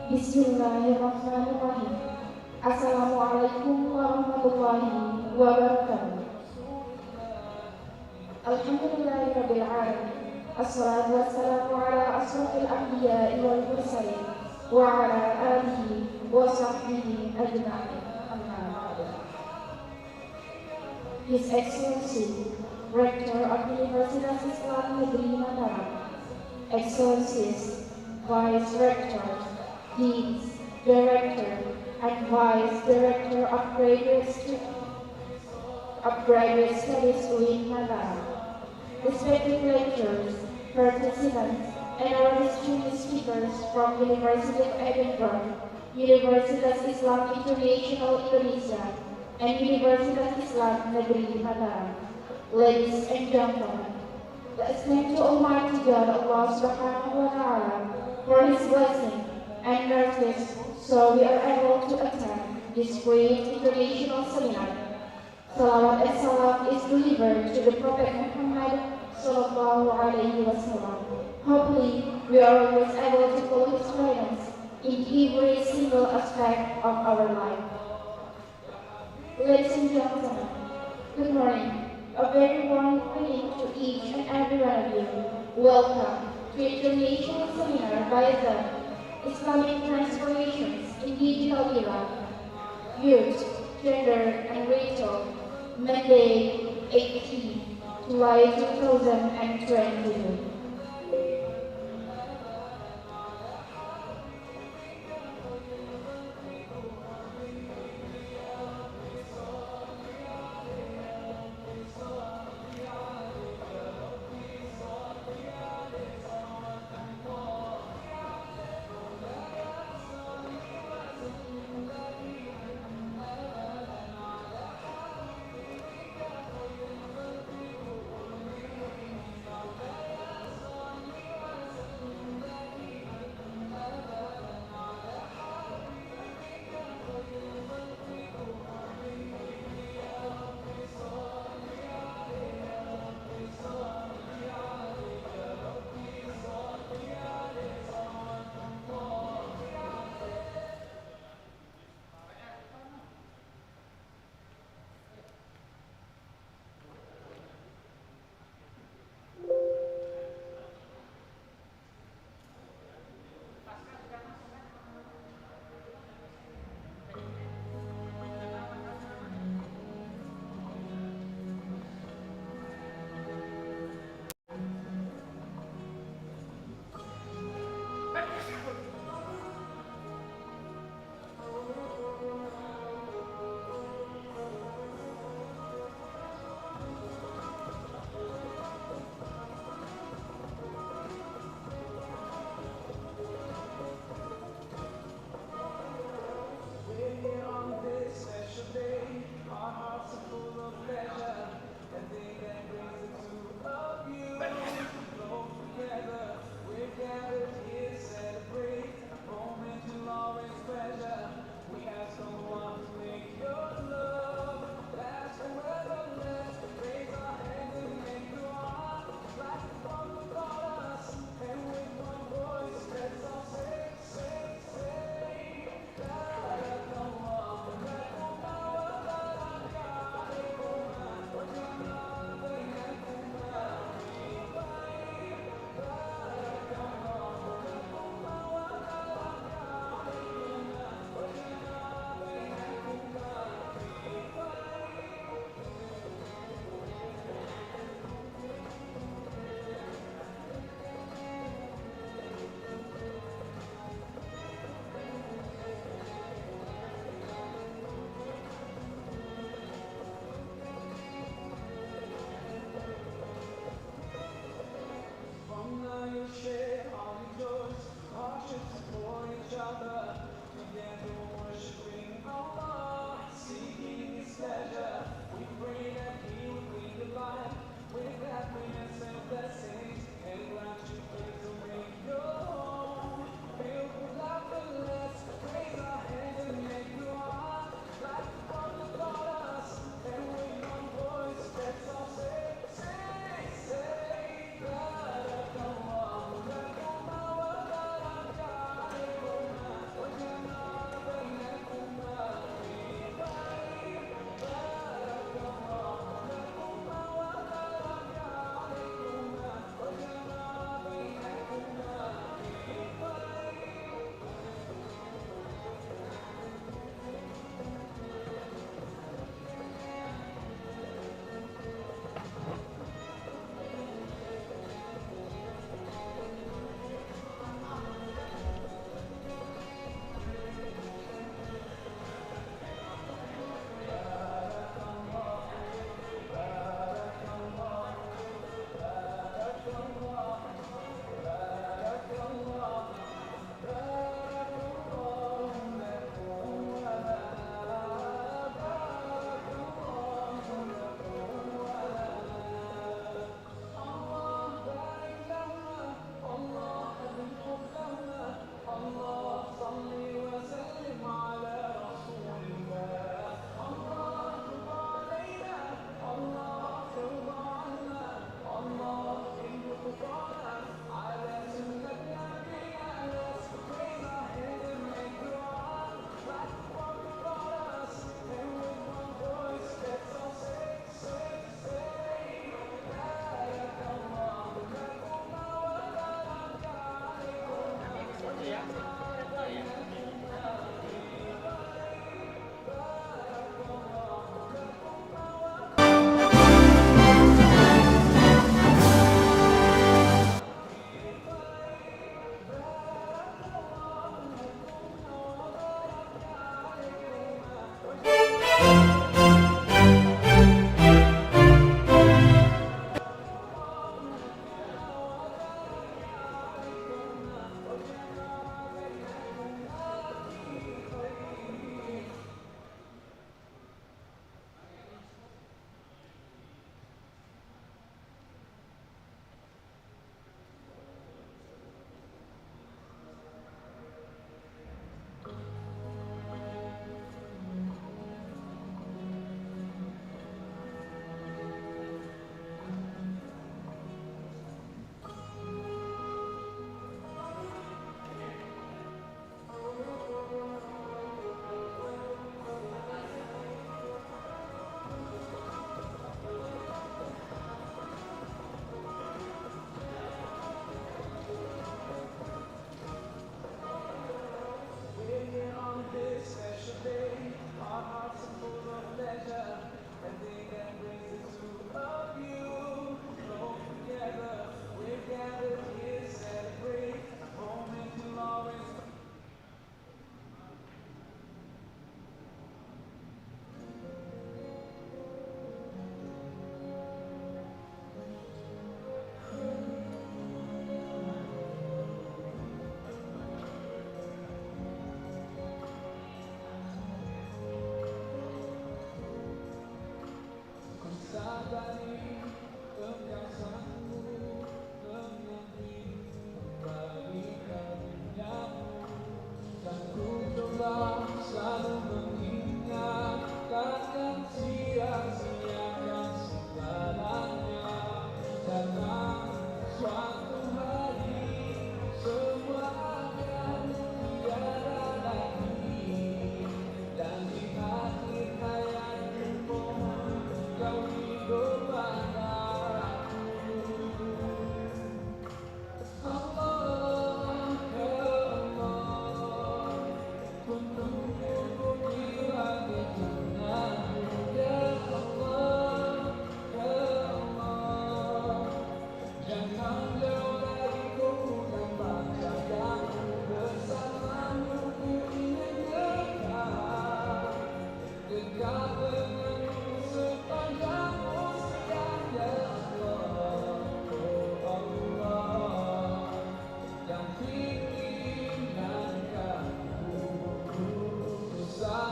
Bismillahirrahmanirrahim. Assalamualaikum warahmatullahi wabarakatuh. Alhamdulillahirabbil alamin. Assalatu wassalamu ala asrofil anbiya'i wal mursalin wa ala alihi wa sahbihi ajma'in. Amma ba'du. His Excellency, Rector of Universitas Islam Negeri Mataram, Excellencies, Vice Rector, Deans, Director, and Vice Director of Graduate Studies UIN Mataram, respected lecturers, participants, and our distinguished speakers from University of Edinburgh, Universitas Islam International Indonesia, and Universitas Islam Negeri Mataram. Ladies and gentlemen, let's thank to Almighty God, Allah Subhanahu wa Ta'ala, for His blessing and mercies, so we are able to attend this great international seminar. Salawat and salam is delivered to the Prophet Muhammad Sallallahu Alaihi Wasallam. Hopefully, we are always able to follow his guidance in every single aspect of our life. Ladies and gentlemen, good morning. A very warm greeting to each and every one of you. Welcome to International Seminar by the Islamic Transformations in Digital Era, Youth, Gender and Ritual, Monday, 18 July 2022.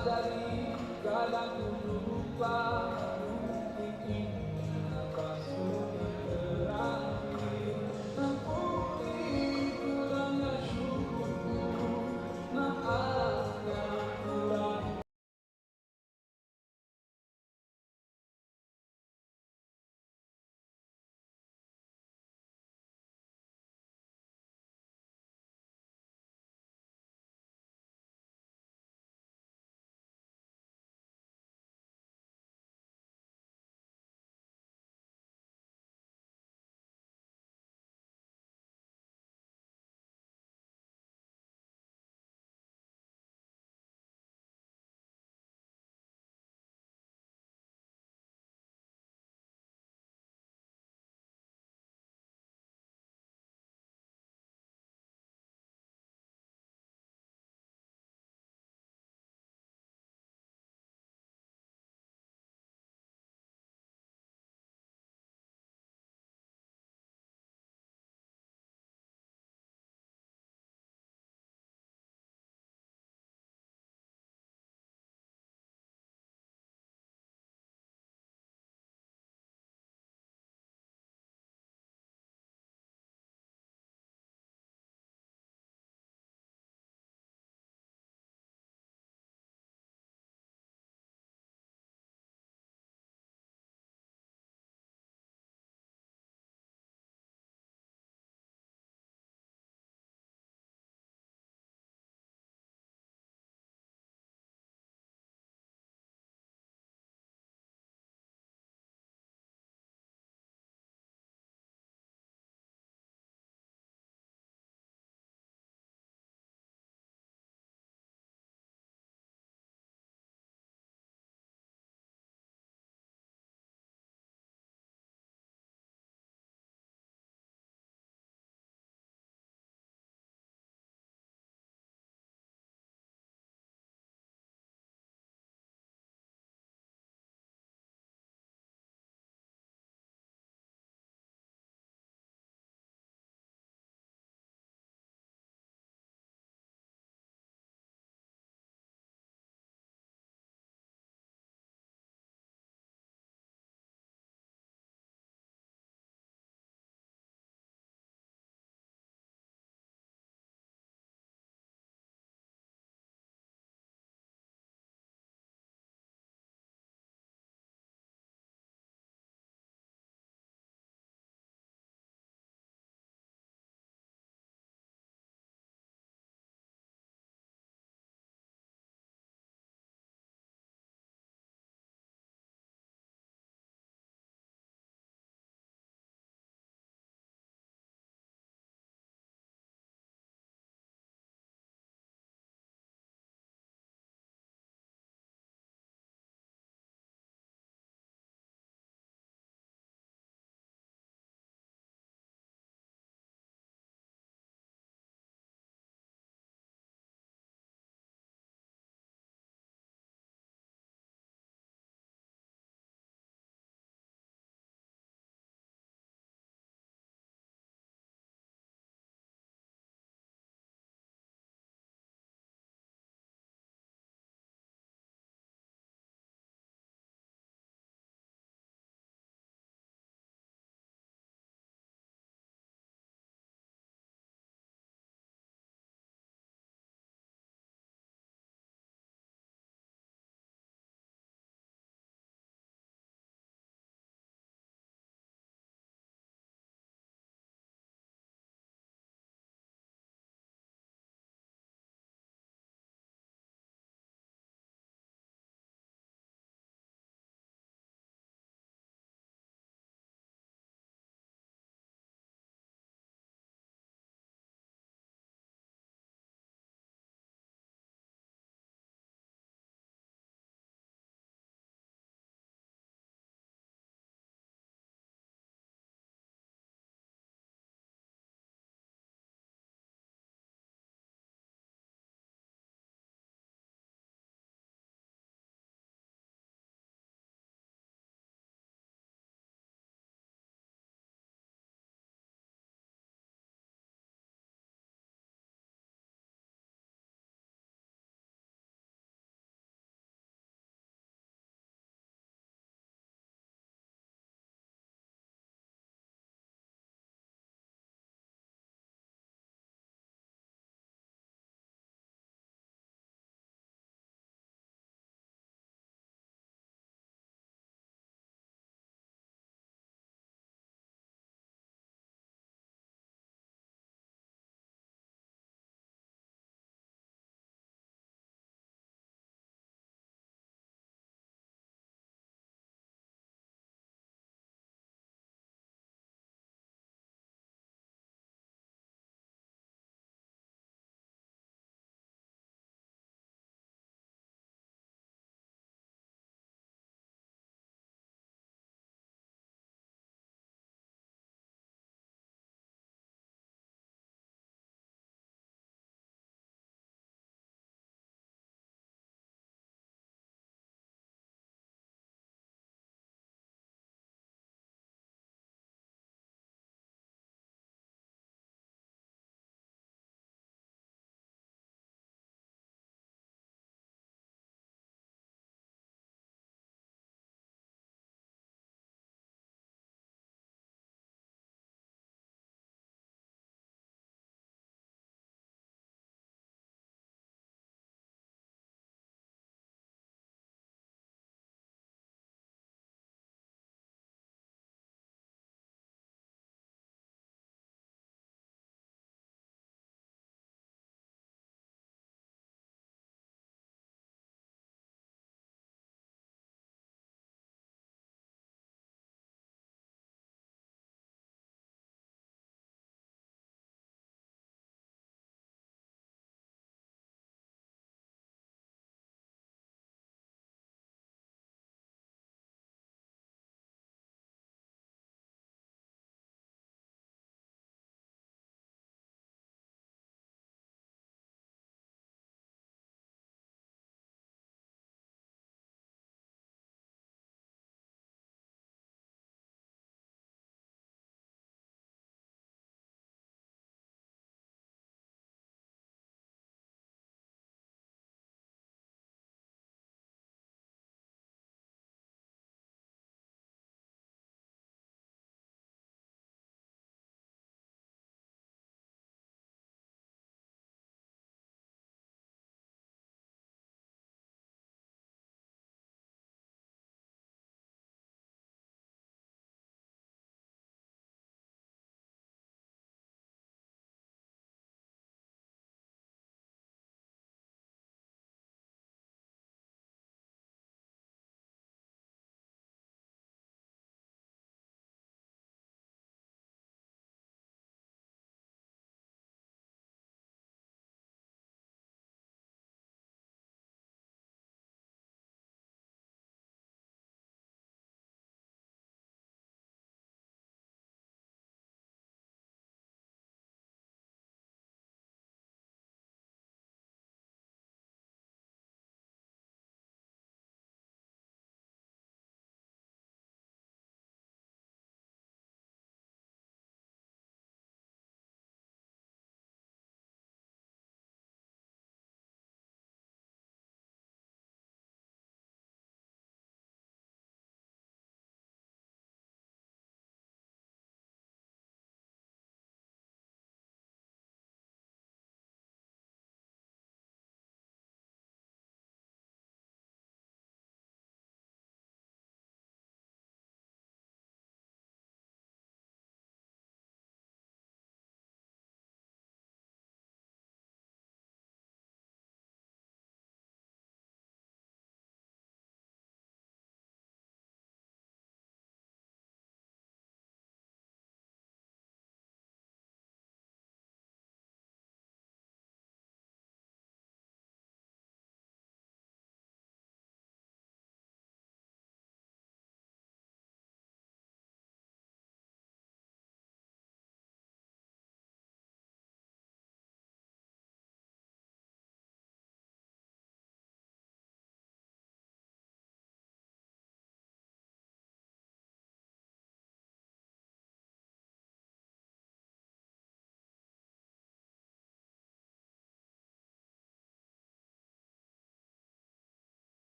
dari segala lupa mungkin ini sudah berakhir. Ampuni kurangnya syukurku, maafkan kurang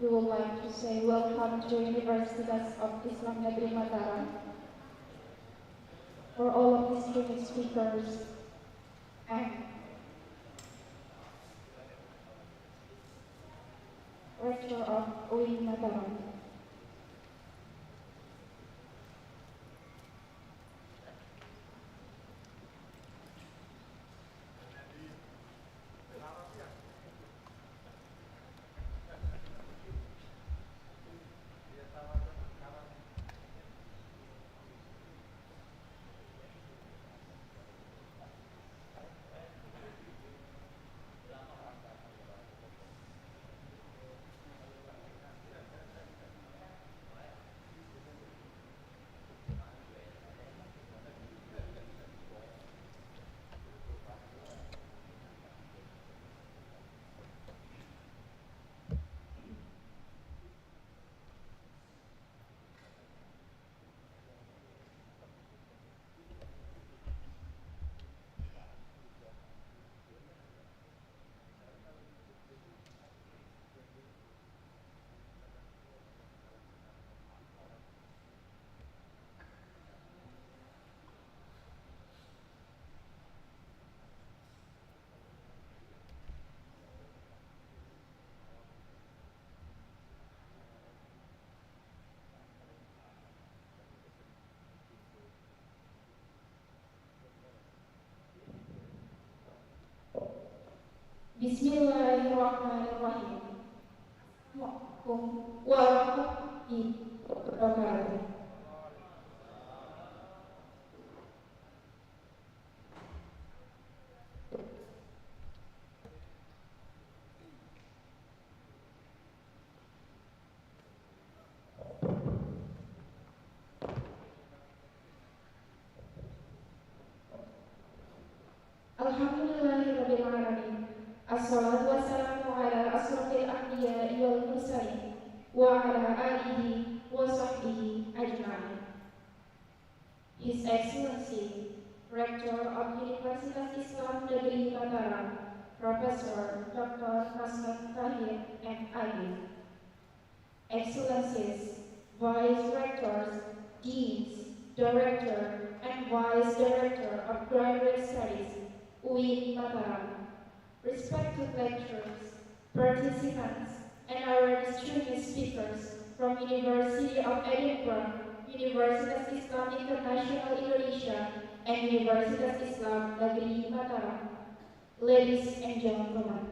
we would like to say welcome to Universitas of Islam Negeri Mataram for all of distinguished speakers and Rector of UIN Mataram. Bismillahirrahmanirrahim. Warahmatullahi wabarakatuh. Alhamdulillahirabbil alamin. Assalatu wassalamu ala asrofil anbiya'i wal mursalin wa ala alihi wa sahbihi ajma'in. His Excellency, Rector of Universitas Islam Negeri Mataram, Professor Dr. Hasan Tahir MID. Excellencies, Vice Rectors, Deans, Director, and Vice Director of Graduate Studies, UIN Mataram, respected lecturers, participants, and our distinguished speakers from University of Edinburgh, Universitas Islam International Indonesia, and Universitas Islam Negeri Mataram. Ladies and gentlemen,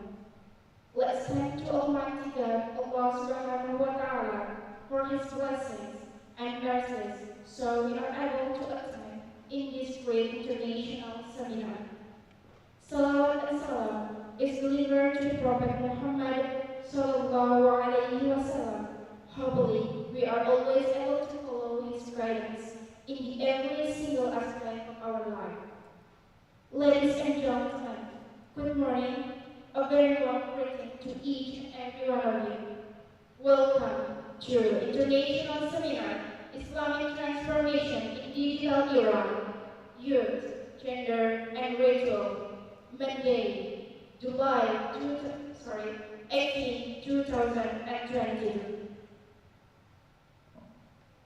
let's thank to Almighty God, Allah Subhanahu wa Ta'ala, for His blessings and mercies, so we are able to attend in this great international seminar. Salawat and salam is delivered to the Prophet Muhammad Sallallahu Alaihi Wasallam. Hopefully, we are always able to follow his guidance in every single aspect of our life. Ladies and gentlemen, good morning. A very warm greeting to each and every one of you. Welcome to International Seminar, Islamic Transformation in Digital Era, Youth, Gender, and Ritual. Monday, July 18, 2020.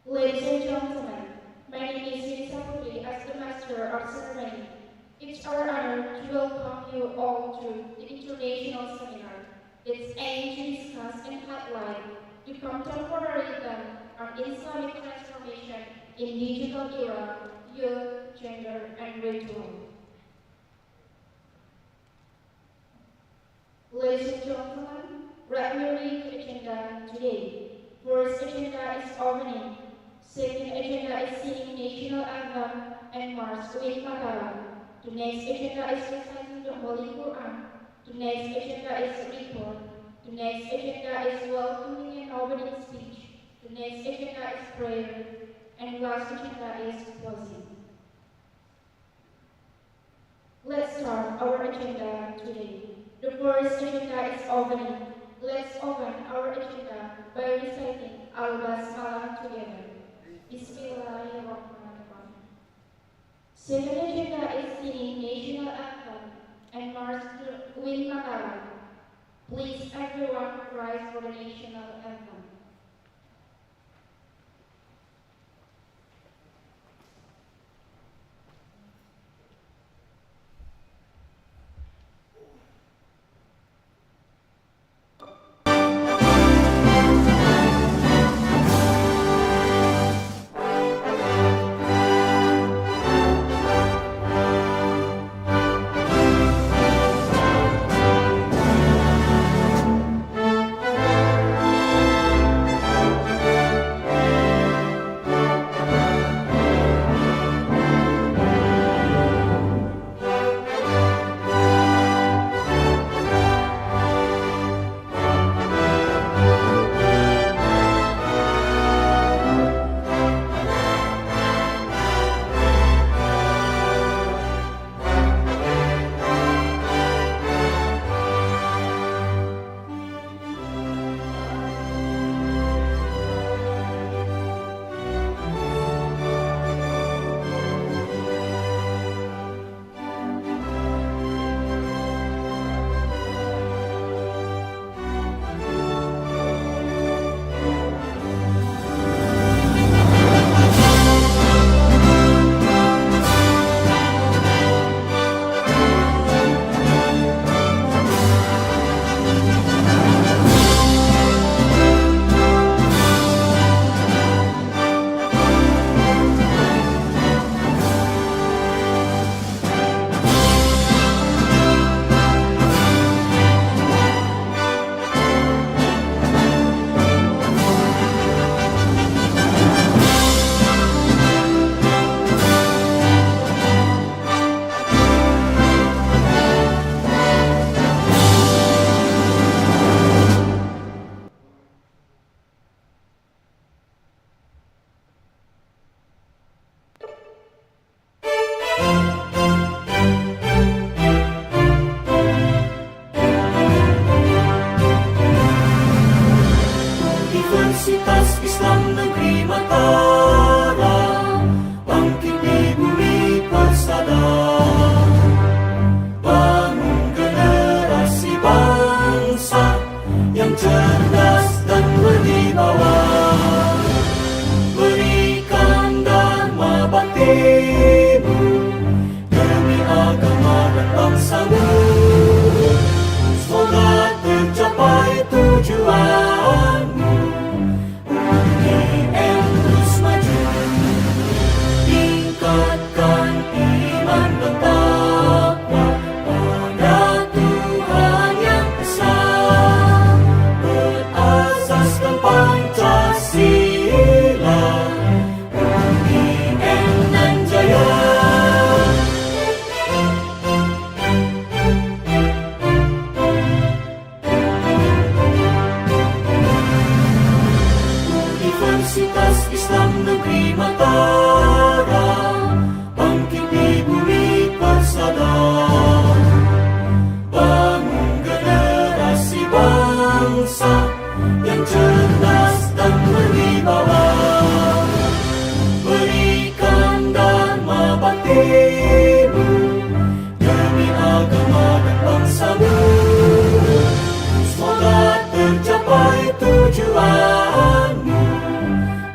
Ladies and gentlemen, my name is Yunisa Putri as the Master of Ceremony. It's our honor to welcome you all to the International Seminar. Its aim to discuss and highlight the contemporary theme on Islamic transformation in digital era, youth, gender, and ritual. Ladies and gentlemen, let me read the agenda today. First agenda is opening. Second agenda is singing national anthem and march with Mataram. The next agenda is reciting the Holy Quran. The next agenda is report. The next agenda is welcoming and opening speech. The next agenda is prayer. And last agenda is closing. Let's start our agenda today. The first agenda is opening. Let's open our agenda by reciting Al-Basmalah together. Bismillahirrahmanirrahim. Second agenda is singing national anthem and march with Mataram. Please, everyone, rise for the national anthem. Universitas Islam Negeri Mataram, bangkit di bumi persada, bangun generasi bangsa yang cerdas dan berwibawa, berikan dharma baktimu demi agama dan bangsamu. Semoga tercapai tujuanmu, UIN terus maju, tingkatkan iman dan takwa pada Tuhan yang Esa, berasaskan Pancasila, UIN nan jaya. Universitas Islam Negeri Mataram, bangkit di bumi persada, bangun generasi bangsa yang cerdas dan berwibawa, berikan dharma baktimu demi agama dan bangsamu. Semoga tercapai tujuanmu,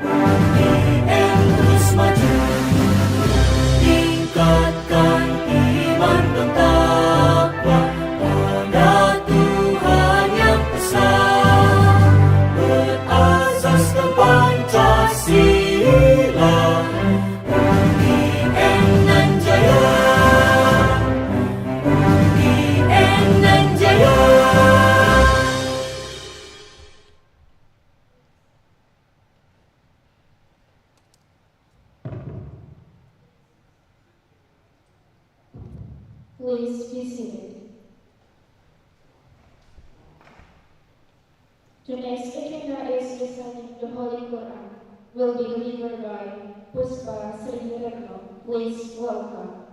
UIN terus maju, tingkatkan iman dan takwa pada Tuhan yang Esa, berasaskan Pancasila, UIN nan jaya, UIN nan jaya. Please be seated. Tonight's agenda is reciting the Holy Quran. Will be delivered by Puspa Sri Retno. Please welcome.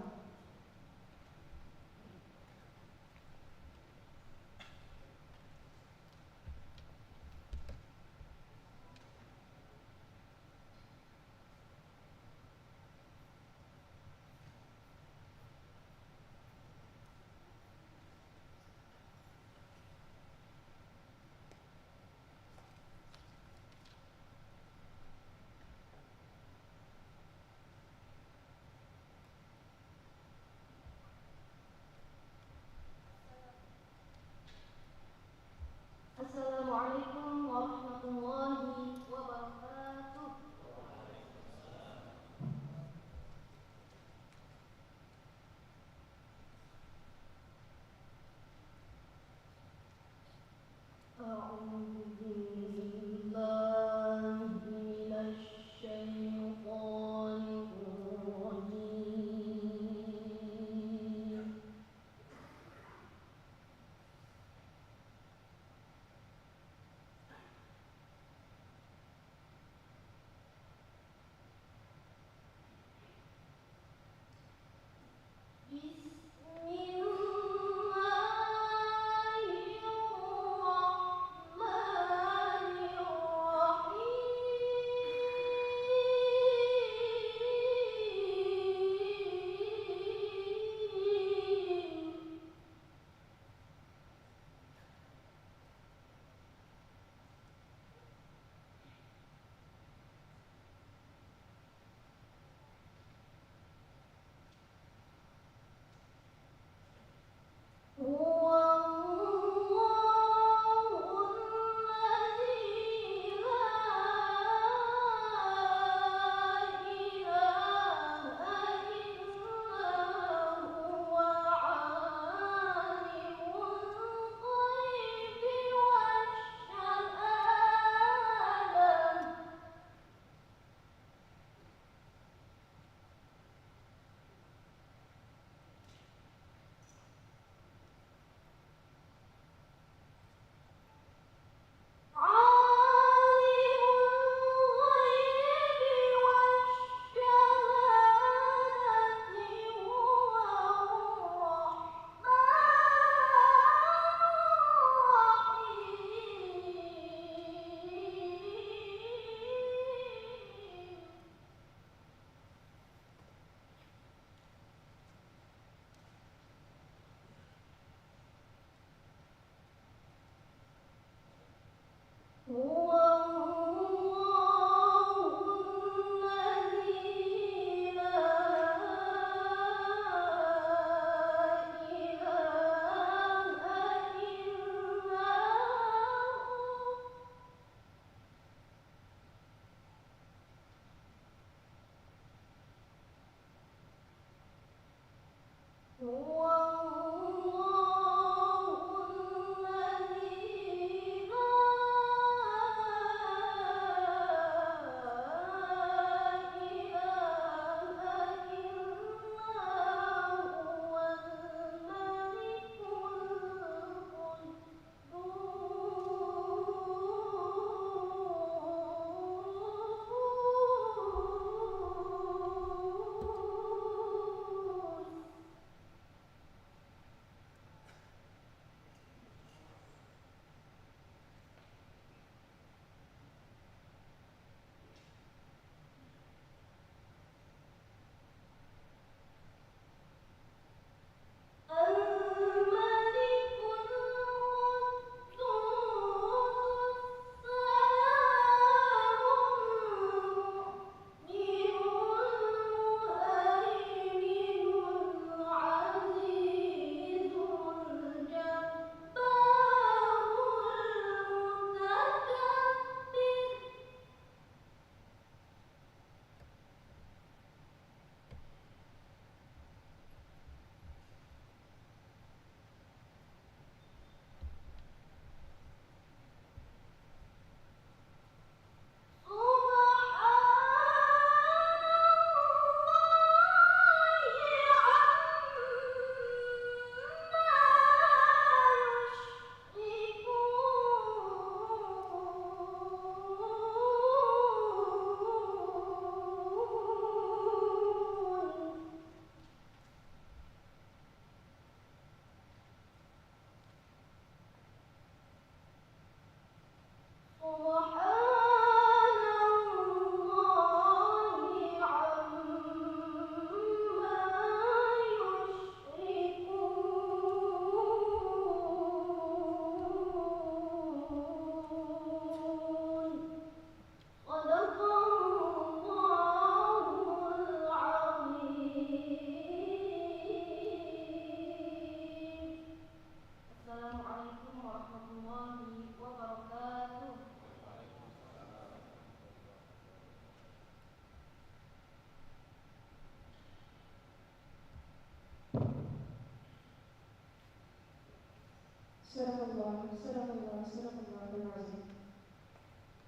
Sadaqallah, Sadaqallah, Sadaqallah.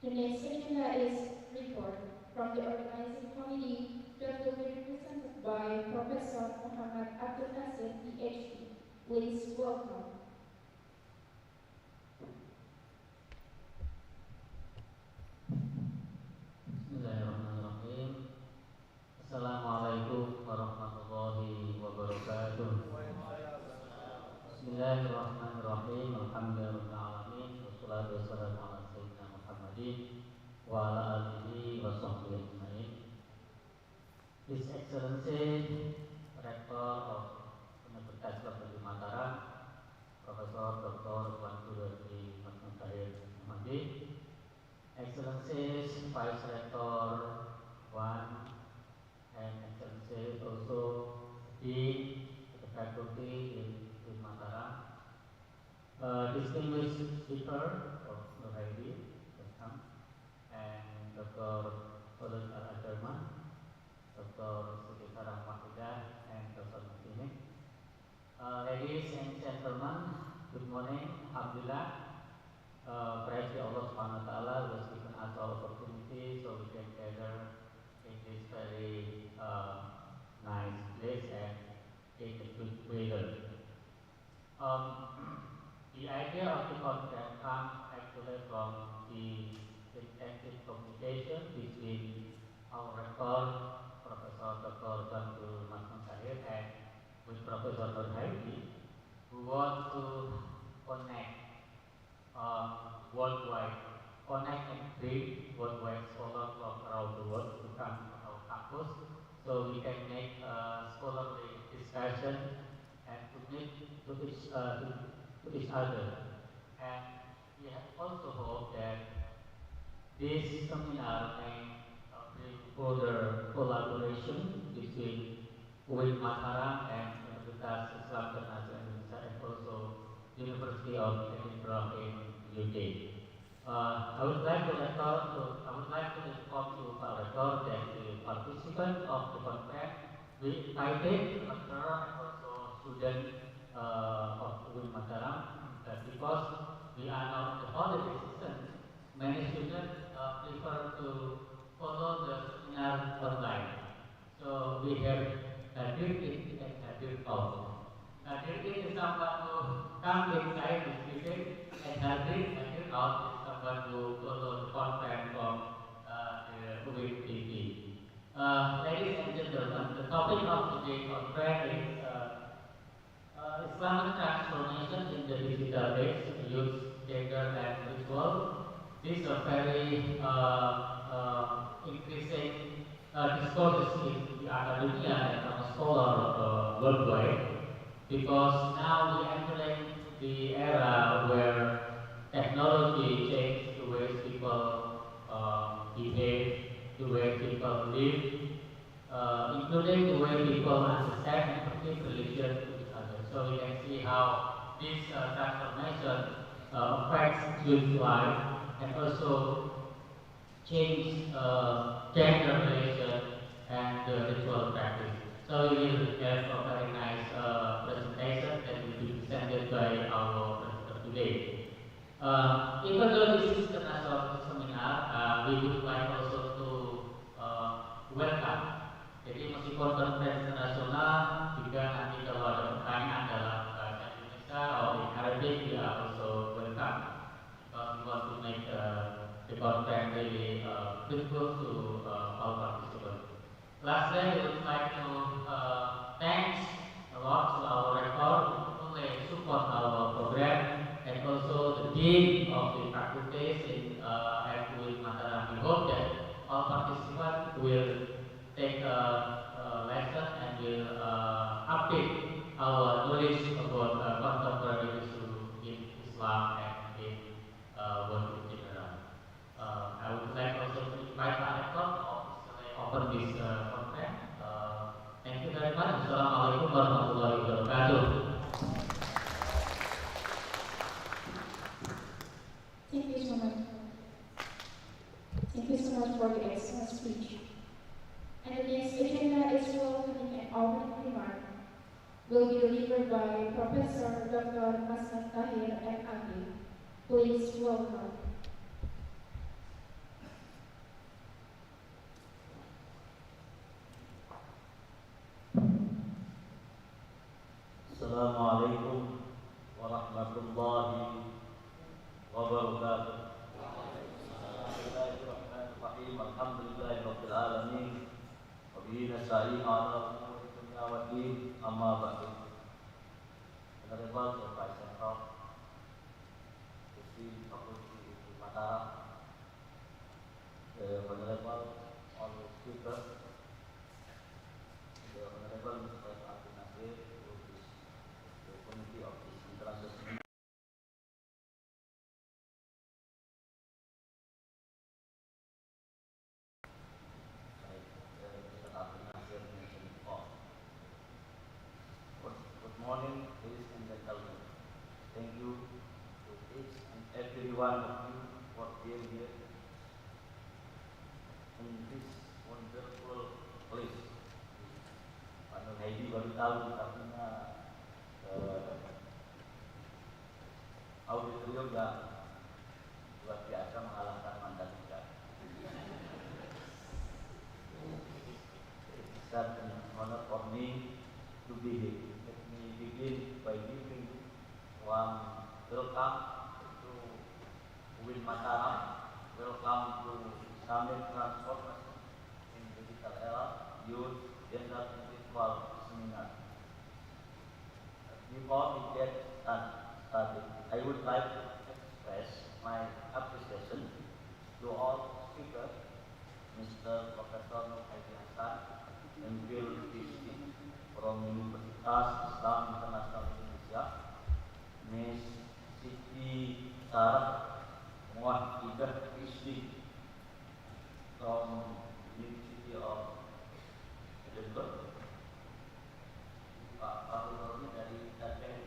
The next agenda is report from the organizing committee that will be represented by Professor Muhammad Abdul Nasir, PhD. Please welcome. Bismillahirrahmanirrahim. Assalamualaikum warahmatullahi wabarakatuh. Bismillahirrahmanirrahim. Alhamdulillahirrahmanirrahim. Wassalatu wassalamu ala sayyidina Muhammadin wa ala alihi wa sahbihi ajma'in. His Excellency Rector of Universitas Islam Mataram, Profesor Dr. Tuan Guru Haji Mas Tahir Muhammadi, Excellencies Vice Rector 1 and Excellencies also Dean the faculty in Mataram, distinguished speaker of Nur Haidi, and Dr. Khalid Al-Ajarman, Dr. Siti Sarah Mahfudah, and Dr. Martini. Ladies and gentlemen, good morning. Alhamdulillah. Praise to Allah Subhanahu wa Ta'ala who has given us the opportunity so we can gather in this very nice place and in a good weather. The idea of the conference comes actually from the active communication between our rector, Professor Dr. Tuan Guru Mas Tahir, and with Professor Nur Haidi, who want to connect worldwide, connect and bring worldwide scholars from around the world to come to our campus, so we can make a scholarly discussion and to meet to each other. And we also hope that this seminar may bring further collaboration between UIN Mataram and Universitas Islam International Indonesia and also University of Edinburgh in UK. I would like to inform you, Pak Rector, that the participants of the conference we invited lecturer and also students of UIN Mataram, because we are now in the holiday season. Many students prefer to follow the seminar online. So we have hadir in and hadir out. Hadir in is someone who comes inside this meeting, and hadir out is someone who follows the content from the UINTV. Ladies and gentlemen, the topic of today's conference is Islamic transformation in the digital age, youth, gender, and ritual. This is a very increasing discourse in the academia and from scholar worldwide, because now we are entering the era where technology changes the way people behave, the way people live, including the way people understand and perceive religion to each other. So we can see how this transformation affects youth life and also change gender relation and ritual practice. So we will have a very nice presentation that will be presented by our presenter today. Even though this is the national seminar, we would like also to welcome. Jadi meskipun konferensi internasional, juga nanti kalau ada pertanyaan dalam bahasa Indonesia atau in Arabic, we are also welcome. Because we want to make the conference really fruitful to all participants. Lastly, we would like to thank a lot to our rector who fully support our program, and also the dean of the faculties in UIN Mataram. We hope that all participants will take a lesson and will update our knowledge about contemporary issue in Islam and in world in general. I would like also to invite Pak Rektor to open this conference. Thank you very much. Assalamualaikum warahmatullahi wabarakatuh. Thank you so much. Thank you so much for the excellent speech. And the next agenda is welcoming an opening remark will be delivered by Professor Dr. Masnan Tahir MAG. Please welcome. Assalamualaikum warahmatullahi wabarakatuh. Bismillahirrahmanirrahim. Alhamdulillahirabbil alamin. Wa bihi nasta'in 'ala umuri dunya waddin. Amma ba'du. Honorable Vice Prof. Presiden Fakulti Mataram, Honorable all speakers, the Honorable Mr. Abdul Nasir, who is the committee of this international seminar. Mr. Abdul Nasir mentioned before. Good morning, ladies and gentlemen. Thank you to each and every one of you for being here in this wonderful place. Pak Nur Haidi baru tahu tapi auditorium yang luar biasa mengalahkan Mandalika. It's an honor for me to be here. Let me begin by giving one welcome to UIN Mataram. Welcome to Islamic Transformation in Digital Era Youth Gender Intellectual Seminar. Before we get started, I would like to express my appreciation to all speakers, Mr. Professor Nur Haji Hasan, MPhil PhD from Universitas Islam Internasional Indonesia, Miss Siti Sarah Muwahhidah PhD from University of Edinburgh. Pak Nur dari Aceh,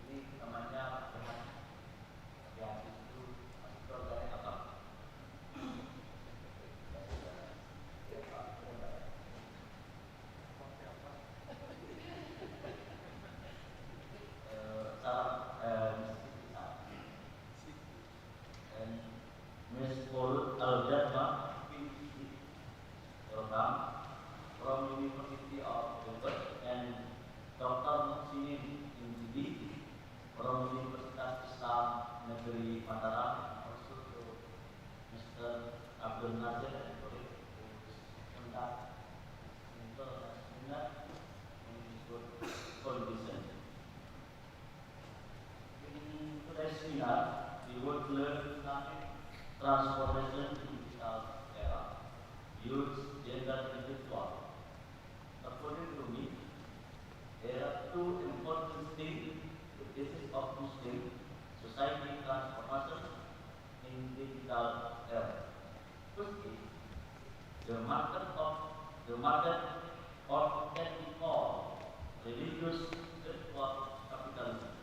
ini namanya ya itu masih programnya apa? And Miss Paul Al-Jadma, welcome from University of Edinburgh, and Dr. Muhsinin Injidi from Universitas Islam Negeri Mataram, also to Mr. Abdul Nasir and colleague who is conduct seminar in good condition. In today's seminar, we would learn Islamic transformation in digital era, youth, gender, and intellectual. According to me, there are two important things the basis of Muslim society transformation in digital era. Firstly, the market of what we call religious spiritual capitalism.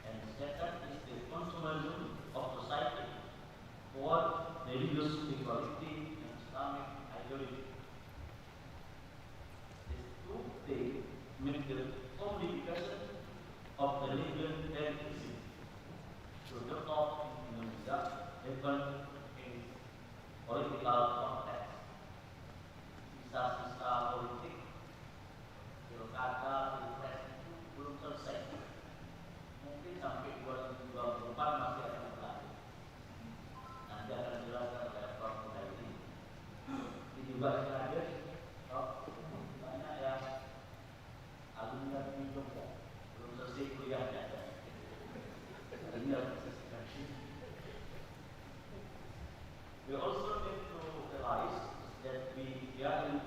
And second is the consumerism of society toward religious equality and Islamic ideology. These two things make the complication of religion very easy to develop in Indonesia, even in political context. Sisa-sisa politik, pilkada, pilpres itu belum selesai. Mungkin sampai 2024 masih akan berlanjut. Nanti akan dijelaskan oleh Prof. Mudaidi. Ini juga sengaja, Prof. Banyak yang alumni di Jogja belum selesai kuliahnya. Ini harus selesai. We also need to realize that we are in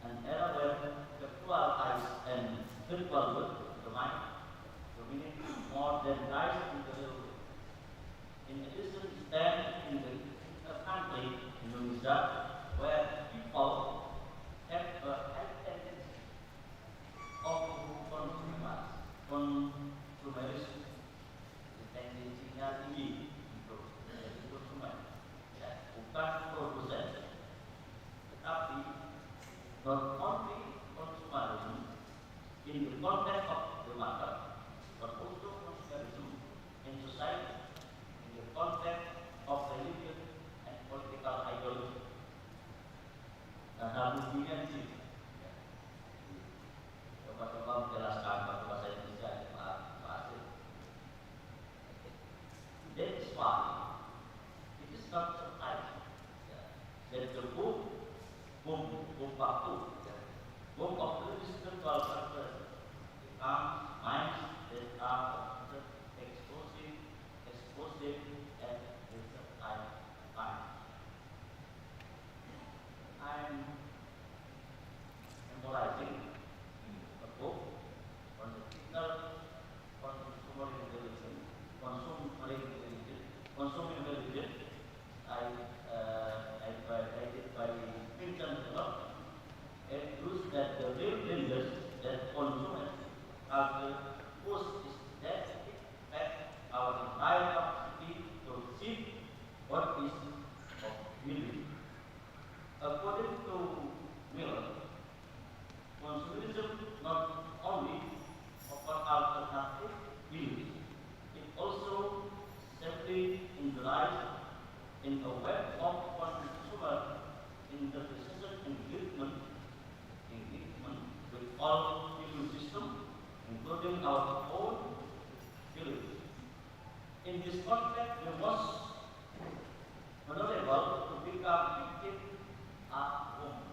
an era where virtual eyes and spiritual world dominate more than lies in the real world. In addition, we stand in the country, Indonesia, where people have a high tendency of consumerism. Tendensinya tinggi untuk menjadi konsumen, ya, bukan produsen. Tetapi not only consumerism, in the context of the matter, but also consumerism in society, in the context of religion and political ideology. Dan buktinya di sini. Coba-coba menjelaskan pakai bahasa Indonesia ya, Pak Hasil. That is why it is not surprising that the boom waktu, boom of religious spiritual culture becomes minds that are considered explosive at recent time. I'm memorizing a book on the critical consuming religion. I did by Vincent Philip. It proves that the real dangers that consumers culture pose is that it affects our entire capacity to see what is of belief. According to Miller, consumerism not only offers alternative beliefs, it also safely indulges in a web of consumer interpretation engagement with all belief systems, including our own beliefs. In this context, the most vulnerable to become victim are women.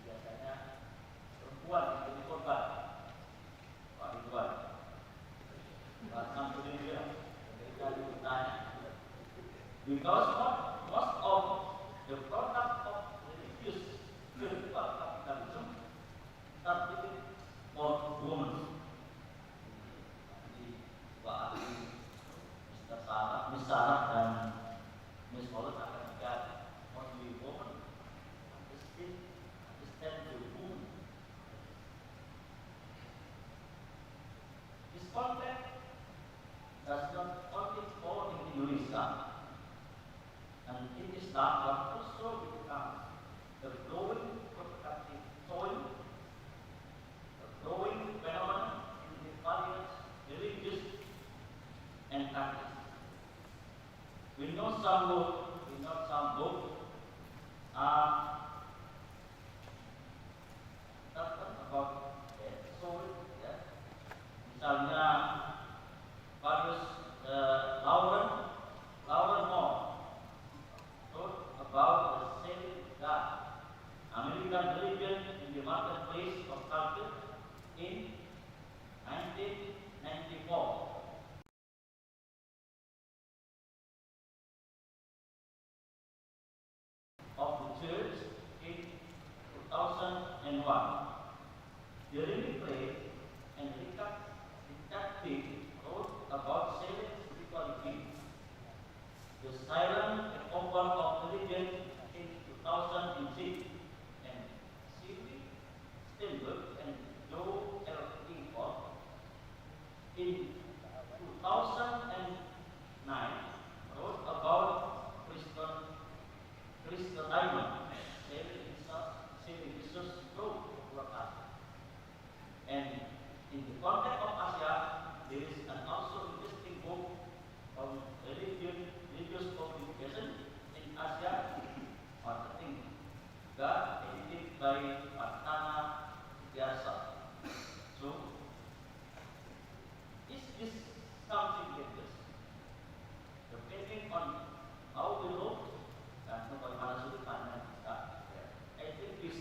Biasanya perempuan yang jadi korban. Pak Ridwan, Pak Samsudin bilang, ketika ditanya, because most of the product of religious spiritual capitalism targeted for women. Jadi Pak ahli Miss Sarah dan Miss Wallace akan bicara only women understand the woman. This concept does not only fall in Indonesia and in Islam, but also becomes a growing provocative soil, a growing phenomenon in the various religious and practice. We know some books are talking about that soil, ya. Misalnya various Lauren Moore wrote about the same God, American religion in the marketplace of culture in 1994. Of the church in 2001. Jeremy Clay and Richard Pitt wrote about silent spirituality, the silent offer of religion in 2006, and Sylvie Steinberg and Joe L. Ingford in 2009 wrote about Crystal Diamond, saving Jesus through workout. And in the context of Asia, there is an also interesting book on religious communication in Asia, marketing, edited by Patana Biasa. So, is this something dangerous? Depending on how we look dan bagaimana sudut pandang kita, I think this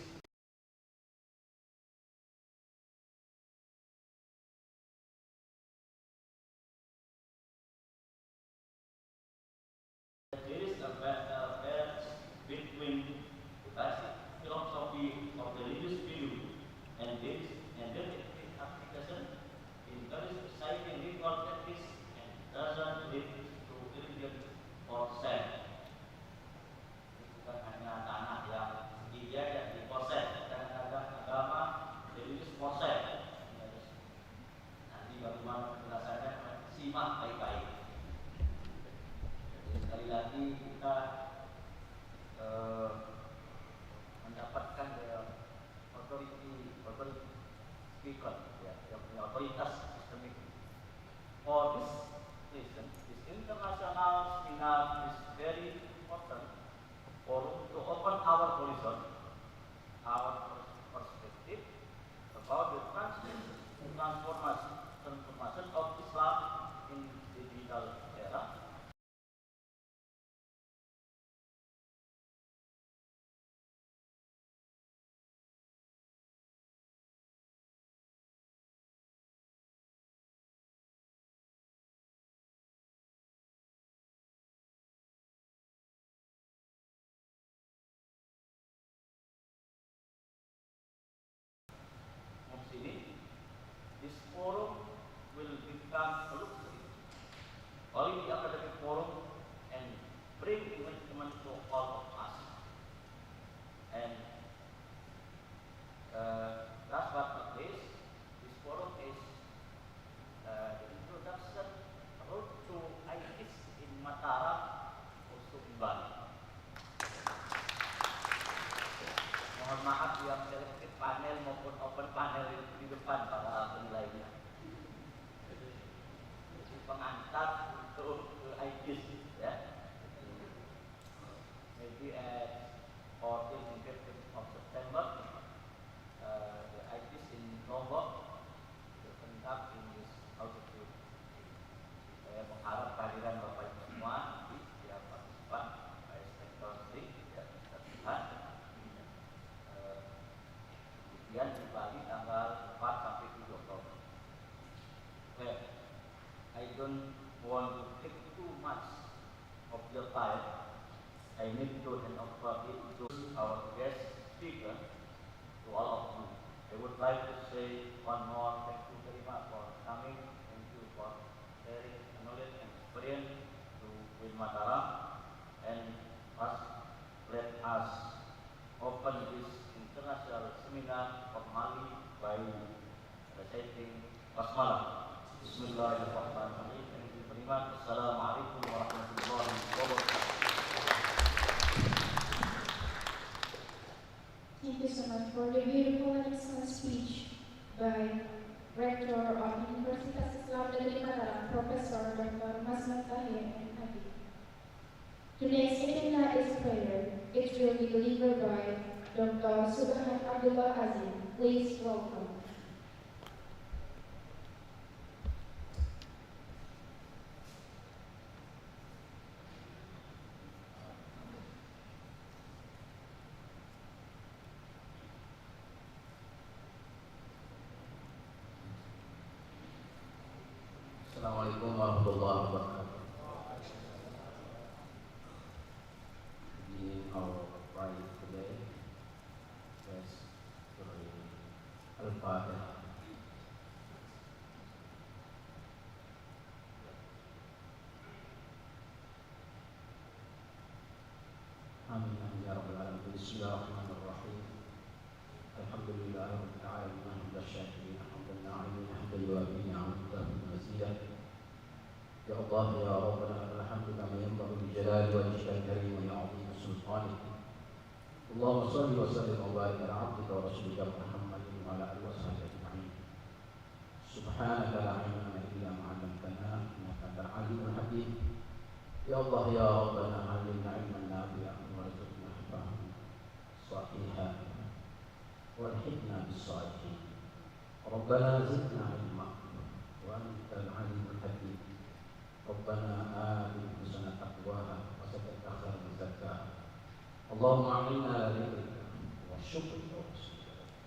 there is a balance between the basic philosophy of the religious view and then its application in various exciting ritual practice and doesn't lead to religion or self. Bukan hanya tanah yang dia dan di proses, kadang-kadang agama religius proses. Nanti bagaimana penjelasannya simak baik-baik. Jadi sekali lagi kita mendapatkan authority speaker ya Otoritas Islamic. For this reason, this international seminar is very important to open our horizon, our perspective about the transformation of Islam in the digital era. This forum will become a luxury only the academic forum and bring enlightenment to all of us. And last but not least, this forum is the introduction road to ITIS in Mataram, also in Bali. Mohon maaf yang selektif panel maupun open panel di depan para penilainya. Jadi pengantar untuk ITIS ya. Maybe at 14 and 15 of September, the ITIS in Lombok will conduct in this altitude. Saya mengharap kehadiran Bapak Ibu semua nanti setiap partisipan, baik sektor sering, ya, Tuhan. Kemudian di Bali tanggal 4 sampai 7 Oktober. Well, I don't want to take too much of your time. I need to hand over it to our guest speaker, to all of you. I would like to say one more thank you very much for coming. Thank you for sharing knowledge and experience to with Mataram. And first, let us open this international seminar formally by reciting basmalah. Bismillahirrahmanirrahim. Thank you very much. Assalamualaikum warahmatullahi wabarakatuh. Thank you so much for the beautiful and excellent speech by Rector of Universitas Islam Negeri Mataram, Professor Dr. Masman Tahir and Habib. Today's seminar is prayer. It will be delivered by Dr. Subhan Abdullah Azim. Please welcome. Assalamualaikum warahmatullahi wabarakatuh. In our Friday today, let's pray Al-Fatihah. Amin ya rabbal alamin. Bismillahirrahmanirrahim. Alhamdulillahi rabbil alamin. Hamdan syakirin, hamdan na'imin, hamdan yuwafi ni'amatahu wa mazidah. Ya Allah ya Rabbana alhamdu kama yanbaghi li jalali wajhika al-karim wa li'azimi sultanik. Allahumma shalli wa sallim wa barik ala 'abdika wa rasulika Muhammadin wa ala alihi wa sahbihi ajma'in. Subhanaka la ilma lana illa ma 'allamtana innaka antal 'alimul hakim. Ya Allah ya Rabbana 'allimna 'ilman nafi'an warzuqna fahman sahihan walhiqna bis-salihin. Rabbana zidna 'ilma wa antal 'alimul hakim. Rabbana atina husna taqwaha wa zakkaha khairan zakkaha. Allahumma a'inna ala dhikrika wa syukrika wa husni ibadatik.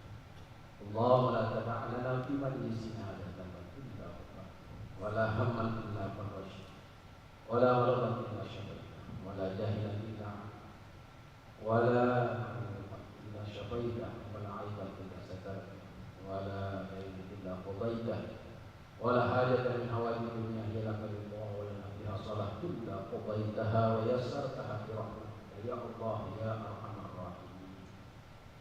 Allahumma la tada' lana fi majlisina hadzal illa ghaffartahu wa la hamman illa farajtahu wa la ghadaban illa shafaitahu wa la jahilan illa 'afawtahu wa la marida illa shafaitahu wa la 'aiban illa satartahu wa la dayna illa qadaitahu wa la hajatan min hawaijid dunya illa qadaytaha salah illa qadaitaha wa yassartaha bi rahmatika ya Allah ya arhamar rahimin.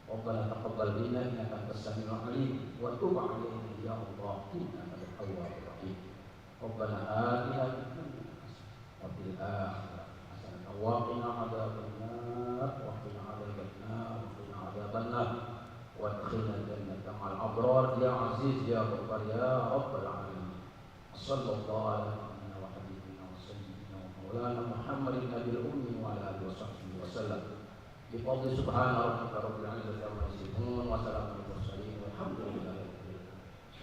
Rabbana taqabbal minna innaka antas samiul alim wa tub 'alaina ya Allah innaka antat tawwabur rahim. Rabbana atina fid dunya hasanah wa fil akhirati hasanah wa qina adzaban nar wa qina adzaban nar wa qina adzaban nar wa adkhilna jannata ma'al الأبرار يا عزيز يا غفار يا رب العالمين. صلى الله على نبينا وحبيبنا وسيدنا ومولانا محمد النبي الأمي وعلى آله وصحبه وسلم. بفضل سبحان ربك رب العزة عما يصفون وسلام على المرسلين والحمد لله رب العالمين.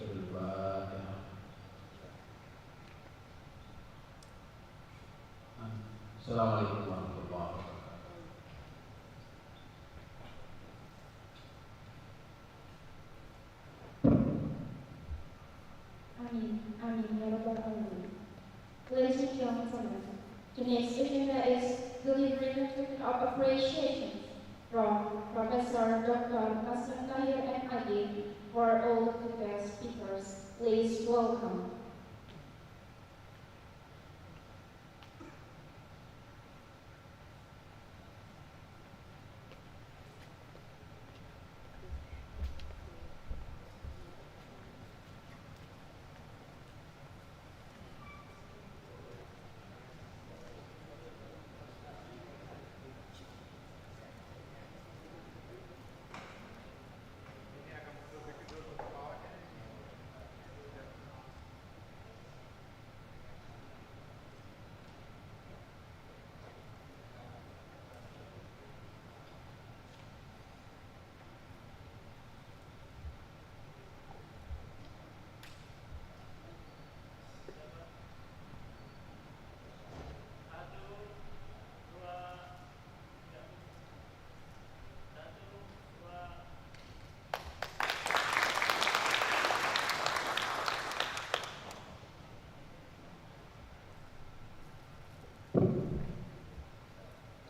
الفاتحة. Assalamualaikum warahmatullahi wabarakatuh. Amin. Amin. Ya Rabbal Alamin. Ladies and gentlemen, today's agenda is delivering a token of appreciation from Professor Dr. Hasan Tahir MAD for all the guest speakers. Please welcome.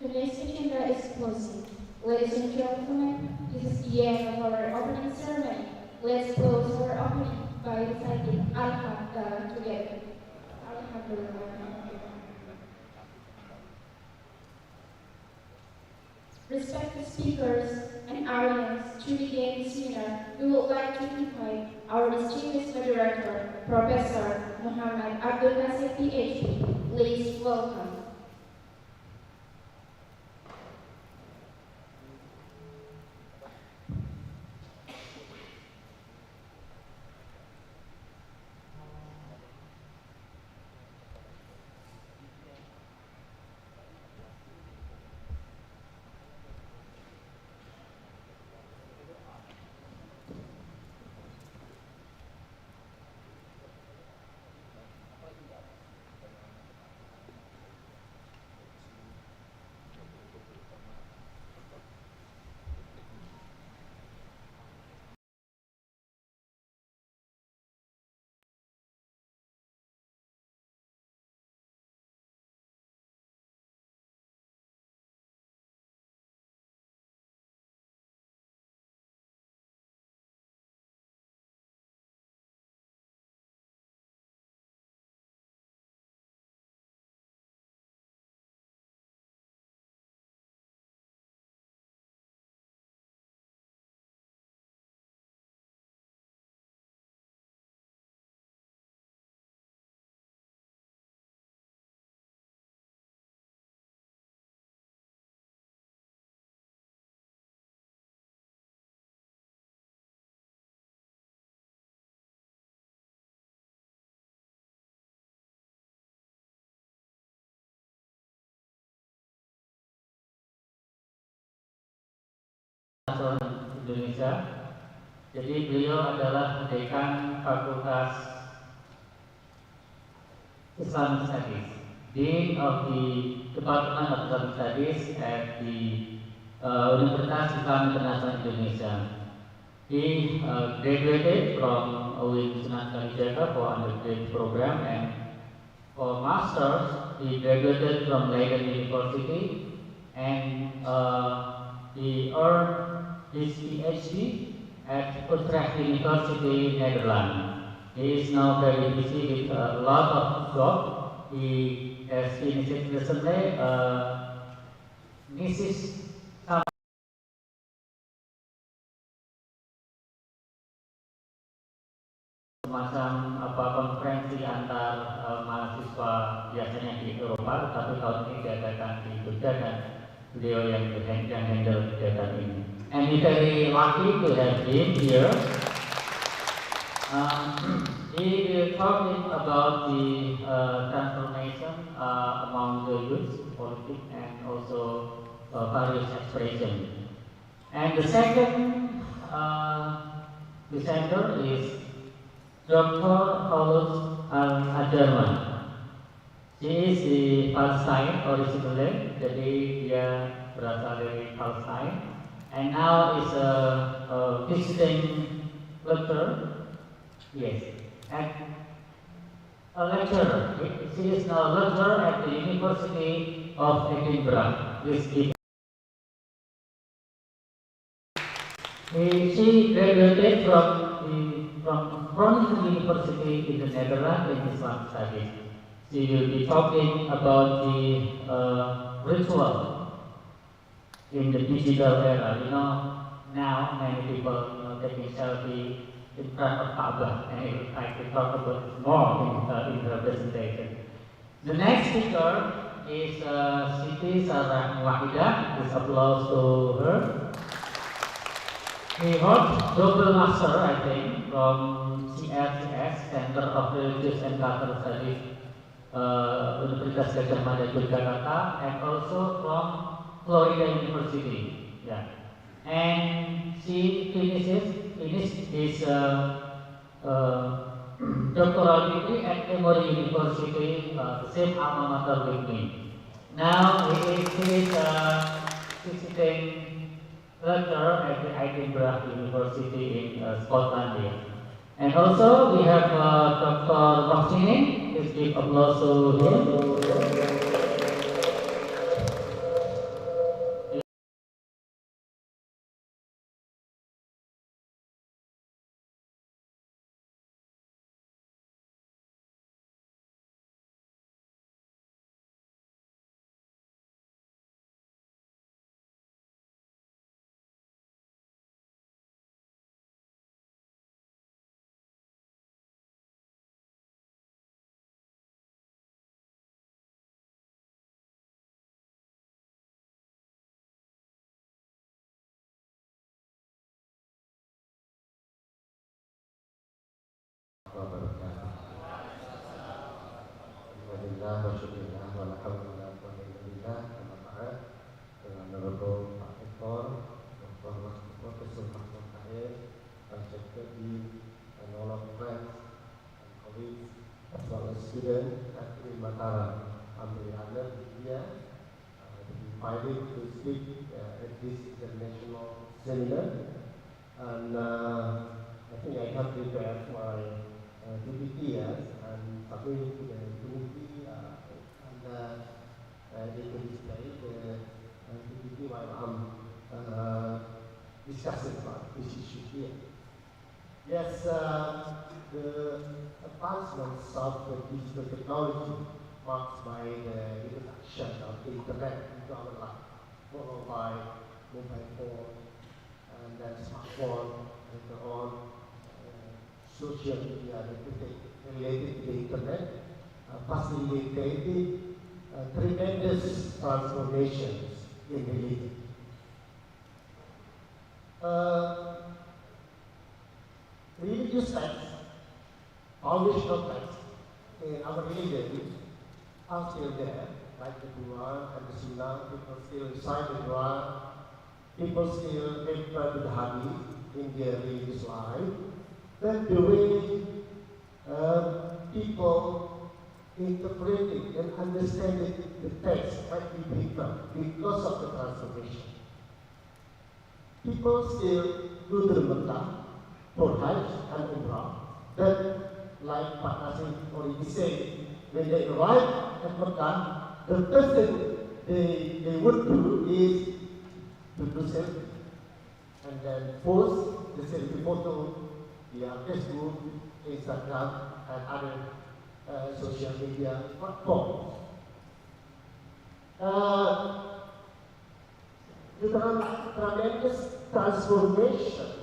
Today's agenda is closing. Ladies and gentlemen, this is the end of our opening ceremony. Let's close our opening by reciting Alhamdulillah together. Alhamdulillah. Respected speakers and audience, to begin the seminar, we would like to invite our distinguished moderator, Professor Muhammad Abdul Nasir, PhD. Please welcome. Indonesia. Jadi beliau adalah dekan Fakultas Islamic Studies, Dean of the Department of Islamic Studies at the Universitas Islam International Indonesia. He graduated from UIN Kalijaga for undergraduate program, and for masters he graduated from Leiden University, and he earned his PhD at Utrecht University, Netherlands. He is now very busy with a lot of job. He has finished recently thesis semacam konferensi antar mahasiswa biasanya di Eropa, tapi tahun ini diadakan di Jogja dan beliau yang handle kegiatan ini. And we very lucky to have him here He talking about the transformation among the youth, politics, and also various expression. And the second presenter is Dr. Paulus Al-Ajarman. She is the Palestine originally, jadi dia berasal dari Palestine, and now is a visiting lecturer. Yes, and a lecturer. She is now a lecturer at the University of Edinburgh. She graduated from Groningen University in the Netherlands in Islamic Studies. She will be talking about the ritual in the digital era. You know, now many people taking selfie in front of Kaaba, and I would like to talk about it more in her presentation. The next speaker is Siti Sarah Wahidah. Please applause to her. He holds double master, I think, from CRCS, Center of Religious and Cultural Studies, Universitas Gadjah Mada Yogyakarta, and also from Florida University. Yeah, and she finished his doctoral degree at Emory University, the same alma mater with me. Now he is visiting lecturer at the Edinburgh University in Scotland. And also we have Dr. Maksini. Please give applause to him. and all of friends and colleagues as well as students at Mataram. I'm very honored to be here, to be invited to speak at this international seminar. And I think I have prepared my PPT and submitted to the committee, and they can display the PPT while I'm discussing about this issue here. Yes, the advancements of the digital technology marked by the introduction of the internet into our life, followed by mobile phone and then smartphone, later on social media related to the internet, facilitated tremendous transformations in religion. Religious texts, foundational texts in our religion are still there, like the Quran and the Sunnah. People still recite the Quran, people still refer to the Hadith in their religious life. But the way people interpreting and understanding the text might be different because of the transformation. People still go to the Mecca for Hajj and Umrah, but like Pak Nasir already said, when they arrive at Mecca, the first thing they would do is to do selfie, and then post the selfie photo via Facebook, Instagram, and other social media platforms. The tremendous transformations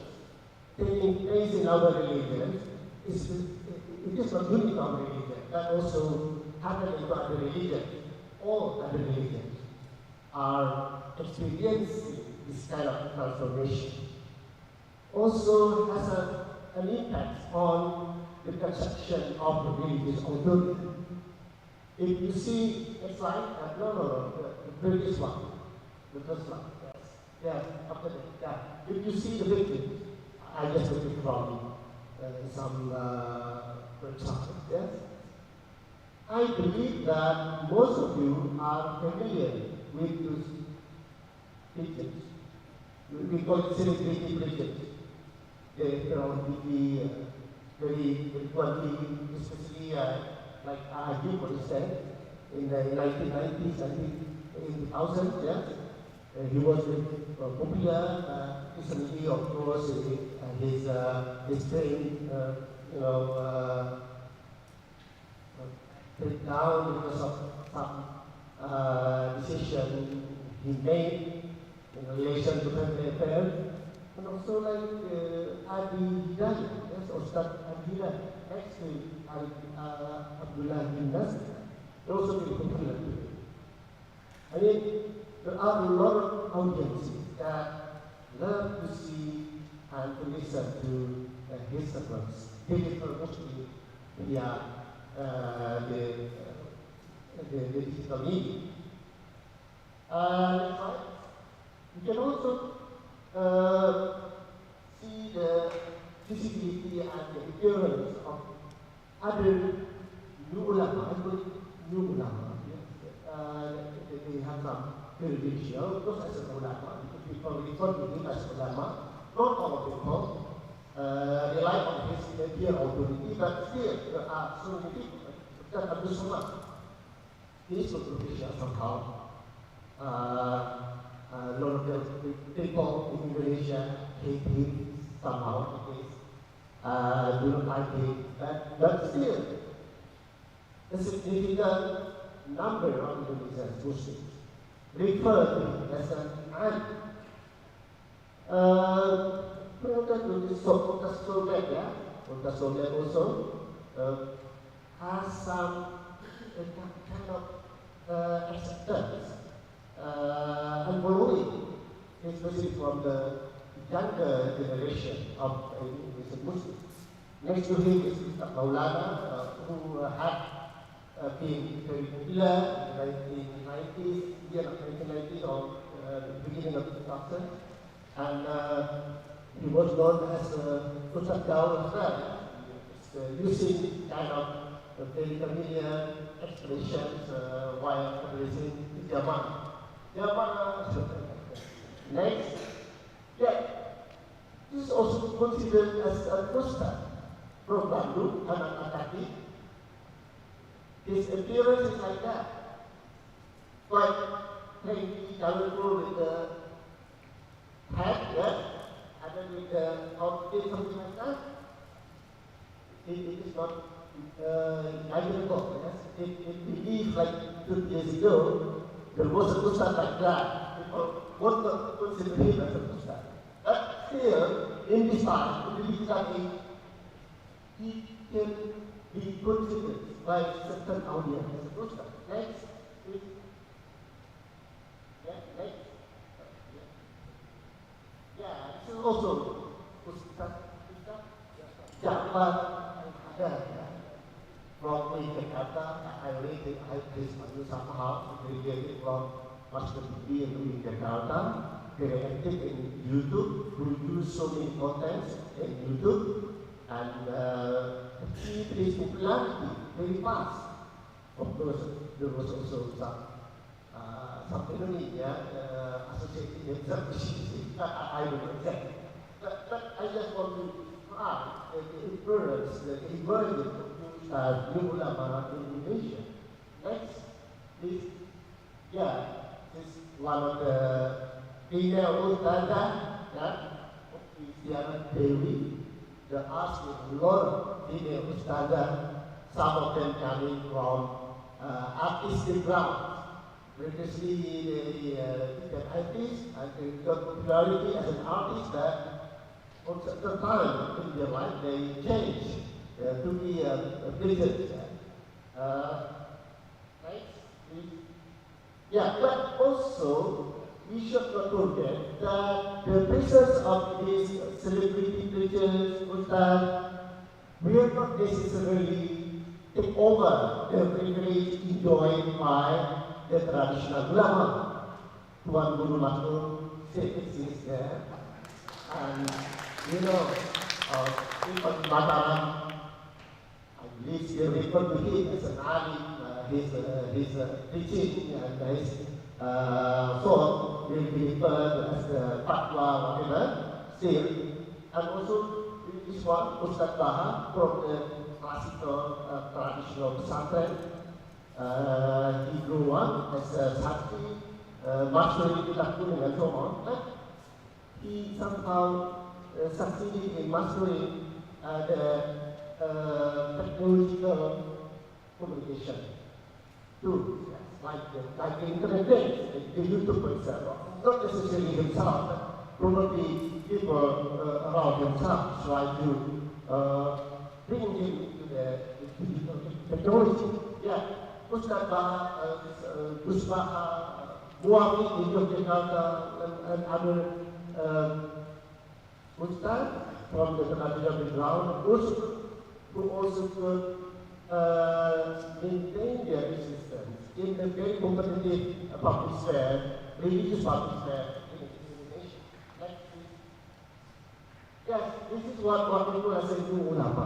taking place in our religion it is not unique to our religion, that also happening to other religions. All other religions are experiencing this kind of transformation. Also has a an impact on the conception of the religious authority. If you see, it's like, the previous one, the first one, yes, yeah, after that, yeah. If you see the victims, I just took it from some website, yes. I believe that most of you are familiar with those victims. We call it celebrity victims. They are very frequently, especially like you for instance, in the 1990s, I think, in 2000, yeah, he was very popular. Recently, of course, his fame, break down because of some decision he made in relation to family affairs. And also like Adi Hidayah, yes, Ustaz Adi Hidayah, next to Abdullah bin Nasir, they're also very popular today. I mean, there are a lot of audiences that love to see and to listen to his sermons. They differ mostly via the digital media. You can also see the visibility and the appearance of other new ulama, they have some credential, because as an ulama, people refer to him as ulama, not all people rely on his idea of authority, but still there are so many people that Abdul Samad is controversial somehow. A lot of the people in Indonesia hate him somehow, do not like him, but still, a significant number of Indonesian Muslims refer to him as an alim. Kota Solek also has some kind of acceptance and following, especially from the younger generation of Indonesian Muslims. Next to him is Mr. Maulana, who had been very popular in the 1990s, year of 1990 or the beginning of 2000, and he was known as Ustaz Daud as well, using kind of very familiar expressions while addressing the Jama'ah. Next, yeah, this is also considered as a Ustaz from Bandung, Anak Akaki. His appearance is like that, like plainly colorful with the hat, yes, and then with the outfit, something like that. It is not identical, yes. It believes like 2 years ago, there was a Ustaz like that. People would not consider him as a Ustaz. But still, in this time, we believe that he can be considered by certain audience as a Ustaz. Next, please. Yeah, next. Yeah, this is also Ustaz Jafar from Jakarta. I related this somehow related from Master TV in Jakarta. Very active in YouTube, produce so many contents in YouTube, and achieve his popularity very fast. Of course, there was also some enemy associated with that. I don't know exactly. But I just want to add the influence, the emergence of new ulama in Indonesia. Next, this, yeah, this is one of the female ustazah, Islamic Dewi. There are a lot of female ustazah, some of them coming from artistic grounds. Previously, they became artists and they got popularity as an artist, but for certain time in their life they changed to be a preacher. Right? Yeah, but also we should not forget that the presence of these celebrity preachers, ustaz, will not necessarily take over the privilege enjoyed by the traditional ulama. Tuan Guru Matur said exists there. And you know, people in Mataram, I believe still refer to him as an alim, his teaching and his thought will be referred as the fatwa, whatever, still. And also, this one, Ustaz Baha, from the classical traditional pesantren, he grew up as a santri, mastering kitab kuning and so on. But he somehow succeeded in mastering the technological communication too, like the internet days, the YouTube for example. Not necessarily himself, but probably people around himself try to bring him to the digital technology. Yeah, Ustaz Baha, Gus Baha, Muafi in Yogyakarta, and other Ustaz from the traditional background, who also could maintain their existence in a very competitive public sphere, religious public sphere in the nation. Yes, this is what people are saying to ulama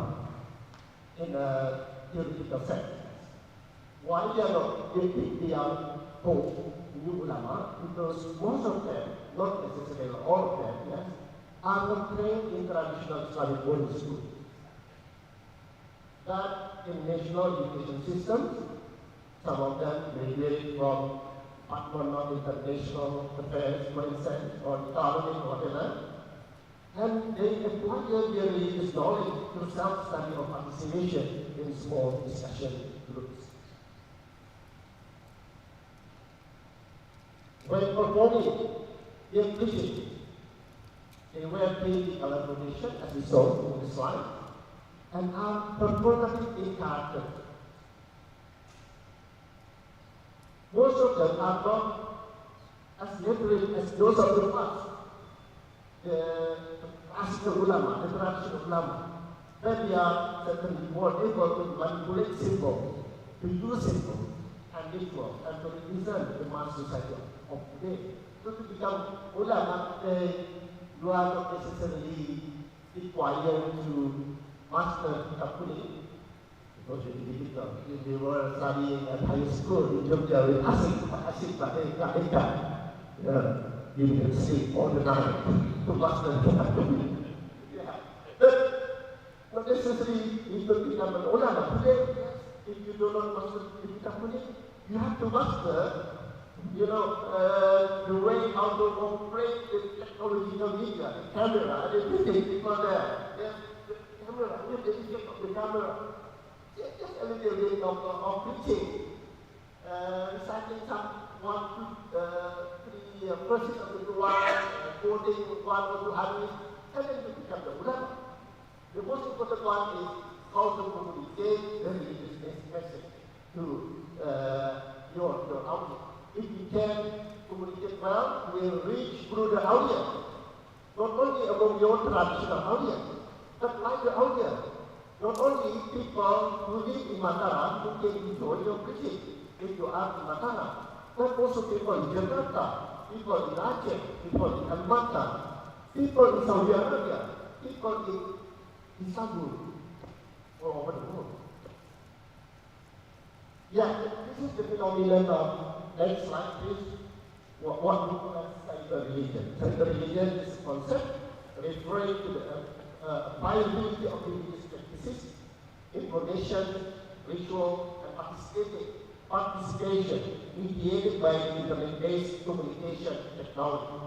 in a theoretical sense. Why they are not getting their hope new ulama? Because most of them, not necessarily all of them, yes, are not trained in traditional Islamic boarding schools. That in national education systems, some of them graduate from Department of International Affairs, for instance, or economic or whatever, and they acquire their religious knowledge through self-study or participation in small discussion groups. When performing their preaching, they wear paid color foundation, as we saw in the slide, and are performative in character. Most of them are not as literate as those of the past, the classical ulama, the traditional ulama, but they are certainly more able to manipulate symbols, to use symbols and rituals, and to represent the mass society of today. So to become ulama, you are not necessarily required to master kitab kuning. Because it's difficult. If they were studying at high school in Jogja with Asik you can sleep all the night to master kitab kuning. Yeah. But not necessarily you can become an ulama. Today, if you do not master kitab kuning, you have to master the way how to operate the technological media, the camera, and everything people there. Yes, the camera, the etiquette of the camera. Just a little bit of preaching, reciting some 1, 2, 3 verses of the Quran, quoting 1 or 2 hadith, and then you become the ulama. The most important one is how to communicate the religious message to your audience. If you can communicate well, you will reach through the audience. Not only among your traditional audience, but like the audience. Not only people who live in Mataram who can enjoy your preaching if you are in Mataram, but also people in Jakarta, people in Aceh, people in Kalimantan, people in Saudi Arabia, people in Istanbul, all over the world. Yeah, this is the phenomenon of, next slide please, what we call as cyber religion. Cyber religion is a concept referring to the viability of religious practices, information, ritual, and participation mediated by internet-based communication technology.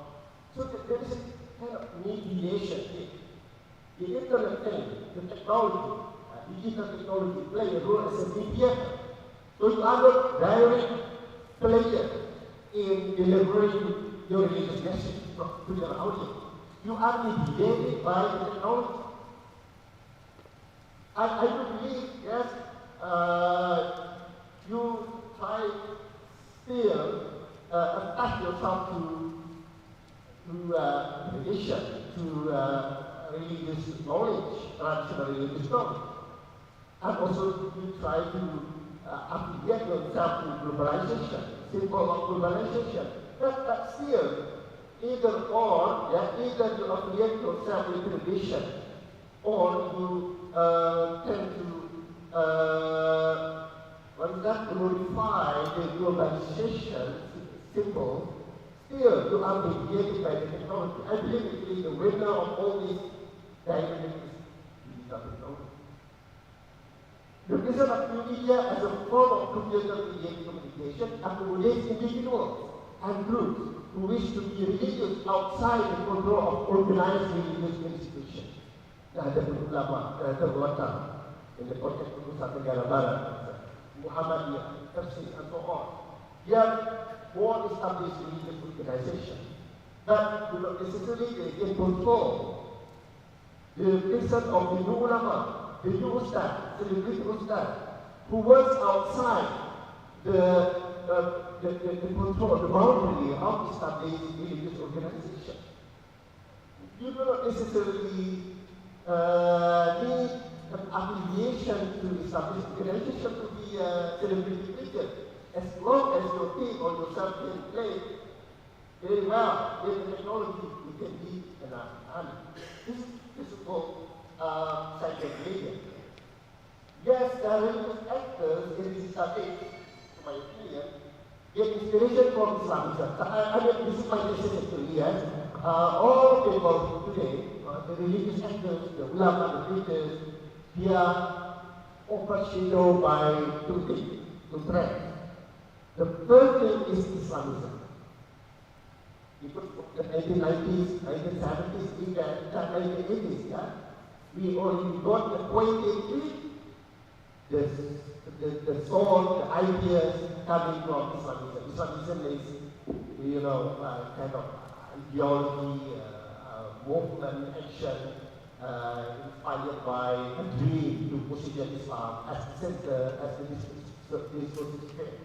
So there is a kind of mediation here. The internet thing, the technology, digital technology play a role as a mediator. So you are not direct player in delivering your religious message to your audience. You are mediated by the technology. I do believe, yes, you try still attach yourself to to tradition, to religious knowledge, traditional religious knowledge. And also you try to affiliate yourself to globalization, symbol of globalization. But still, either or, either you affiliate yourself with tradition, or you tend to glorify the globalization symbol. Still, you are mediated by the technology. I believe it is the winner of all these dynamics is the technology. The reason of new media as a form of computer-mediated communication accommodates individuals and groups who wish to be religious outside the control of organized religious institutions. Ada ulama, ada ulama in the context of Nusa Tenggara Barat, Muhammadiyah, Tafsir, and so on. They are more established religious organizations, but do not necessarily they control the person of the new ulama, the new ustad, celebrity ustad, who works outside the control, the boundary of established religious organization. You do not necessarily need an affiliation to established organization to be a celebrity figure. As long as your team or yourself can play very well with the technology, you can be an army. This is called psychic media. Yes, there are religious actors in this topic, to my opinion, get inspiration from Islamism. I mean, this is my thesis actually, yes. All people today, the religious actors, the ulama, the preachers, they are overshadowed by two trends. The first thing is Islamism. Because the 1990s, 1970s, even 1980s, yeah, we already got acquainted with the thought, the ideas coming from Islamism. Islamism is, kind of ideology, movement, action, inspired by a dream to position Islam as the center, as the discourse faith.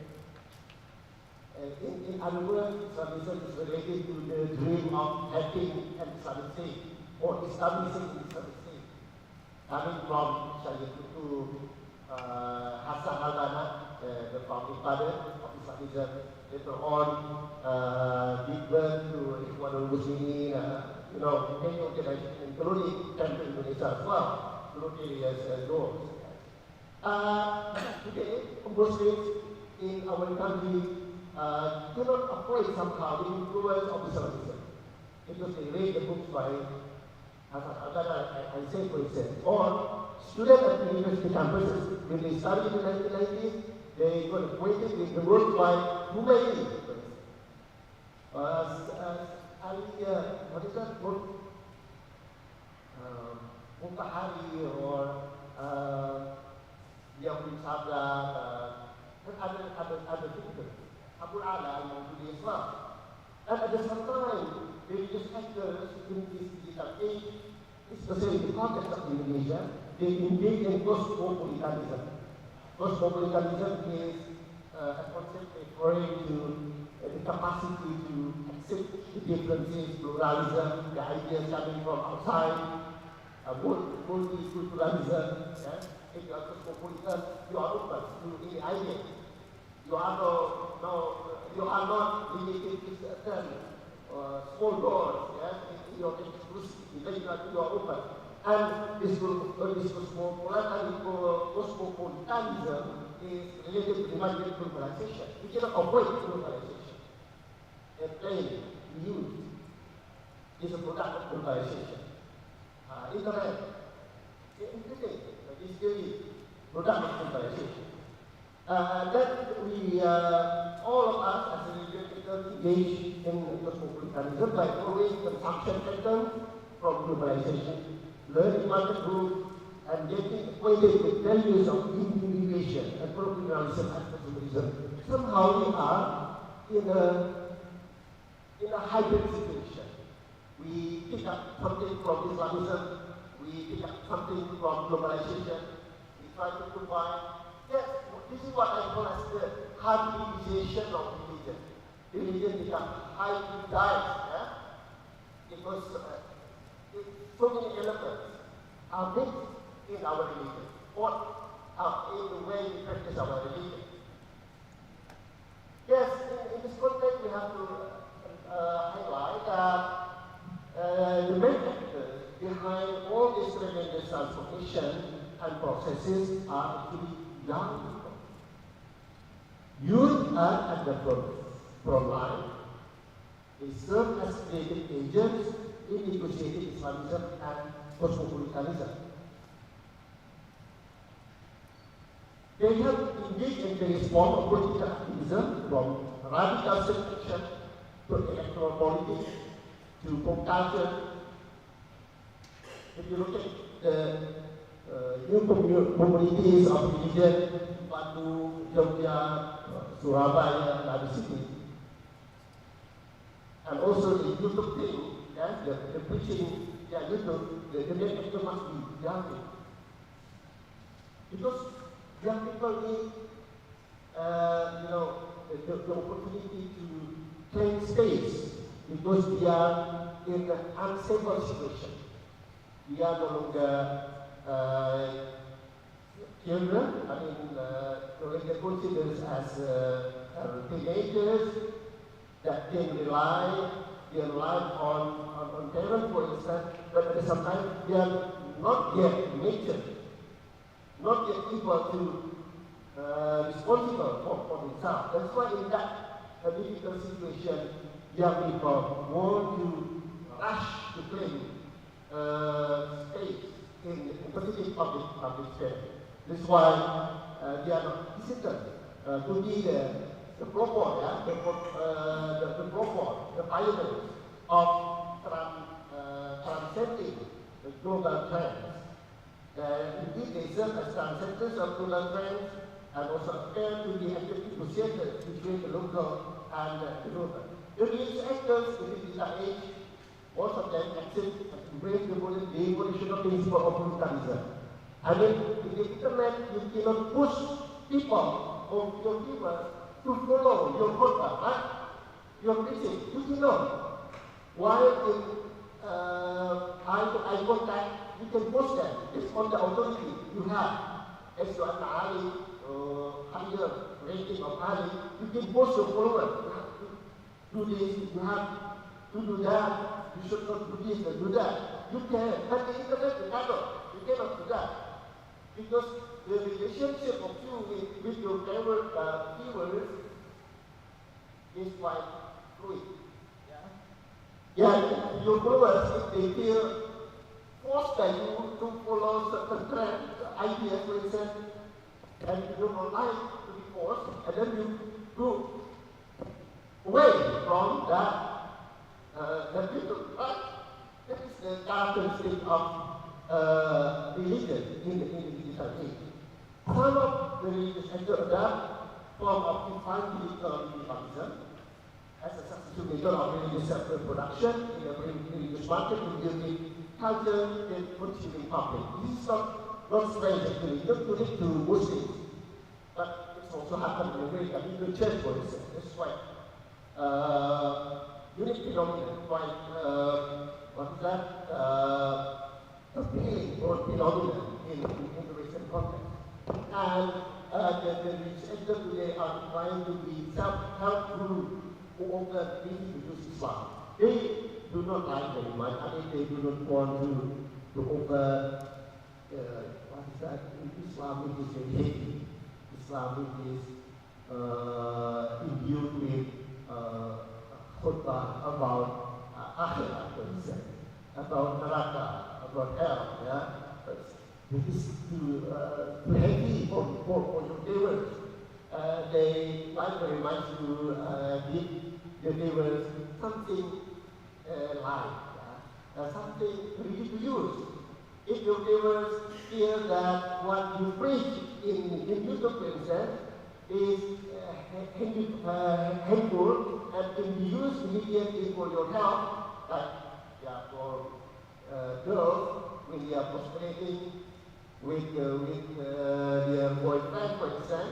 In other words, Islamism is related to the dream of having an Islamic state, or establishing an Islamic state. Coming from Syed Tutu Hassan al-Banna, the founding father of Islamism, later on gave birth to Ikhwanul Muslimin, many organizations, including Temple Indonesia as well, through areas and doors. Today, Muslims in our country do not avoid somehow the influence of Islamism, because they read the books by Hassan al-Banna, I say for instance, or students at the university campuses, when they study in the 1990s, they got acquainted with the work by Humayni, for instance. What is that book? Muntahari or Yahudi Sabda, and other thinkers. Abu Ala in Islam. And at the same time, religious actors in this digital age, especially in the context of Indonesia, they engage in cosmopolitanism. Cosmopolitanism is a concept referring to the capacity to accept the differences, pluralism, the ideas coming from outside, multiculturalism. If you are cosmopolitan, you are open to any idea. You are not limited to certain small doors. In your exclusivity, you are open. And this cosmopolitanism is related to the globalization. We cannot avoid globalization. A plane used is a product of globalization. Internet, everything is really product of globalization. That we, all of us as a religious engage in cosmopolitanism by following consumption patterns from globalization, learning market rules, and getting acquainted with values of individuation and pluralism and consumerism. Somehow we are in a hybrid situation. We pick up something from Islamism, we pick up something from globalization, we try to combine. Yes, this is what I call as the hybridization of religion. Religion becomes hybridized. because so many elements are mixed in our religion, or in the way we practice our religion. Yes, in this context, we have to highlight that the main factors behind all this tremendous transformation and processes are actually young people. Youth are at the front line. They serve as creative agents in negotiating Islamism and cosmopolitanism. They have engaged in various forms of political activism, from radical self-action to electoral politics to pop culture. If you look at the new communities of religion, Bandung, Jogja, Surabaya, and other cities, and also the YouTube thing, the preaching, the main actor must be young people. Because young people need, the opportunity to claim space, because they are in an unstable situation. They are no longer children, no longer considered as teenagers that can rely their life on parents, for instance, but at the same time they are not yet mature, not yet able to responsible for themselves. That's why in that difficult situation, young people want to rush to claim space in competitive public sphere. That's why they are not hesitant to be the pioneers of transcending the global trends. Indeed, they serve as transcenders of global trends and also appear to be active negotiators between the local and the global. The religious actors in the digital age, most of them accept and embrace the evolutionary principle of pluralism. I mean, in the internet, you cannot push people or your viewers to follow your content, right? Your preaching, you cannot. While in eye contact, you can post them. It's on the authority you have. As you are Ali, higher rating of Ali, you can post your followers. You have to do this, you have to do that. You should not do this and do that. You can, but the internet, you cannot. You cannot do that. Because the relationship of you with your viewers is quite fluid. Yeah, your followers, if they feel forced by you to follow certain trends, ideas, for instance, and you don't like to be forced, and then you go away from that people. That is the characteristic of religion in the digital age. Some of the religious actors adopt form of defined radicalism as a substitute method of religious self-production in a religious market to building culture and consuming public. This is not strange actually, not unique to Muslims, but it's also happened in America, in the church, for instance. That's quite unique phenomenon, quite appealing or phenomenon in the recent context. And the religious actors today are trying to be self-help group who offer introduce Islam. They do not like very much. I mean, they do not want to offer Islam is very heavy. Islam is imbued with khutbah about akhirat, for instance, about neraka, about hell. Yeah? This is too heavy for your viewers. They like very much to give the viewers something light, something easy to use. If your viewers feel that what you preach in YouTube, for instance, is helpful and can be used immediately for your help, like for girls when they are prostrating with their boyfriend, for instance,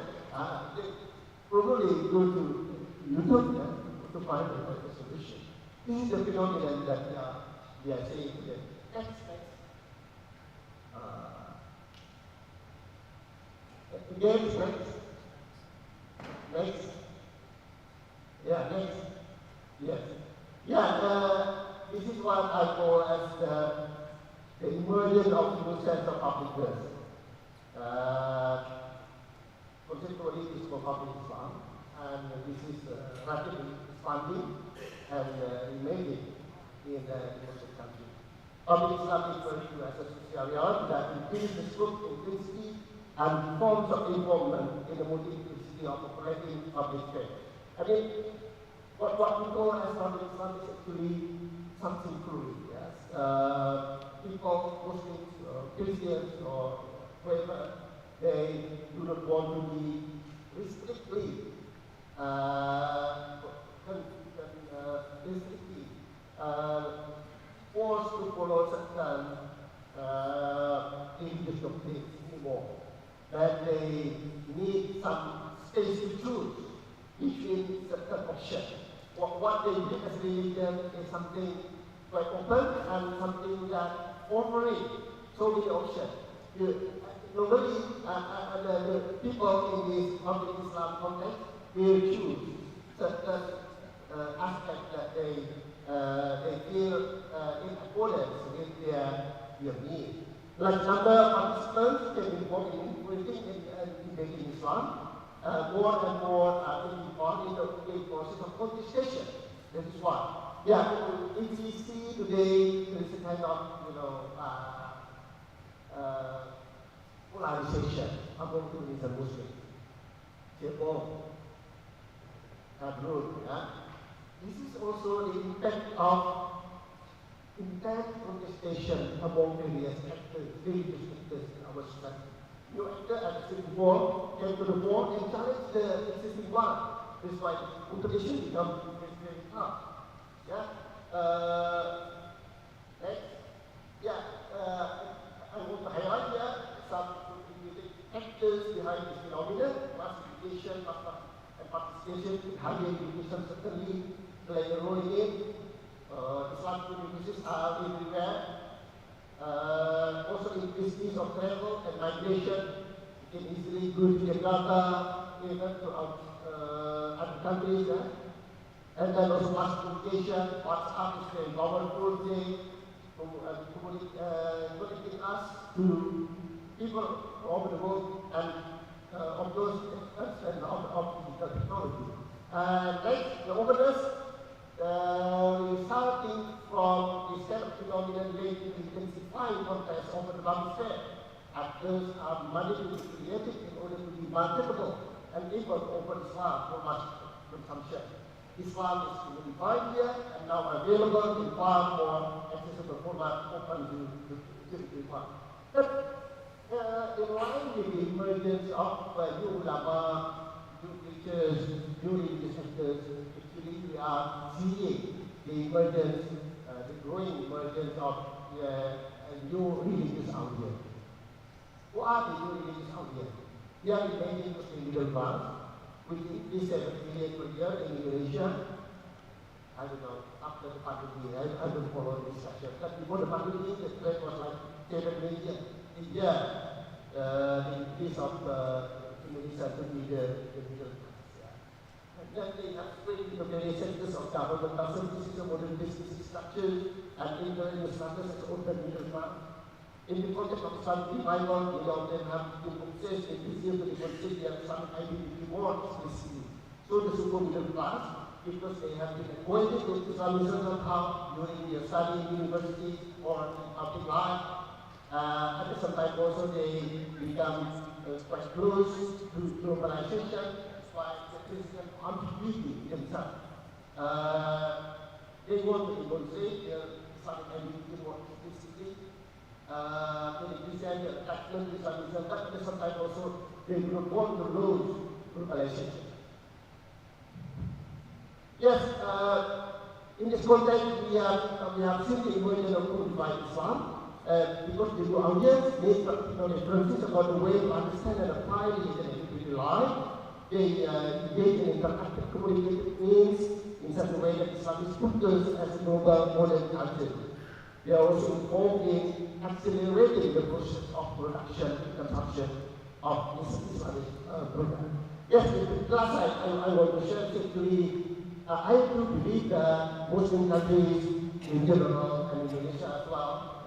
they probably go to YouTube to find a solution. This is the phenomenon that we are saying to them, next. Again, next. Yeah, next. Yes. This is what I call as the emergence of new sense of publicness. Conceptually, it is called public Islam, and this is rapidly expanding and remaining in the Muslim country. Public Islam is referred to as a social reality that increases the scope, intensity, and forms of involvement in the multiplicity of operating public sphere. I mean, what we call as public Islam is actually something fluid. Yes, people, Muslims, Christians, or whoever, they do not want to be restrictly forced to follow certain religious doctrines anymore. That they need some space to choose between certain options. What they believe as religion is something quite open and something that offering so many options. Normally, the people in this public Islam context will choose certain aspects that they feel in accordance with their needs. Like number of participants can be involved in influencing in debating Islam. More and more are involved in the process of contestation. That is why. Yeah, if we see today there is a kind of polarization among Sunnis and Muslims. This is also the impact of intense contestation among various actors, religious actors in our society. New actor, as I said before, came to the fore and challenged the existing one. That's why competition becomes very hard. Yeah. Next. Yeah. I want to highlight here some actors behind this phenomenon. Massification and participation in higher education certainly play a role in it. Islamic universities are everywhere. Also increases of travel and migration. You can easily go to Jakarta, even to other countries. And then also mass communication. WhatsApp is very powerful thing to connecting us to people all over the world and of those experts and of digital technology. Next, the openness. Resulting from this kind of phenomenon related to intensifying contest over the public sphere. Actors are managed to be created in order to be marketable and able to offer Islam for mass consumption. Islam is unified here and now available in far more accessible format open to everyone. But in line with the emergence of new ulama, new preachers, new religious sectors, actually we are seeing the emergence, the growing emergence of new religious out here. Who are the new religious out here? They are remaining Muslim middle class, which increased 7 million per year in Indonesia. I don't know, after the pandemic, I don't follow the discussion. But before the pandemic, the trend was like 7 million a year. The increase of Indonesia to be the middle class. Then they have split into various sectors of government services, modern business structures, and internal structures as open middle class. In the context of Islamic revival, many of them have been obsessed and easier to demonstrate their Islamic identity more explicitly. So the super middle class, because they have been acquainted with Islamism somehow during their study in university or in public life, at the same time also they become quite close to globalization, by the Christian ambiguity themselves. They want to demonstrate their Islamic identity more explicitly. They present their attachment to Islamism, but at the same time also they do not want to lose globalization. Yes, in this context we have seen the emergence of codified Islam. Because the new audience made practical references about the way to understand and apply religion in everyday life. They engage in interactive communicative means in such a way that Islam is put as a global modern culture. they are also involved in accelerating the process of production and consumption of Islamic product. Yes, the last I want to share actually, I do believe that Muslim countries in general and Indonesia as well,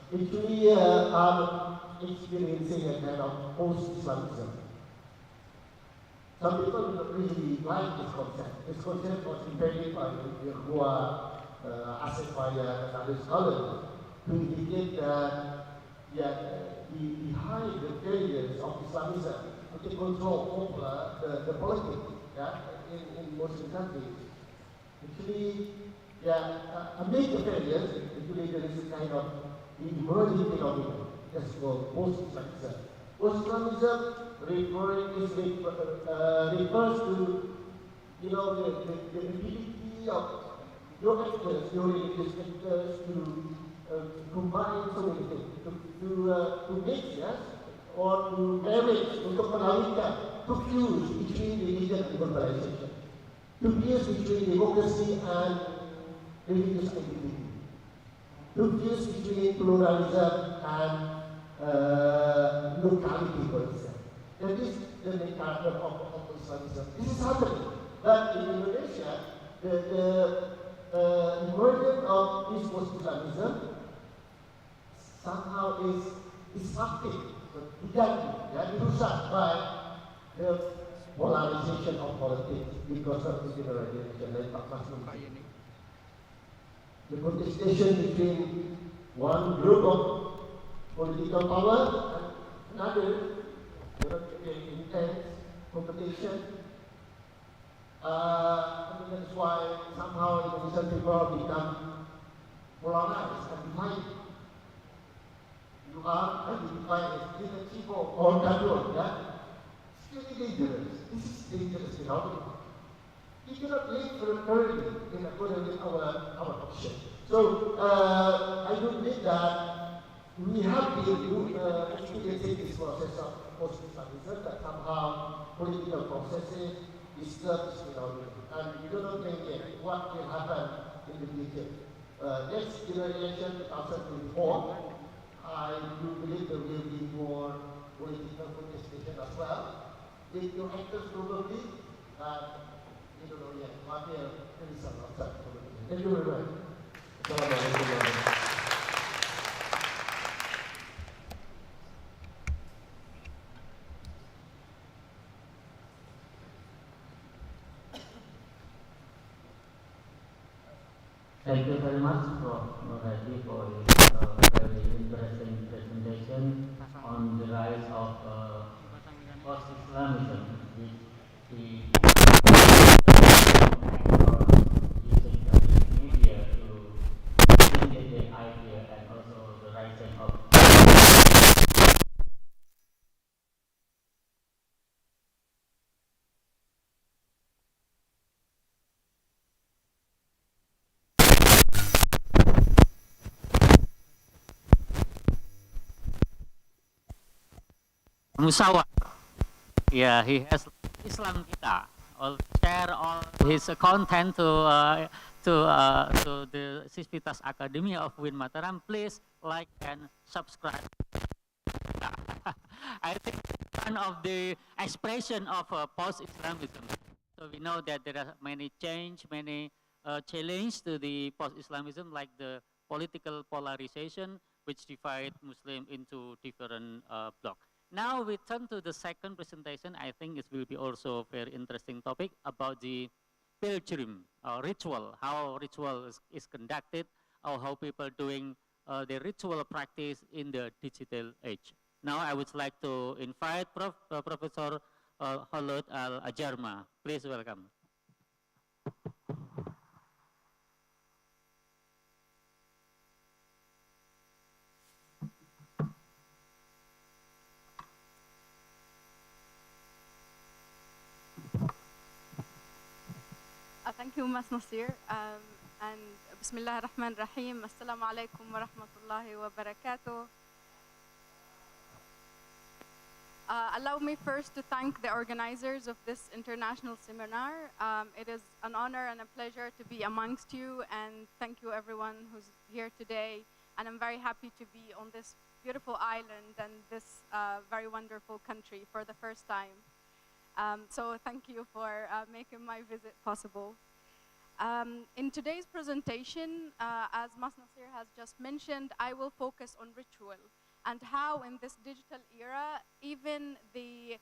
actually are experiencing a kind of post-Islamism. Some people do not really like this concept. This concept was invented by Yahuwah, Asifaya, and other scholars to indicate that behind the failures of Islamism to control over the politics in Muslim countries, actually, amid the failures, actually there is a kind of emerging phenomenon that's called post-Islamism. Post-Islamism refers to, the ability of your actors, your religious actors to combine so many things, to mix, yes, or to marriage, untuk melahirkan, to fuse between religion and globalization, to fuse between democracy and religious identity, to fuse between pluralism and locality, for example. That is the main character of Islamism. This is happening. But in Indonesia, the emergence of this post-Islamism somehow is disrupted, dirusak by the polarization of politics because of the generalization. The contestation between one group of political power and another, intense competition. That's why somehow Indonesian people become polarized and divided. You are identified as dictator or gadol, It's really dangerous. This is dangerous phenomenon. We cannot live currently in accordance with our option. So I do believe that we have been experiencing this process of post-Islamism, that somehow political processes disturb this phenomenon. And we do not think yet what will happen in the future. Next generation, 2024, I do believe there will be more political contestation as well. With your actors probably, we don't know yet. What will the result of that probably. Thank you very much. Assalamualaikum. Thank you very much, Prof. Nurhadi, for your very interesting presentation on the rise of post-Islamism, which we using the media to communicate the idea and also the rising of Musawa. Yeah, he has Islam kita. All share all his content to the Sispitas Academy of Win Mataram. Please like and subscribe. I think one of the expression of post-Islamism. So we know that there are many challenge to the post-Islamism, like the political polarization, which divide Muslim into different blocks. Now we turn to the second presentation. I think it will be also a very interesting topic about the pilgrim ritual, how ritual is conducted, or how people doing the ritual practice in the digital age. Now I would like to invite Professor Khalid Al-Ajarma. Please welcome. Thank you, Mas Nasir. And Bismillah ar-Rahman ar-Rahim. Assalamu alaikum wa rahmatullahi wa barakatuh. Allow me first to thank the organizers of this international seminar. It is an honor and a pleasure to be amongst you, and thank you everyone who's here today. And I'm very happy to be on this beautiful island and this very wonderful country for the first time. So thank you for making my visit possible. In today's presentation, as Mas Nasir has just mentioned, I will focus on ritual and how in this digital era, even the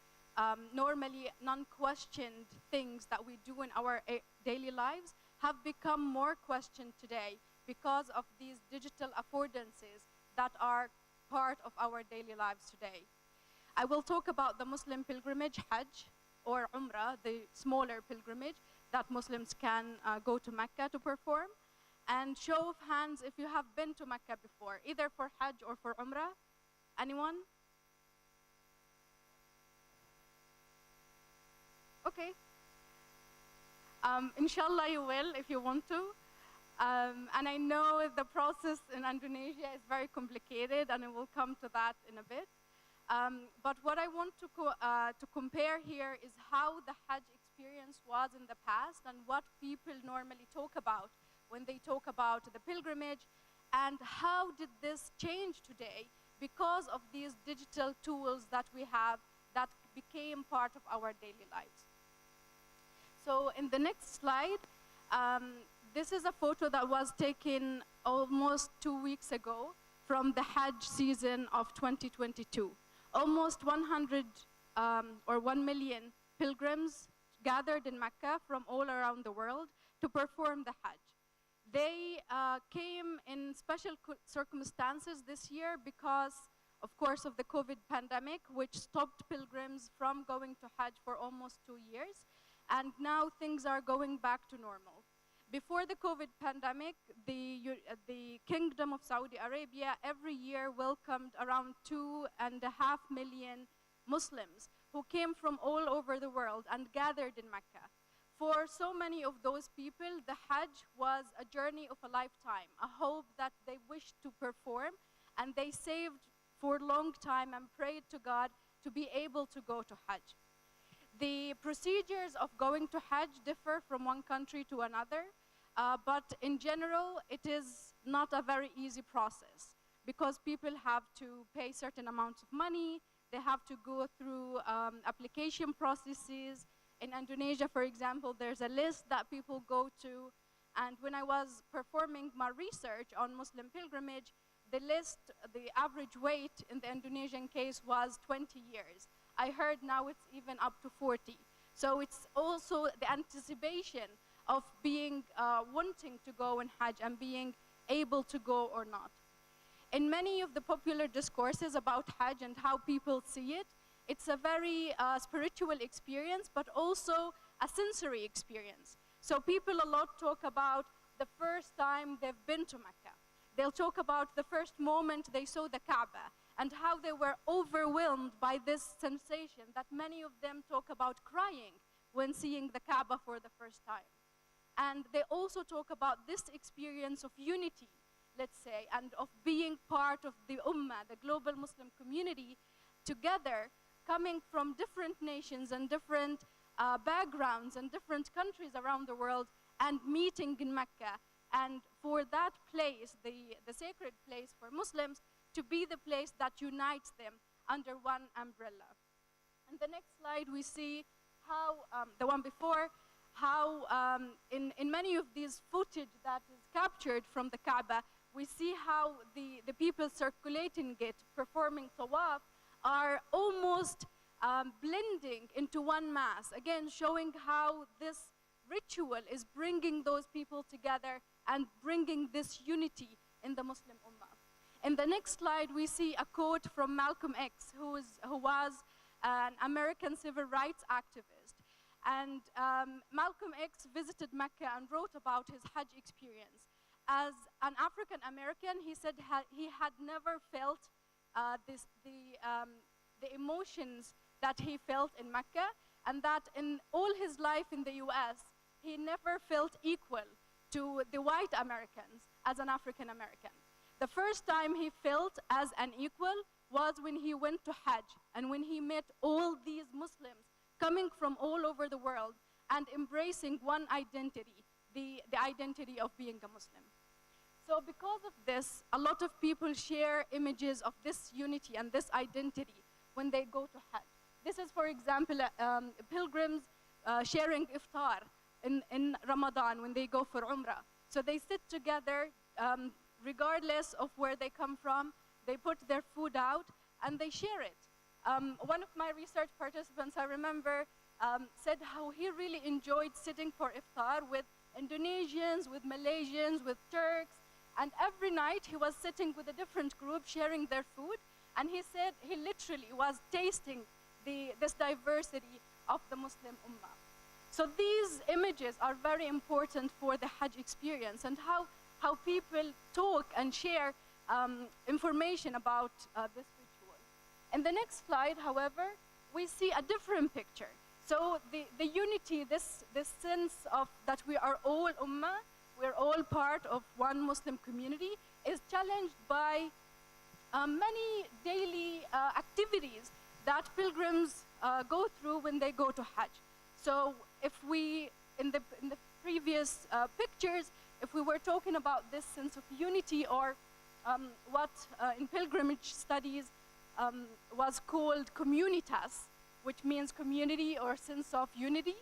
normally non-questioned things that we do in our daily lives have become more questioned today because of these digital affordances that are part of our daily lives today. I will talk about the Muslim pilgrimage, Hajj, or Umrah, the smaller pilgrimage that Muslims can go to Mecca to perform. And show of hands if you have been to Mecca before, either for Hajj or for Umrah. Anyone? Okay. Inshallah you will if you want to. And I know the process in Indonesia is very complicated, and I will come to that in a bit. But what I want to compare here is how the Hajj experience was in the past and what people normally talk about when they talk about the pilgrimage, and how did this change today because of these digital tools that we have that became part of our daily lives. So in the next slide, this is a photo that was taken almost 2 weeks ago from the Hajj season of 2022. Almost 100 or 1 million pilgrims gathered in Mecca from all around the world to perform the Hajj. They came in special circumstances this year because, of course, of the COVID pandemic, which stopped pilgrims from going to Hajj for almost 2 years. And now things are going back to normal. Before the COVID pandemic, the Kingdom of Saudi Arabia every year welcomed around 2.5 million Muslims who came from all over the world and gathered in Mecca. For so many of those people, the Hajj was a journey of a lifetime, a hope that they wished to perform, and they saved for a long time and prayed to God to be able to go to Hajj. The procedures of going to Hajj differ from one country to another, but in general, it is not a very easy process because people have to pay certain amounts of money, they have to go through application processes. In Indonesia, for example, there's a list that people go to, and when I was performing my research on Muslim pilgrimage, the list, the average wait in the Indonesian case was 20 years. I heard now it's even up to 40. So it's also the anticipation of being wanting to go in Hajj and being able to go or not. In many of the popular discourses about Hajj and how people see it, it's a very spiritual experience, but also a sensory experience. So people a lot talk about the first time they've been to Mecca. They'll talk about the first moment they saw the Kaaba and how they were overwhelmed by this sensation that many of them talk about crying when seeing the Kaaba for the first time. And they also talk about this experience of unity, let's say, and of being part of the Ummah, the global Muslim community, together, coming from different nations and different backgrounds and different countries around the world and meeting in Mecca. And for that place, the sacred place for Muslims, to be the place that unites them under one umbrella. In the next slide, we see how, the one before, how in many of these footage that is captured from the Kaaba, we see how the people circulating it, performing tawaf, are almost blending into one mass, again showing how this ritual is bringing those people together and bringing this unity in the Muslim Ummah. In the next slide, we see a quote from Malcolm X, who was an American civil rights activist. And Malcolm X visited Mecca and wrote about his Hajj experience. As an African American, he said he had never felt the emotions that he felt in Mecca, and that in all his life in the US, he never felt equal to the white Americans as an African American. The first time he felt as an equal was when he went to Hajj and when he met all these Muslims coming from all over the world and embracing one identity, the identity of being a Muslim. So because of this, a lot of people share images of this unity and this identity when they go to Hajj. This is, for example, pilgrims sharing iftar in Ramadan when they go for Umrah. So they sit together, regardless of where they come from, they put their food out and they share it. One of my research participants, I remember, said how he really enjoyed sitting for iftar with Indonesians, with Malaysians, with Turks, and every night he was sitting with a different group sharing their food, and he said he literally was tasting this diversity of the Muslim Ummah. So these images are very important for the Hajj experience and how people talk and share information about this ritual. In the next slide, however, we see a different picture. So the unity, this sense of that we are all Ummah, we're all part of one Muslim community, is challenged by many daily activities that pilgrims go through when they go to Hajj. So if we, in the previous pictures, if we were talking about this sense of unity or what in pilgrimage studies was called communitas, which means community or sense of unity,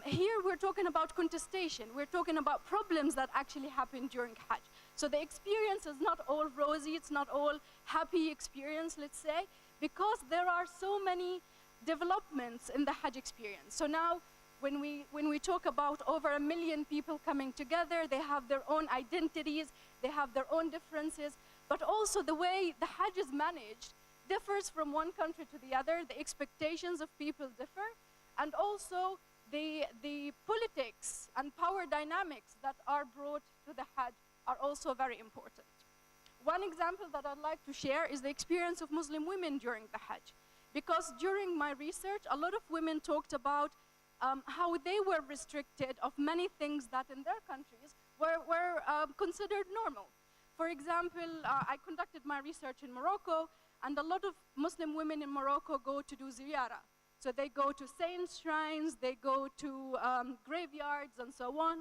here we're talking about contestation. We're talking about problems that actually happen during Hajj. So the experience is not all rosy, it's not all happy experience, let's say, because there are so many developments in the Hajj experience. So now when we talk about over 1 million people coming together, they have their own identities, they have their own differences, but also the way the Hajj is managed differs from one country to the other, the expectations of people differ, and also the politics and power dynamics that are brought to the Hajj are also very important. One example that I'd like to share is the experience of Muslim women during the Hajj. Because during my research, a lot of women talked about how they were restricted of many things that in their countries were considered normal. For example, I conducted my research in Morocco, and a lot of Muslim women in Morocco go to do ziyarah. So they go to saints' shrines, they go to graveyards, and so on.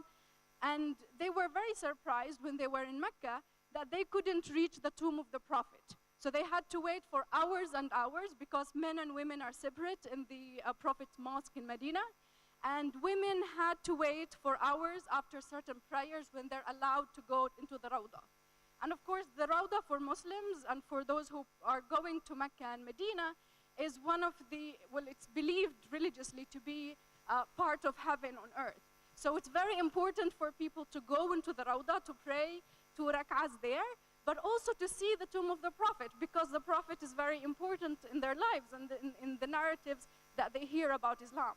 And they were very surprised when they were in Mecca that they couldn't reach the tomb of the Prophet. So they had to wait for hours and hours because men and women are separate in the Prophet's mosque in Medina. And women had to wait for hours after certain prayers when they're allowed to go into the Rawdah. And of course, the Rawdah for Muslims and for those who are going to Mecca and Medina is one of the, well, it's believed religiously to be part of heaven on earth. So it's very important for people to go into the Rawdah to pray 2 rak'ahs there, but also to see the tomb of the Prophet, because the Prophet is very important in their lives and in the narratives that they hear about Islam.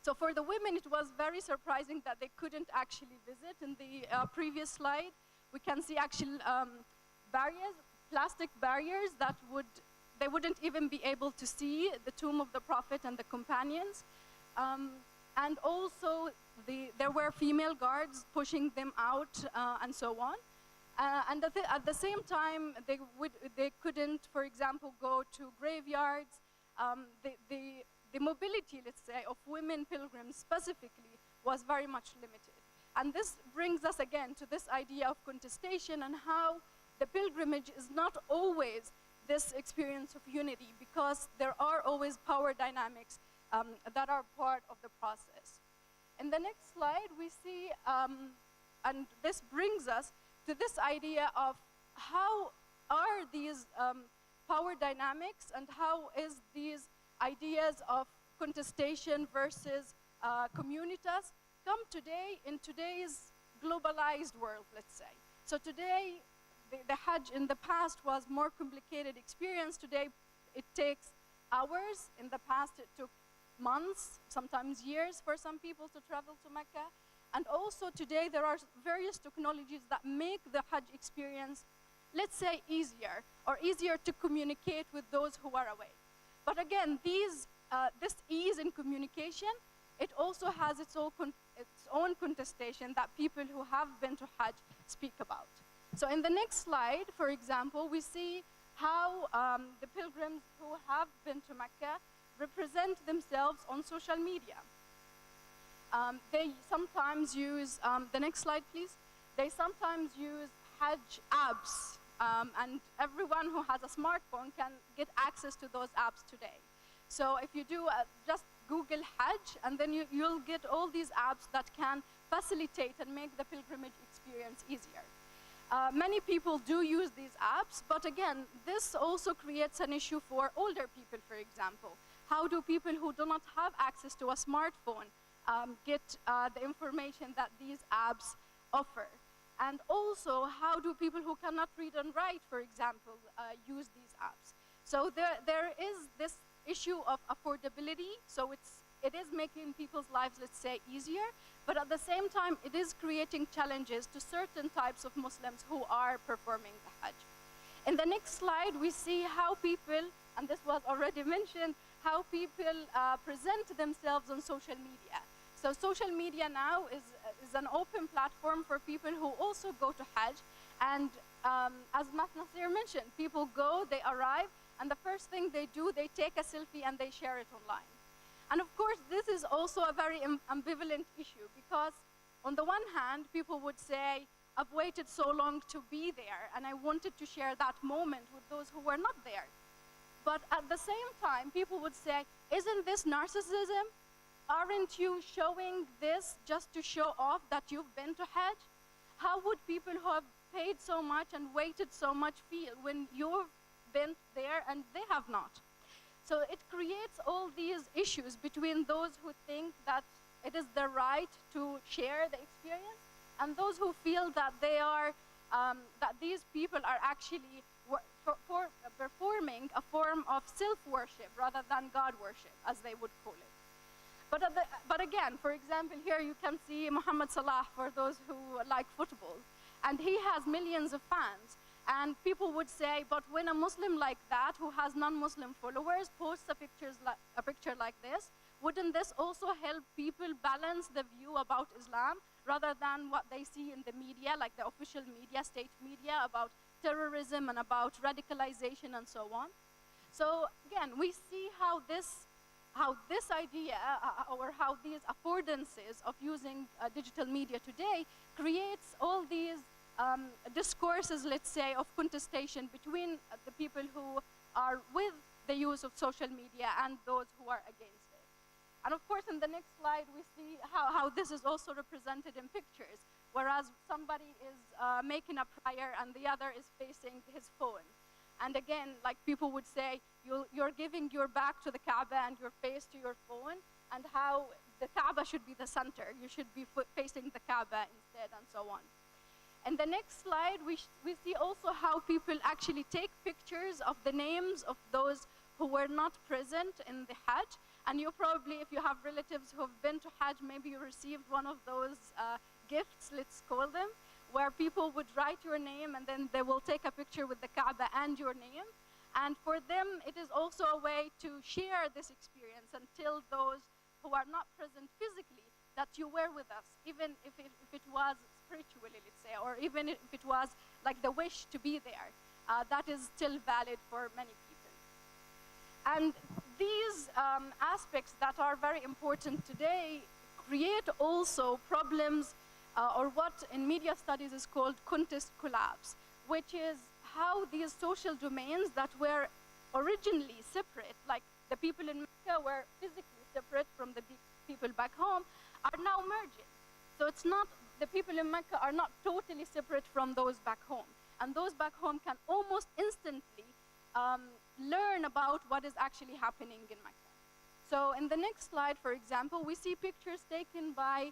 So for the women, it was very surprising that they couldn't actually visit. In the previous slide, we can see actual barriers, plastic barriers that they wouldn't even be able to see the tomb of the Prophet and the companions. And also, there were female guards pushing them out and so on. And at the same time, they couldn't, for example, go to graveyards. The mobility, let's say, of women pilgrims specifically was very much limited. And this brings us again to this idea of contestation and how the pilgrimage is not always this experience of unity, because there are always power dynamics that are part of the process. In the next slide, we see, and this brings us to this idea of how are these power dynamics and how is these ideas of contestation versus communitas come today in today's globalized world, let's say. So today, the Hajj in the past was more complicated experience. Today, it takes hours. In the past, it took months, sometimes years for some people to travel to Mecca. And also today, there are various technologies that make the Hajj experience, let's say, easier, or easier to communicate with those who are away. But again, this ease in communication, it also has its own contestation that people who have been to Hajj speak about. So in the next slide, for example, we see how the pilgrims who have been to Mecca represent themselves on social media. They sometimes use, the next slide please, they sometimes use Hajj apps, and everyone who has a smartphone can get access to those apps today. So if you do just Google Hajj, and then you'll get all these apps that can facilitate and make the pilgrimage experience easier. Many people do use these apps, but again, this also creates an issue for older people, for example. How do people who do not have access to a smartphone get the information that these apps offer? And also, how do people who cannot read and write, for example, use these apps? So there is this issue of affordability, so it is making people's lives, let's say, easier, but at the same time, it is creating challenges to certain types of Muslims who are performing the Hajj. In the next slide, we see how people, and this was already mentioned, how people present themselves on social media. So social media now is an open platform for people who also go to Hajj, and as Nasir mentioned, people go, they arrive, and the first thing they do, they take a selfie and they share it online. And of course, this is also a very ambivalent issue, because on the one hand, people would say, I've waited so long to be there, and I wanted to share that moment with those who were not there. But at the same time, people would say, isn't this narcissism? Aren't you showing this just to show off that you've been to Hajj? How would people who have paid so much and waited so much feel when you've been there and they have not? So it creates all these issues between those who think that it is their right to share the experience and those who feel that they are, that these people are actually performing a form of self-worship rather than God worship, as they would call it. But again, for example, here you can see Mohamed Salah, for those who like football, and he has millions of fans. And people would say, but when a Muslim like that, who has non-Muslim followers, posts a picture like this, wouldn't this also help people balance the view about Islam rather than what they see in the media, like the official media, state media, about terrorism and about radicalization and so on? So again, we see how this idea or how these affordances of using digital media today creates all these discourses, let's say, of contestation between the people who are with the use of social media and those who are against it. And of course, in the next slide, we see how this is also represented in pictures, whereas somebody is making a prayer and the other is facing his phone. And again, like people would say, you're giving your back to the Kaaba and your face to your phone, and how the Kaaba should be the center. You should be facing the Kaaba instead, and so on. In the next slide, we see also how people actually take pictures of the names of those who were not present in the Hajj. And you probably, if you have relatives who have been to Hajj, maybe you received one of those gifts, let's call them, where people would write your name and then they will take a picture with the Kaaba and your name. And for them, it is also a way to share this experience and tell those who are not present physically that you were with us, even if it was spiritually, let's say, or even if it was like the wish to be there. That is still valid for many people. And these aspects that are very important today create also problems, or what in media studies is called contest collapse, which is how these social domains that were originally separate, like the people in Mecca were physically separate from the people back home, are now merging. So it's not, the people in Mecca are not totally separate from those back home. And those back home can almost instantly learn about what is actually happening in Mecca. So in the next slide, for example, we see pictures taken by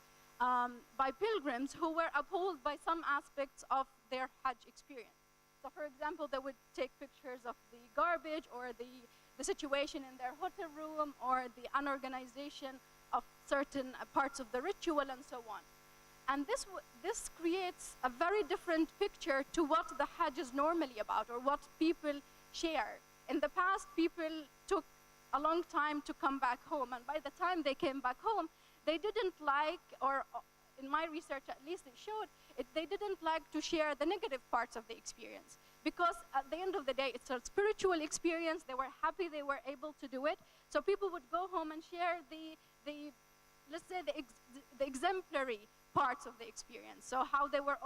pilgrims who were appalled by some aspects of their Hajj experience. So for example, they would take pictures of the garbage or the situation in their hotel room or the unorganization of certain parts of the ritual and so on. And this creates a very different picture to what the Hajj is normally about or what people share. In the past, people took a long time to come back home, and by the time they came back home, they didn't like, or in my research at least it showed, they didn't like to share the negative parts of the experience. because at the end of the day, it's a spiritual experience. They were happy they were able to do it. So people would go home and share let's say, the exemplary parts of the experience. So how they were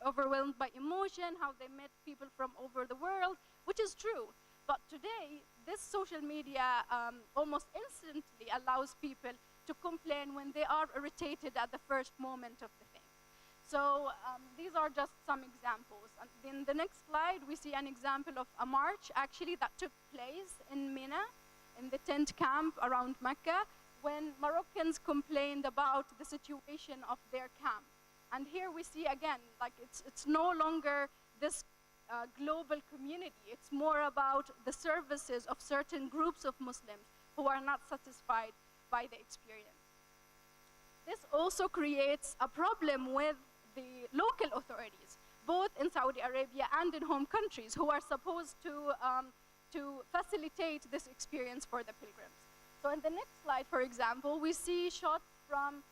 overwhelmed by emotion, how they met people from over the world, which is true. But today, this social media almost instantly allows people to complain when they are irritated at the first moment of the thing. So these are just some examples. And in the next slide, we see an example of a march actually that took place in Mina, in the tent camp around Mecca, when Moroccans complained about the situation of their camp. And here we see again, like it's no longer this global community. It's more about the services of certain groups of Muslims who are not satisfied by the experience. This also creates a problem with the local authorities, both in Saudi Arabia and in home countries, who are supposed to facilitate this experience for the pilgrims. So in the next slide, for example, we see shots from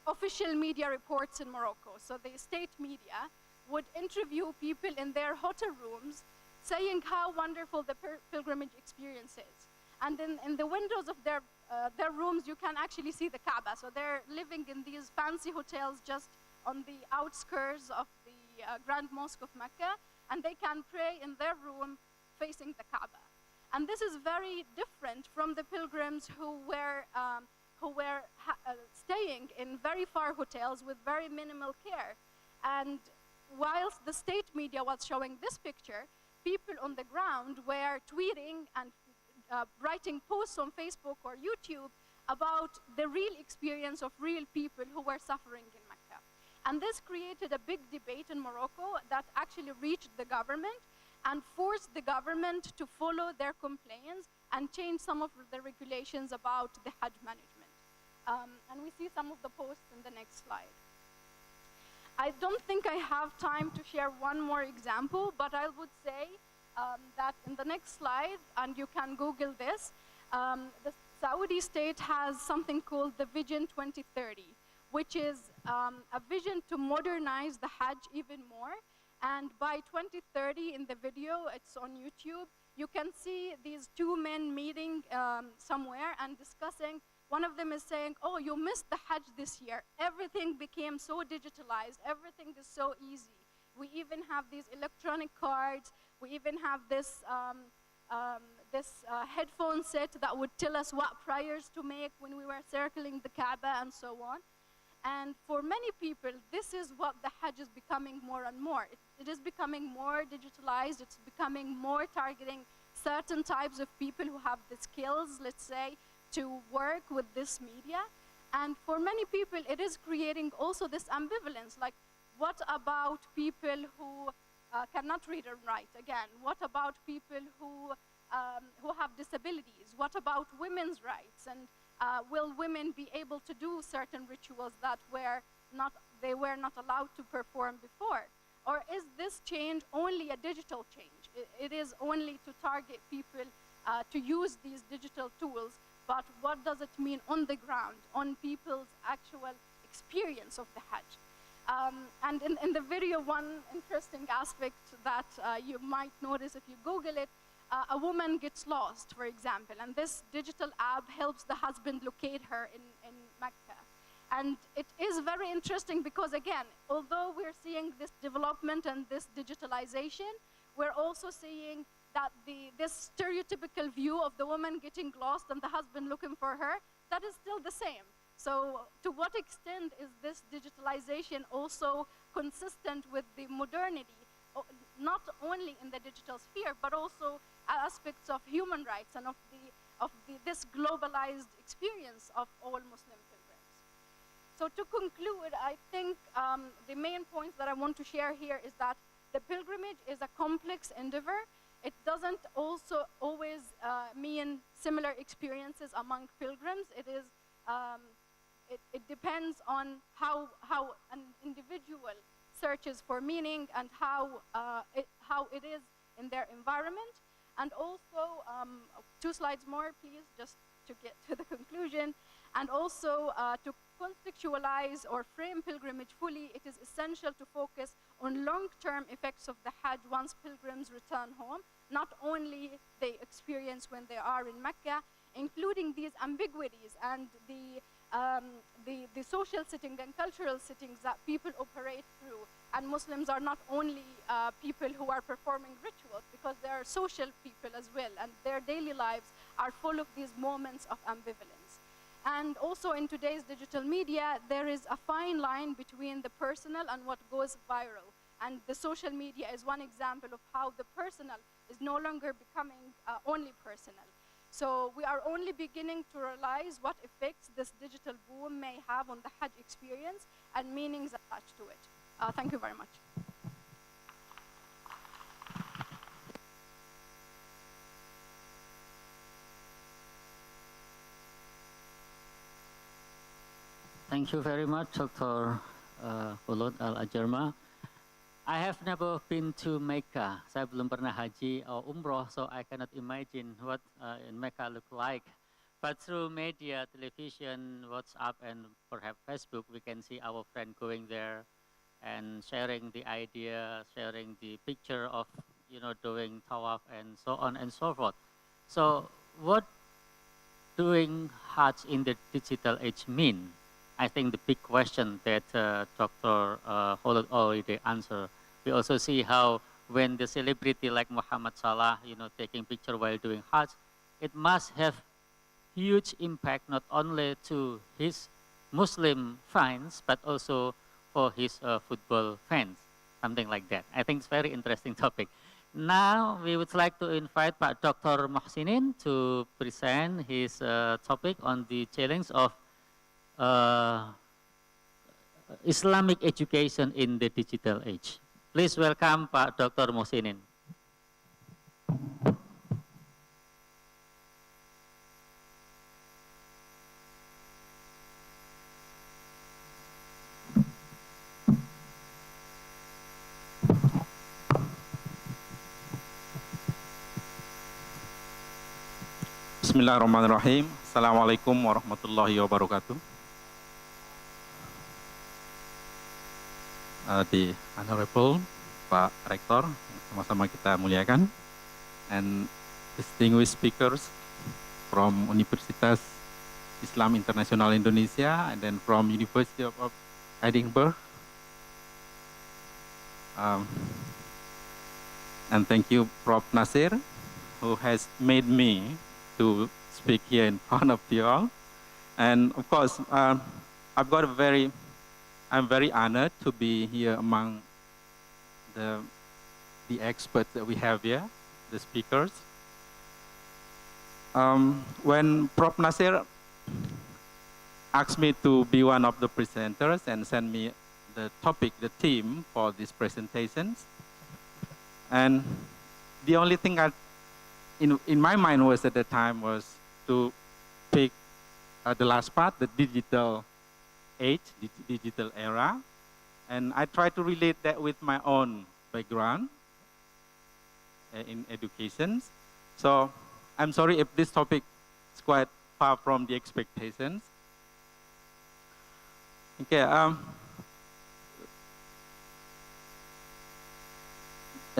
official media reports in Morocco. So the state media would interview people in their hotel rooms, saying how wonderful the pilgrimage experience is. And then in the windows of their rooms, you can actually see the Kaaba. So they're living in these fancy hotels just on the outskirts of the Grand Mosque of Mecca, and they can pray in their room facing the Kaaba. And this is very different from the pilgrims who were staying in very far hotels with very minimal care. And whilst the state media was showing this picture, people on the ground were tweeting and writing posts on Facebook or YouTube about the real experience of real people who were suffering in Mecca. And this created a big debate in Morocco that actually reached the government and forced the government to follow their complaints and change some of the regulations about the Hajj management. And we see some of the posts in the next slide. I don't think I have time to share one more example, but I would say that in the next slide, and you can Google this, the Saudi state has something called the Vision 2030, which is a vision to modernize the Hajj even more. And by 2030, in the video, it's on YouTube, you can see these two men meeting somewhere and discussing. One of them is saying, oh, you missed the Hajj this year. Everything became so digitalized. Everything is so easy. We even have these electronic cards. We even have this headphone set that would tell us what prayers to make when we were circling the Kaaba and so on. And for many people, this is what the Hajj is becoming more and more. It is becoming more digitalized. It's becoming more targeting certain types of people who have the skills, let's say, to work with this media. And for many people, it is creating also this ambivalence. Like, what about people who cannot read and write? Again, what about people who have disabilities? What about women's rights? And will women be able to do certain rituals that they were not allowed to perform before? Or is this change only a digital change? It is only to target people to use these digital tools, but what does it mean on the ground, on people's actual experience of the Hajj? And in the video, one interesting aspect that you might notice if you Google it, a woman gets lost, for example, and this digital app helps the husband locate her in Mecca. And it is very interesting because, again, although we're seeing this development and this digitalization, we're also seeing that this stereotypical view of the woman getting lost and the husband looking for her, that is still the same. So to what extent is this digitalization also consistent with the modernity, not only in the digital sphere, but also aspects of human rights and of this globalized experience of all Muslim pilgrims? So to conclude, I think the main points that I want to share here is that the pilgrimage is a complex endeavor. It doesn't also always mean similar experiences among pilgrims. It depends on how an individual searches for meaning and how it is in their environment. And also, 2 slides more, please, just to get to the conclusion. And also, to contextualize or frame pilgrimage fully, it is essential to focus on long-term effects of the Hajj once pilgrims return home, not only they experience when they are in Mecca, including these ambiguities and the social setting and cultural settings that people operate through. And Muslims are not only people who are performing rituals, because they are social people as well, and their daily lives are full of these moments of ambivalence. And also in today's digital media, there is a fine line between the personal and what goes viral. And the social media is one example of how the personal is no longer becoming only personal. So we are only beginning to realize what effects this digital boom may have on the Hajj experience and meanings attached to it. Thank you very much. Thank you very much, Dr. Ulud Al-Ajarma. I have never been to Mecca. Saya belum pernah haji atau umroh, so I cannot imagine what in Mecca look like. But through media, television, WhatsApp, and perhaps Facebook, we can see our friend going there and sharing the idea, sharing the picture of, doing tawaf and so on and so forth. So what doing Hajj in the digital age mean? I think the big question that Dr. Holod already answered. We also see how when the celebrity like Muhammad Salah, taking picture while doing Hajj, it must have huge impact not only to his Muslim fans, but also for his football fans, something like that. I think it's a very interesting topic. Now we would like to invite Pak Dr. Mohsinin to present his topic on the challenge of Islamic education in the digital age. Please welcome Pak Dr. Mohsinin. Bismillahirrahmanirrahim. Assalamualaikum warahmatullahi wabarakatuh. The Honorable Pak Rektor, sama-sama kita muliakan, and distinguished speakers from Universitas Islam International Indonesia and then from University of Edinburgh. And thank you, Prof. Nasir, who has made me to speak here in front of you all. And of course, I'm very honored to be here among the experts that we have here, the speakers. When Prof. Nasir asked me to be one of the presenters and sent me the topic, the theme for these presentations, and the only thing in my mind was at the time was to pick the last part, the digital age, digital era, and I try to relate that with my own background in education. So I'm sorry if this topic is quite far from the expectations. Okay.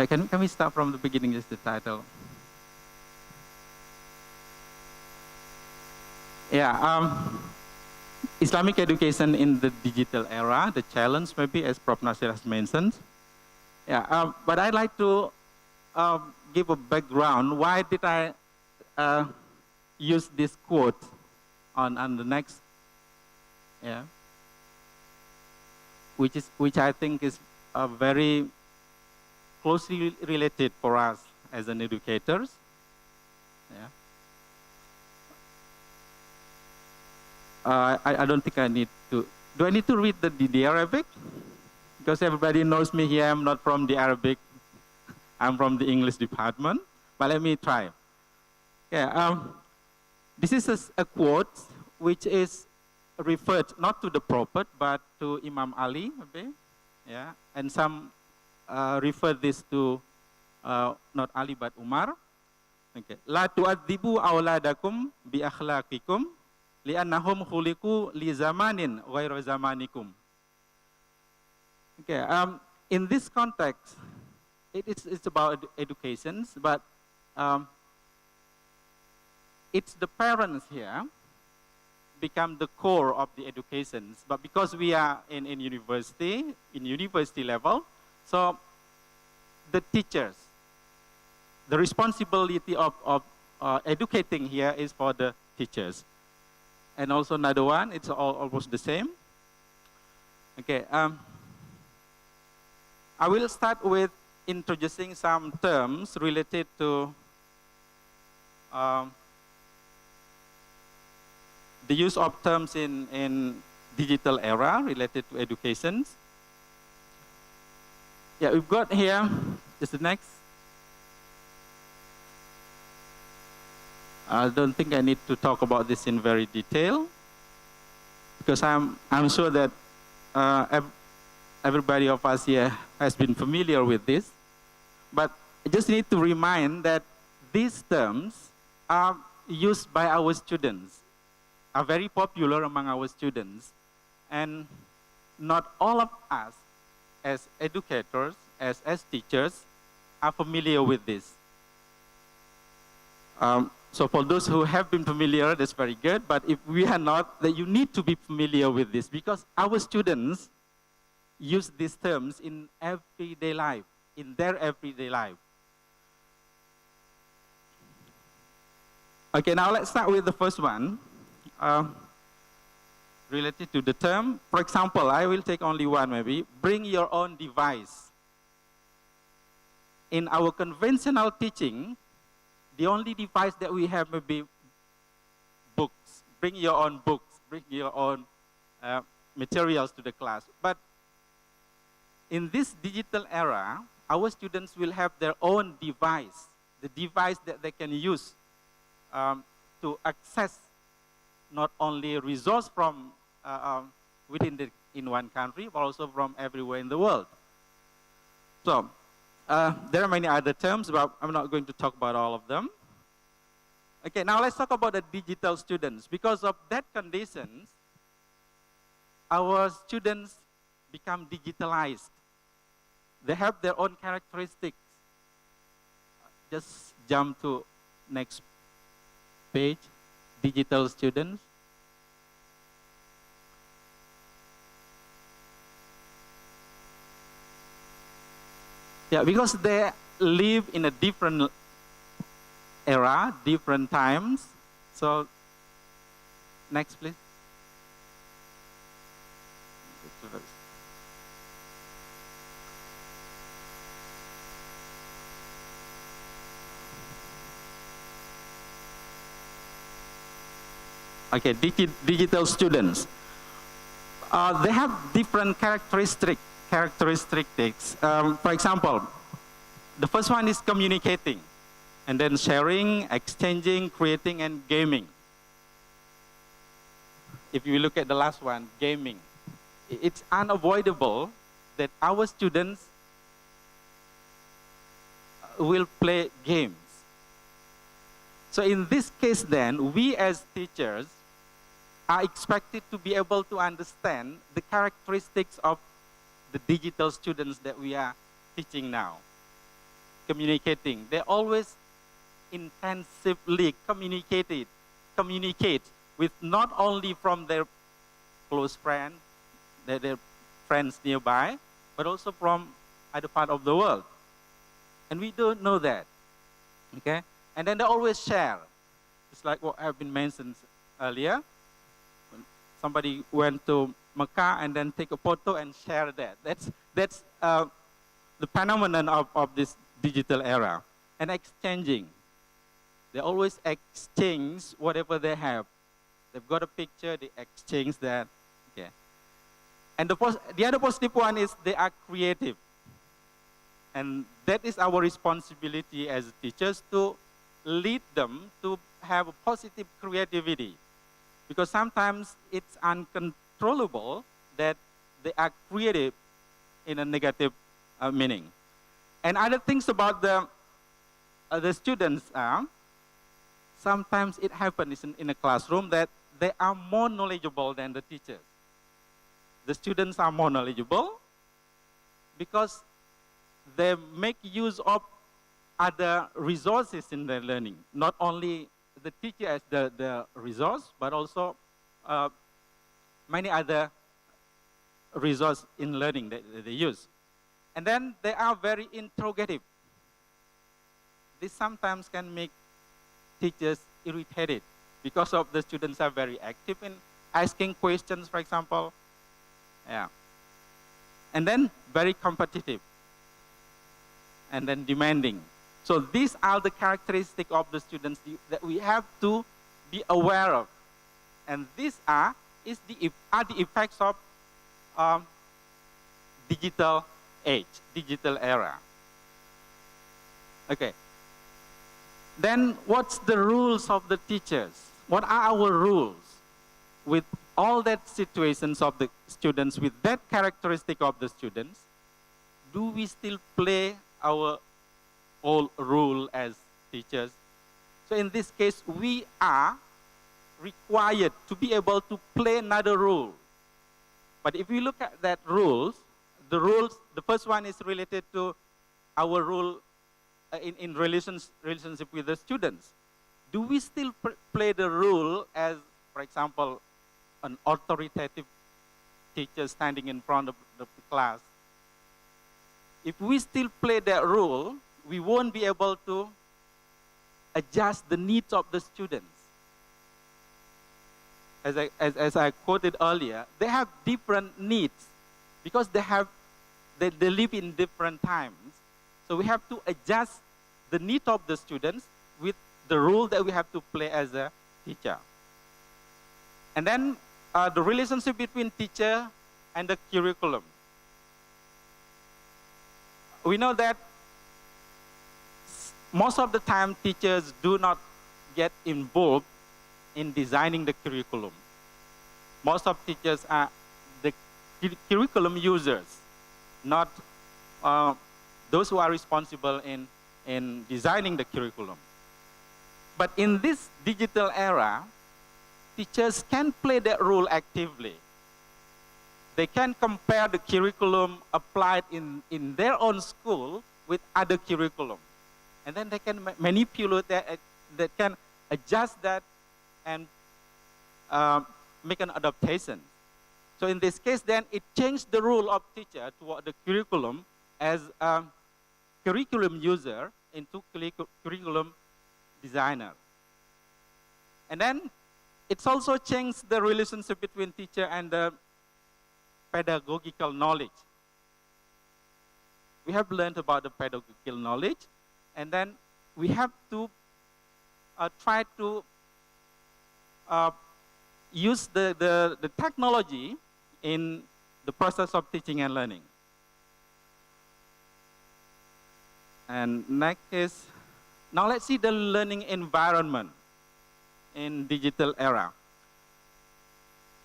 Can we start from the beginning? Just the title. Yeah. Islamic education in the digital era, the challenge maybe, as Prof. Nasir has mentioned. Yeah, but I'd like to give a background. Why did I use this quote on the next, yeah, which I think is very closely related for us as an educators. Yeah. I don't think I need to. Do I need to read the Arabic? Because everybody knows me here. I'm not from the Arabic. I'm from the English department. But let me try. Yeah. This is a quote which is referred not to the Prophet but to Imam Ali. Okay. Yeah. And some refer this to not Ali but Umar. Okay. La tu'adzibu awladakum bi akhlaqikum li'annahum khuliqu li zamanin ghairu zamanikum. Okay, in this context, it's about education, but it's the parents here become the core of the education. But because we are in university level, so the teachers, the responsibility of educating here is for the teachers. And also another one, it's almost the same. Okay, I will start with introducing some terms related to the use of terms in digital era related to education. Yeah, we've got here, just the next. I don't think I need to talk about this in very detail, because I'm sure that everybody of us here has been familiar with this. But I just need to remind that these terms are used by our students, are very popular among our students. And not all of us as educators, as teachers, are familiar with this. So for those who have been familiar, that's very good. But if we are not, then you need to be familiar with this, because our students use these terms in everyday life, in their everyday life. Okay, now let's start with the first one, related to the term. For example, I will take only one maybe, bring your own device. In our conventional teaching, the only device that we have may be books. Bring your own books, bring your own materials to the class. But in this digital era, our students will have their own device, the device that they can use to access not only resource from in one country, but also from everywhere in the world. So there are many other terms, but I'm not going to talk about all of them. Okay, now let's talk about the digital students. Because of that conditions, our students become digitalized. They have their own characteristics. Just jump to next page, digital students. Yeah, because they live in a different era, different times. So, next please. Okay, digital students. They have different characteristics. For example, the first one is communicating, and then sharing, exchanging, creating, and gaming. If you look at the last one, gaming, it's unavoidable that our students will play games. So in this case then, we as teachers are expected to be able to understand the characteristics of the digital students that we are teaching now. Communicating, they always intensively communicate with not only from their close friends, their friends nearby, but also from other part of the world. And we don't know that, okay? And then they always share. It's like what have been mentioned earlier. When somebody went to Mecca and then take a photo and share that. That's the phenomenon of this digital era. And exchanging. They always exchange whatever they have. They've got a picture, they exchange that. Okay. And the other positive one is they are creative. And that is our responsibility as teachers to lead them to have a positive creativity. Because sometimes it's uncontrollable that they are creative in a negative meaning. And other things about the students are, sometimes it happens in a classroom that they are more knowledgeable than the teachers. The students are more knowledgeable because they make use of other resources in their learning. Not only the teacher as the resource, but also many other resources in learning that they use. And then they are very interrogative. This sometimes can make teachers irritated because of the students are very active in asking questions, for example. Yeah. And then very competitive. And then demanding. So these are the characteristics of the students that we have to be aware of. And these are the effects of digital age, digital era. Okay. Then what's the rules of the teachers? What are our rules with all that situations of the students, with that characteristic of the students? Do we still play our old rule as teachers? So in this case, we are required to be able to play another rule. But if we look at that rules, the first one is related to our rule in relationship with the students. Do we still play the rule as, for example, an authoritative teacher standing in front of the class? If we still play that role, we won't be able to adjust the needs of the students. As I quoted earlier, they have different needs because they live in different times. So we have to adjust the need of the students with the role that we have to play as a teacher. And then the relationship between teacher and the curriculum. We know that most of the time teachers do not get involved in designing the curriculum. Most of teachers are the curriculum users, not those who are responsible in designing the curriculum. But in this digital era, teachers can play that role actively. They can compare the curriculum applied in their own school with other curriculum. And then they can manipulate that, they can adjust that and make an adaptation. So in this case, then it changed the role of teacher toward the curriculum as a curriculum user into curriculum designer. And then it's also changed the relationship between teacher and the pedagogical knowledge. We have learned about the pedagogical knowledge, and then we have to try to use the technology in the process of teaching and learning. And next is, now let's see the learning environment in digital era.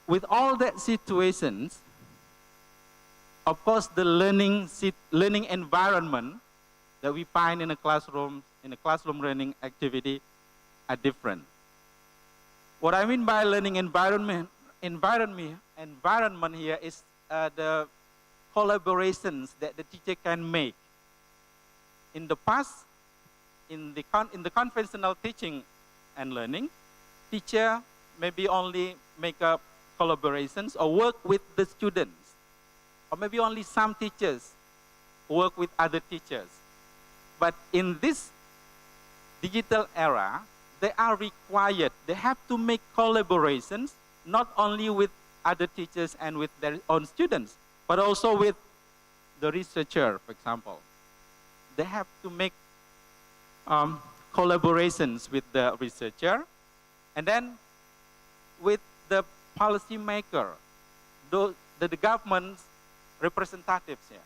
With all that situations, of course, the learning environment that we find in a classroom learning activity are different. What I mean by learning environment here is the collaborations that the teacher can make. In the past, in the conventional teaching and learning, teacher maybe only make up collaborations or work with the students. Or maybe only some teachers work with other teachers. But in this digital era, they are required, they have to make collaborations, not only with other teachers and with their own students, but also with the researcher, for example. They have to make collaborations with the researcher, and then with the policymaker, the government's representatives here.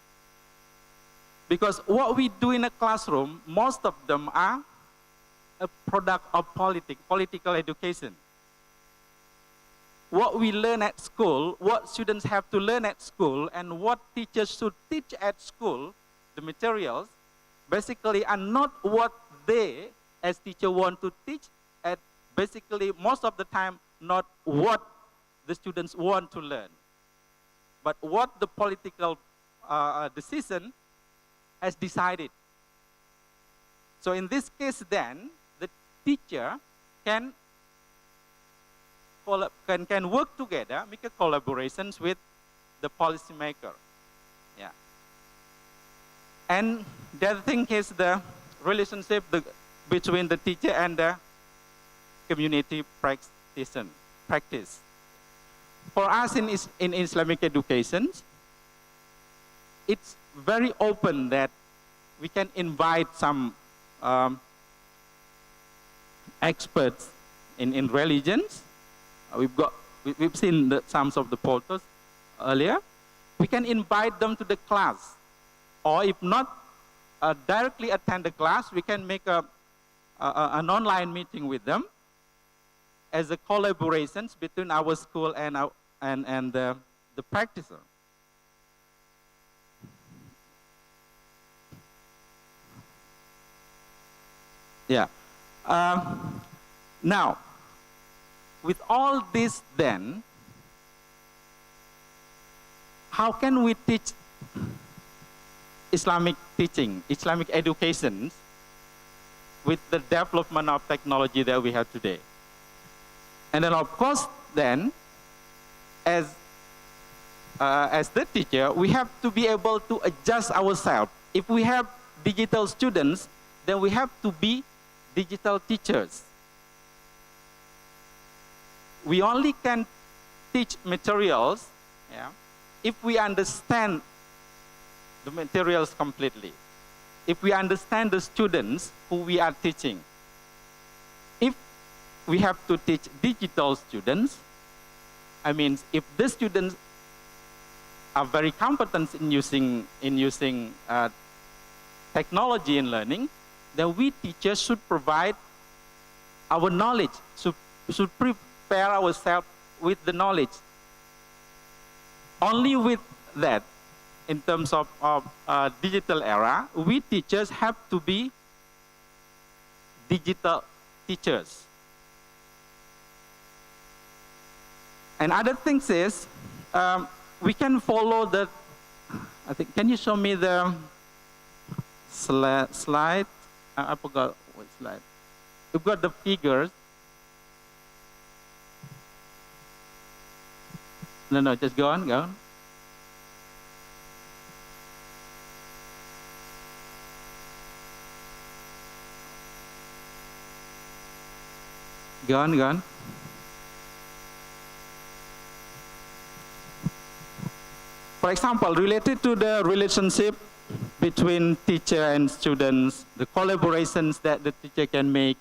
Because what we do in a classroom, most of them are a product of political education. What we learn at school, what students have to learn at school, and what teachers should teach at school, the materials, basically are not what they, as teachers, want to teach, and basically most of the time not what the students want to learn, but what the political decision has decided. So in this case then, the teacher can work together, make a collaborations with the policymaker. Yeah. And the other thing is the relationship between the teacher and the community practice. For us in Islamic education, it's very open that we can invite some experts in religions. We've seen some of the photos earlier. We can invite them to the class, or if not directly attend the class, we can make an online meeting with them as a collaborations between our school and the practitioner. Yeah. Now, with all this then, how can we teach Islamic teaching, Islamic education with the development of technology that we have today? And then of course then, as the teacher, we have to be able to adjust ourselves. If we have digital students, then we have to be digital teachers. We only can teach materials, yeah, if we understand the materials completely. If we understand the students who we are teaching. If we have to teach digital students, I mean, if the students are very competent in using technology in learning, then we teachers should provide our knowledge, should prepare ourselves with the knowledge. Only with that, in terms of digital era, we teachers have to be digital teachers. And other things is, we can follow the, I think, can you show me the slide? I forgot what slide. You've got the figures. No, just go on, go on. Go on, go on. For example, related to the relationship between teacher and students, the collaborations that the teacher can make.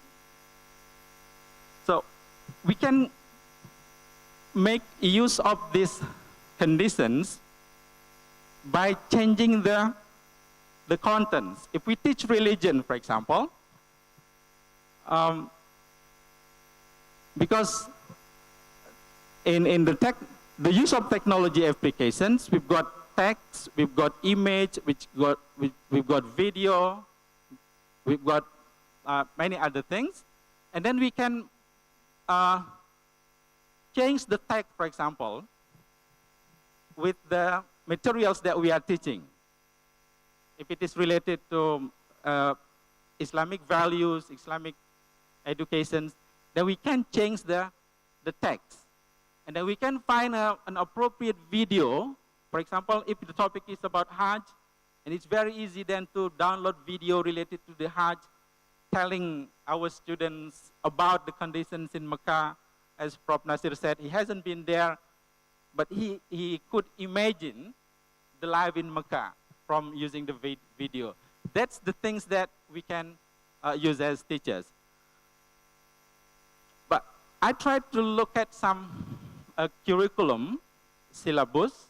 So we can make use of these conditions by changing the contents. If we teach religion, for example, because in the use of technology applications, we've got text, we've got image, we've got video, we've got many other things, and then we can change the text, for example, with the materials that we are teaching. If it is related to Islamic values, Islamic education, then we can change the text. And then we can find an appropriate video. For example, if the topic is about Hajj, and it's very easy then to download video related to the Hajj, telling our students about the conditions in Mecca. As Prof. Nasir said, he hasn't been there, but he could imagine the life in Mecca from using the video. That's the things that we can use as teachers. But I tried to look at some curriculum, syllabus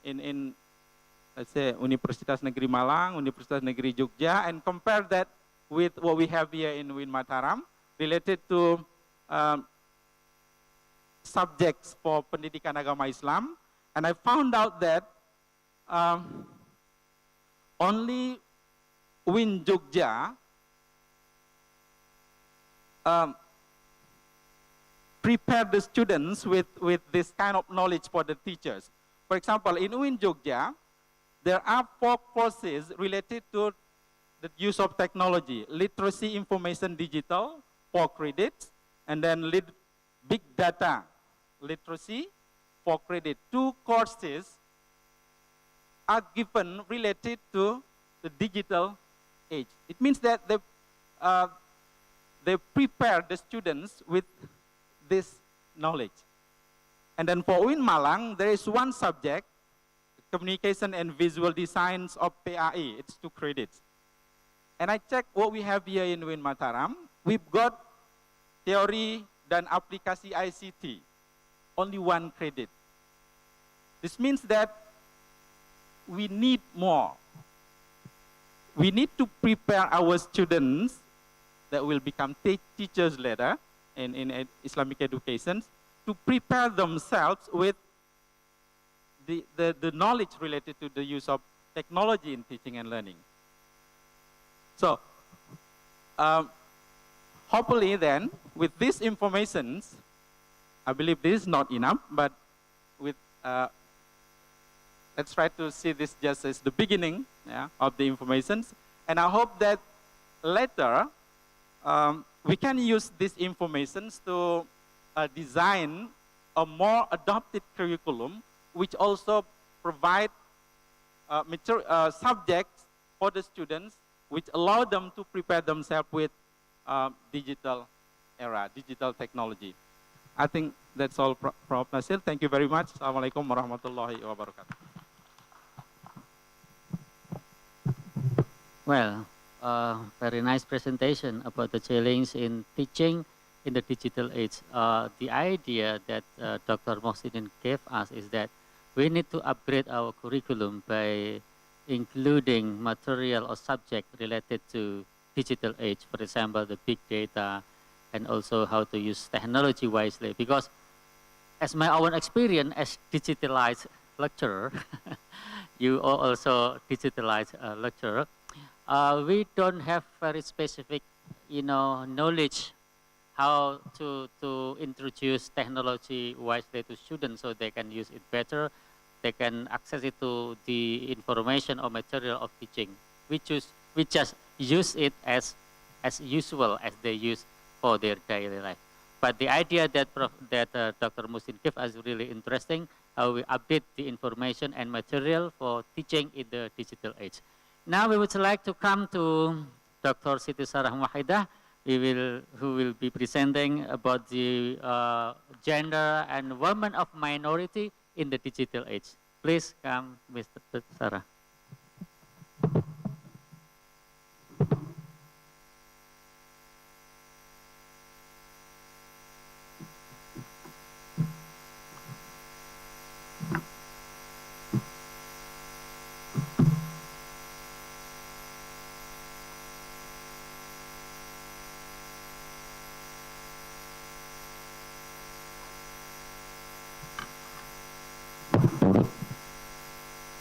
in let's say Universitas Negeri Malang, Universitas Negeri Jogja, and compare that with what we have here in UIN Mataram related to subjects for pendidikan agama Islam. And I found out that only UIN Jogja prepare the students with this kind of knowledge for the teachers. For example, in UIN Jogja, there are 4 courses related to the use of technology: literacy, information, digital, 4 credits, and then big data literacy, 4 credit. 2 courses are given related to the digital age. It means that they prepare the students with this knowledge. And then for UIN Malang, there is 1 subject, communication and visual designs of PAE. It's 2 credits. And I checked what we have here in UIN Mataram. We've got theory dan aplikasi ICT, only 1 credit. This means that we need more. We need to prepare our students that will become teachers later in Islamic education to prepare themselves with the knowledge related to the use of technology in teaching and learning. So, hopefully then, with these informations, I believe this is not enough, but with let's try to see this just as the beginning, yeah, of the informations. And I hope that later we can use these informations to design a more adapted curriculum, which also provide subjects for the students, which allow them to prepare themselves with digital era, digital technology. I think that's all, Prof. Nasir. Thank you very much. Assalamualaikum warahmatullahi wabarakatuh. Well, very nice presentation about the challenge in teaching in the digital age. The idea that Dr. Mohsin gave us is that we need to upgrade our curriculum by including material or subject related to digital age, for example, the big data, and also how to use technology wisely. Because as my own experience as digitalized lecturer, you are also digitalized lecturer, we don't have very specific, knowledge how to introduce technology wisely to students so they can use it better, they can access it to the information or material of teaching. We just use it as usual as they use for their daily life. But the idea that Dr. Mohsin gave us really interesting, how we update the information and material for teaching in the digital age. Now we would like to come to Dr. Siti Sarah Wahidah, who will be presenting about the gender and women of minority in the digital age. Please come, Mr. Sarah.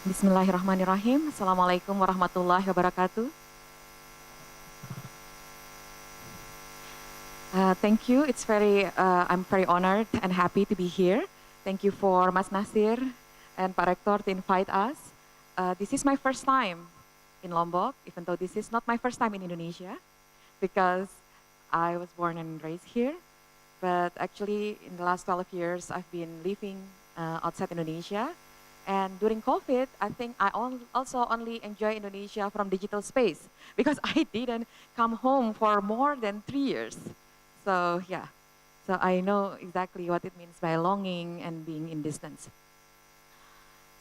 Bismillahirrahmanirrahim. Assalamualaikum warahmatullahi wabarakatuh. Thank you. I'm very honored and happy to be here. Thank you for Mas Nasir and Pak Rektor to invite us. This is my first time in Lombok, even though this is not my first time in Indonesia, because I was born and raised here. But actually, in the last 12 years, I've been living outside Indonesia. And during COVID, I think I also only enjoy Indonesia from digital space because I didn't come home for more than 3 years. So yeah, so I know exactly what it means by longing and being in distance.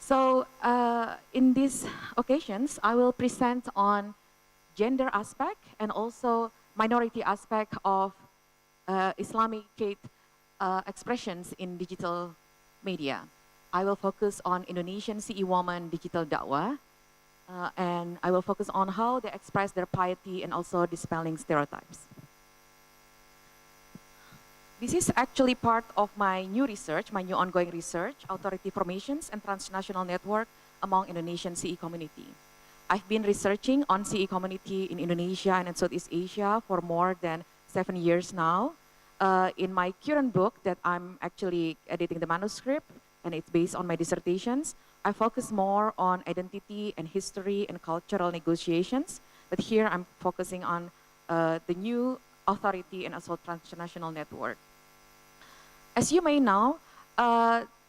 So in these occasions, I will present on gender aspect and also minority aspect of Islamic expressions in digital media. I will focus on Indonesian CE woman digital dakwah, and I will focus on how they express their piety and also dispelling stereotypes. This is actually part of my new research, my new ongoing research, authority formations and transnational network among Indonesian CE community. I've been researching on CE community in Indonesia and in Southeast Asia for more than 7 years now. in my current book that I'm actually editing the manuscript, and it's based on my dissertations, I focus more on identity and history and cultural negotiations. But here I'm focusing on the new authority and also transnational network. As you may know,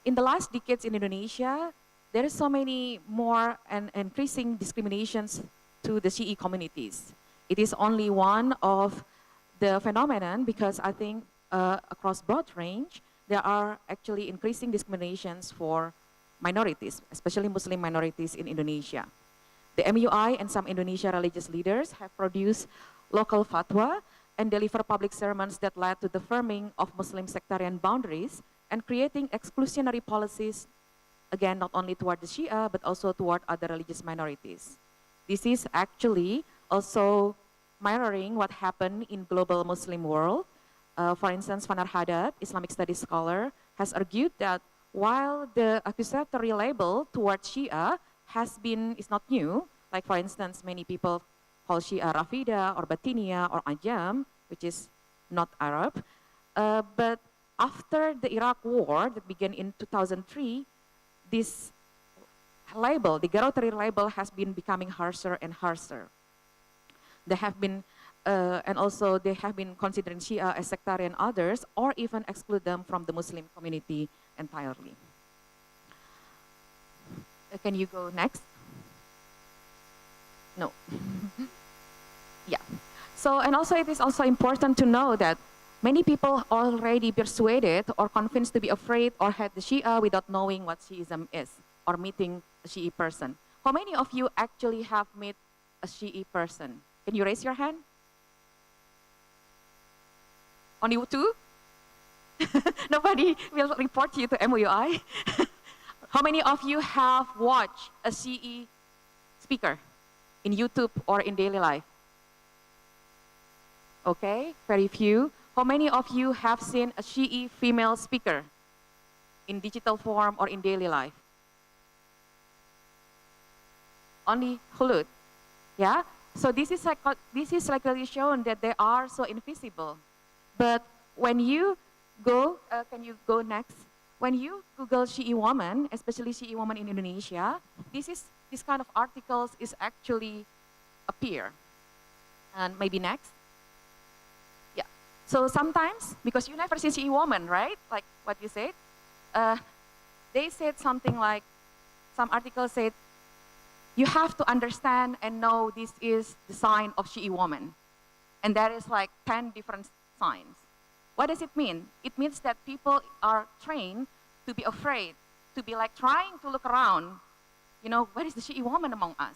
in the last decades in Indonesia, there is so many more and increasing discriminations to the CE communities. It is only one of the phenomenon because I think across broad range, there are actually increasing discriminations for minorities, especially Muslim minorities in Indonesia. The MUI and some Indonesia religious leaders have produced local fatwa and deliver public sermons that led to the firming of Muslim sectarian boundaries and creating exclusionary policies, again, not only toward the Shia, but also toward other religious minorities. This is actually also mirroring what happened in global Muslim world. For instance, Fanar Haddad, Islamic studies scholar, has argued that while the accusatory label towards Shia is not new, like for instance, many people call Shia Rafida or Batinia or Ajam, which is not Arab. But after the Iraq war that began in 2003, this label, the derogatory label, has been becoming harsher and harsher. They have been, and also they have been considering Shia as sectarian others or even exclude them from the Muslim community entirely. Can you go next? No. Yeah. So, and also it is also important to know that many people are already persuaded or convinced to be afraid or hate the Shia without knowing what Shiism is or meeting a Shi'i person. How many of you actually have met a Shi'i person? Can you raise your hand? Only two? Nobody will report you to MUI. How many of you have watched a Shi'i speaker in YouTube or in daily life? Okay, very few. How many of you have seen a Shi'i female speaker in digital form or in daily life? Only Khulud, yeah? So this is likely shown that they are so invisible. But when you go, can you go next? When you Google Shi'i woman, especially Shi'i woman in Indonesia, this kind of articles is actually appear. And maybe next. Yeah. So sometimes, because you never see Shi'i woman, right? Like what you said, they said something like, some articles said, you have to understand and know this is the sign of Shi'i woman. And there is like 10 different signs. What does it mean? It means that people are trained to be afraid, to be like trying to look around, you know, where is the Shi'i woman among us?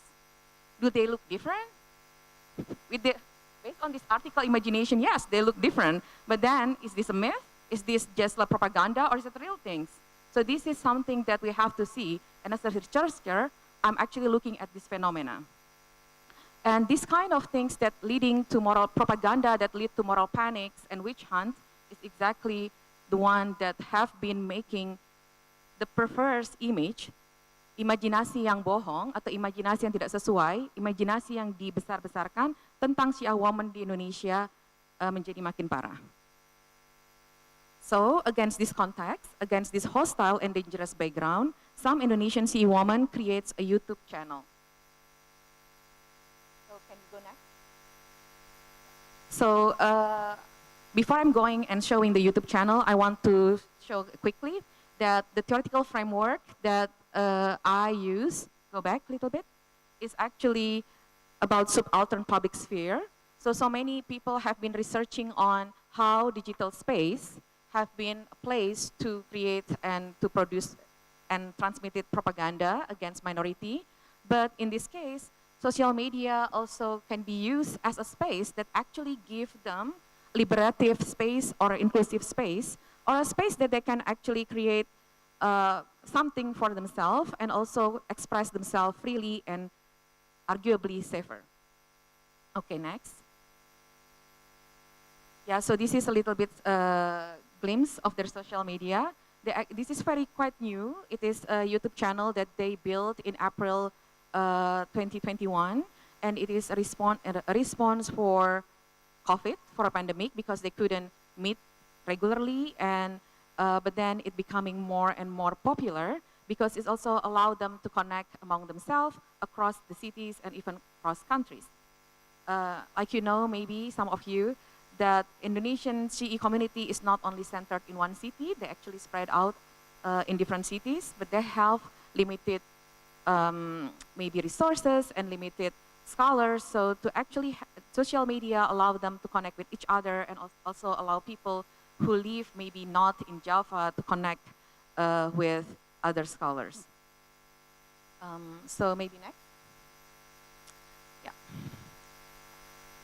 Do they look different? Based on this article imagination, yes, they look different. But then, is this a myth? Is this just like propaganda or is it real things? So this is something that we have to see. And as a researcher, I'm actually looking at this phenomena. And these kind of things that leading to moral propaganda that lead to moral panics and witch hunts is exactly the one that have been making the perverse image, imajinasi yang bohong atau imajinasi yang tidak sesuai, imajinasi yang dibesar-besarkan tentang Shia woman di Indonesia menjadi makin parah. So, against this context, against this hostile and dangerous background, some Indonesian Shi'i woman creates a YouTube channel. So, can you go next? So, before I'm going and showing the YouTube channel, I want to show quickly that the theoretical framework that I use, go back a little bit, is actually about subaltern public sphere. So many people have been researching on how digital space have been a place to create and to produce and transmitted propaganda against minority. But in this case, social media also can be used as a space that actually give them liberative space or inclusive space, or a space that they can actually create something for themselves and also express themselves freely and arguably safer. Okay, next. Yeah, so this is a little bit glimpse of their social media. This is quite new. It is a YouTube channel that they built in April 2021, and it is a response for COVID, for a pandemic, because they couldn't meet regularly, and but then it becoming more and more popular because it also allowed them to connect among themselves across the cities and even across countries. Like you know, maybe some of you, that Indonesian CE community is not only centered in one city, they actually spread out in different cities, but they have limited maybe resources and limited scholars. So to actually, social media allow them to connect with each other and also allow people who live maybe not in Java to connect with other scholars. So maybe next. Yeah.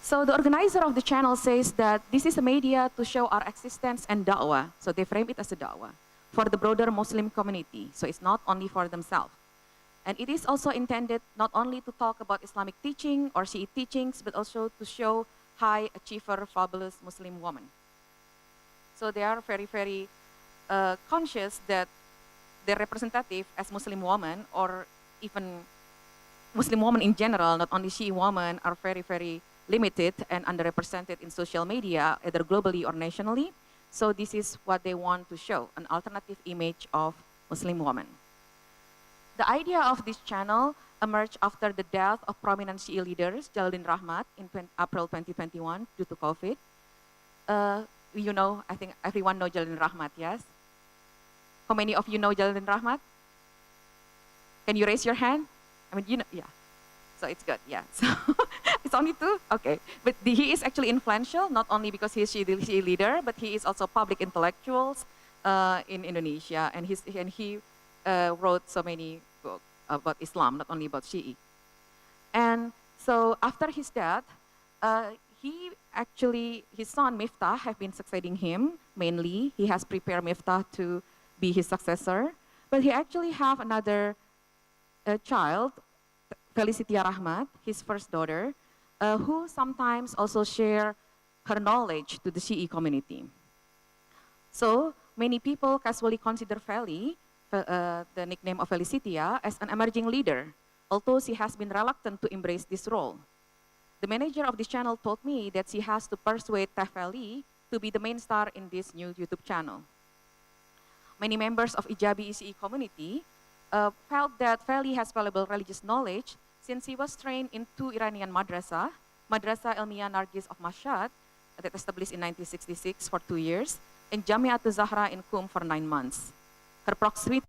So the organizer of the channel says that this is a media to show our existence and da'wah. So they frame it as a da'wah for the broader Muslim community. So it's not only for themselves. And it is also intended not only to talk about Islamic teaching or Shiite teachings, but also to show high achiever, fabulous Muslim woman. So they are very, very conscious that their representative as Muslim woman, or even Muslim women in general, not only Shiite women, are very, very limited and underrepresented in social media, either globally or nationally. So this is what they want to show, an alternative image of Muslim women. The idea of this channel emerged after the death of prominent Shiite leaders, Jalaluddin Rahmat, in April 2021 due to COVID. You know, I think everyone knows Jalaluddin Rahmat, yes? How many of you know Jalaluddin Rahmat? Can you raise your hand? I mean, you know, yeah. So it's good, yeah. So it's only two? Okay. But he is actually influential, not only because he is the Shiite leader, but he is also public intellectuals in Indonesia. And he wrote so many books about Islam, not only about Shiite. And so after his death, his son Miftah have been succeeding him, mainly. He has prepared Miftah to be his successor. But he actually have another child, Felicitia Rahmat, his first daughter, who sometimes also share her knowledge to the Shiite community. So many people casually consider Feli, the nickname of Felicitia, as an emerging leader, although she has been reluctant to embrace this role. The manager of this channel told me that she has to persuade Feli to be the main star in this new YouTube channel. Many members of Ijabi Shiite community felt that Feli has valuable religious knowledge since he was trained in two Iranian madrasah, Madrasah Ilmiah Nargis of Mashhad, that established in 1966 for 2 years, and Jamiatul Zahra in Qum for 9 months. Her proximity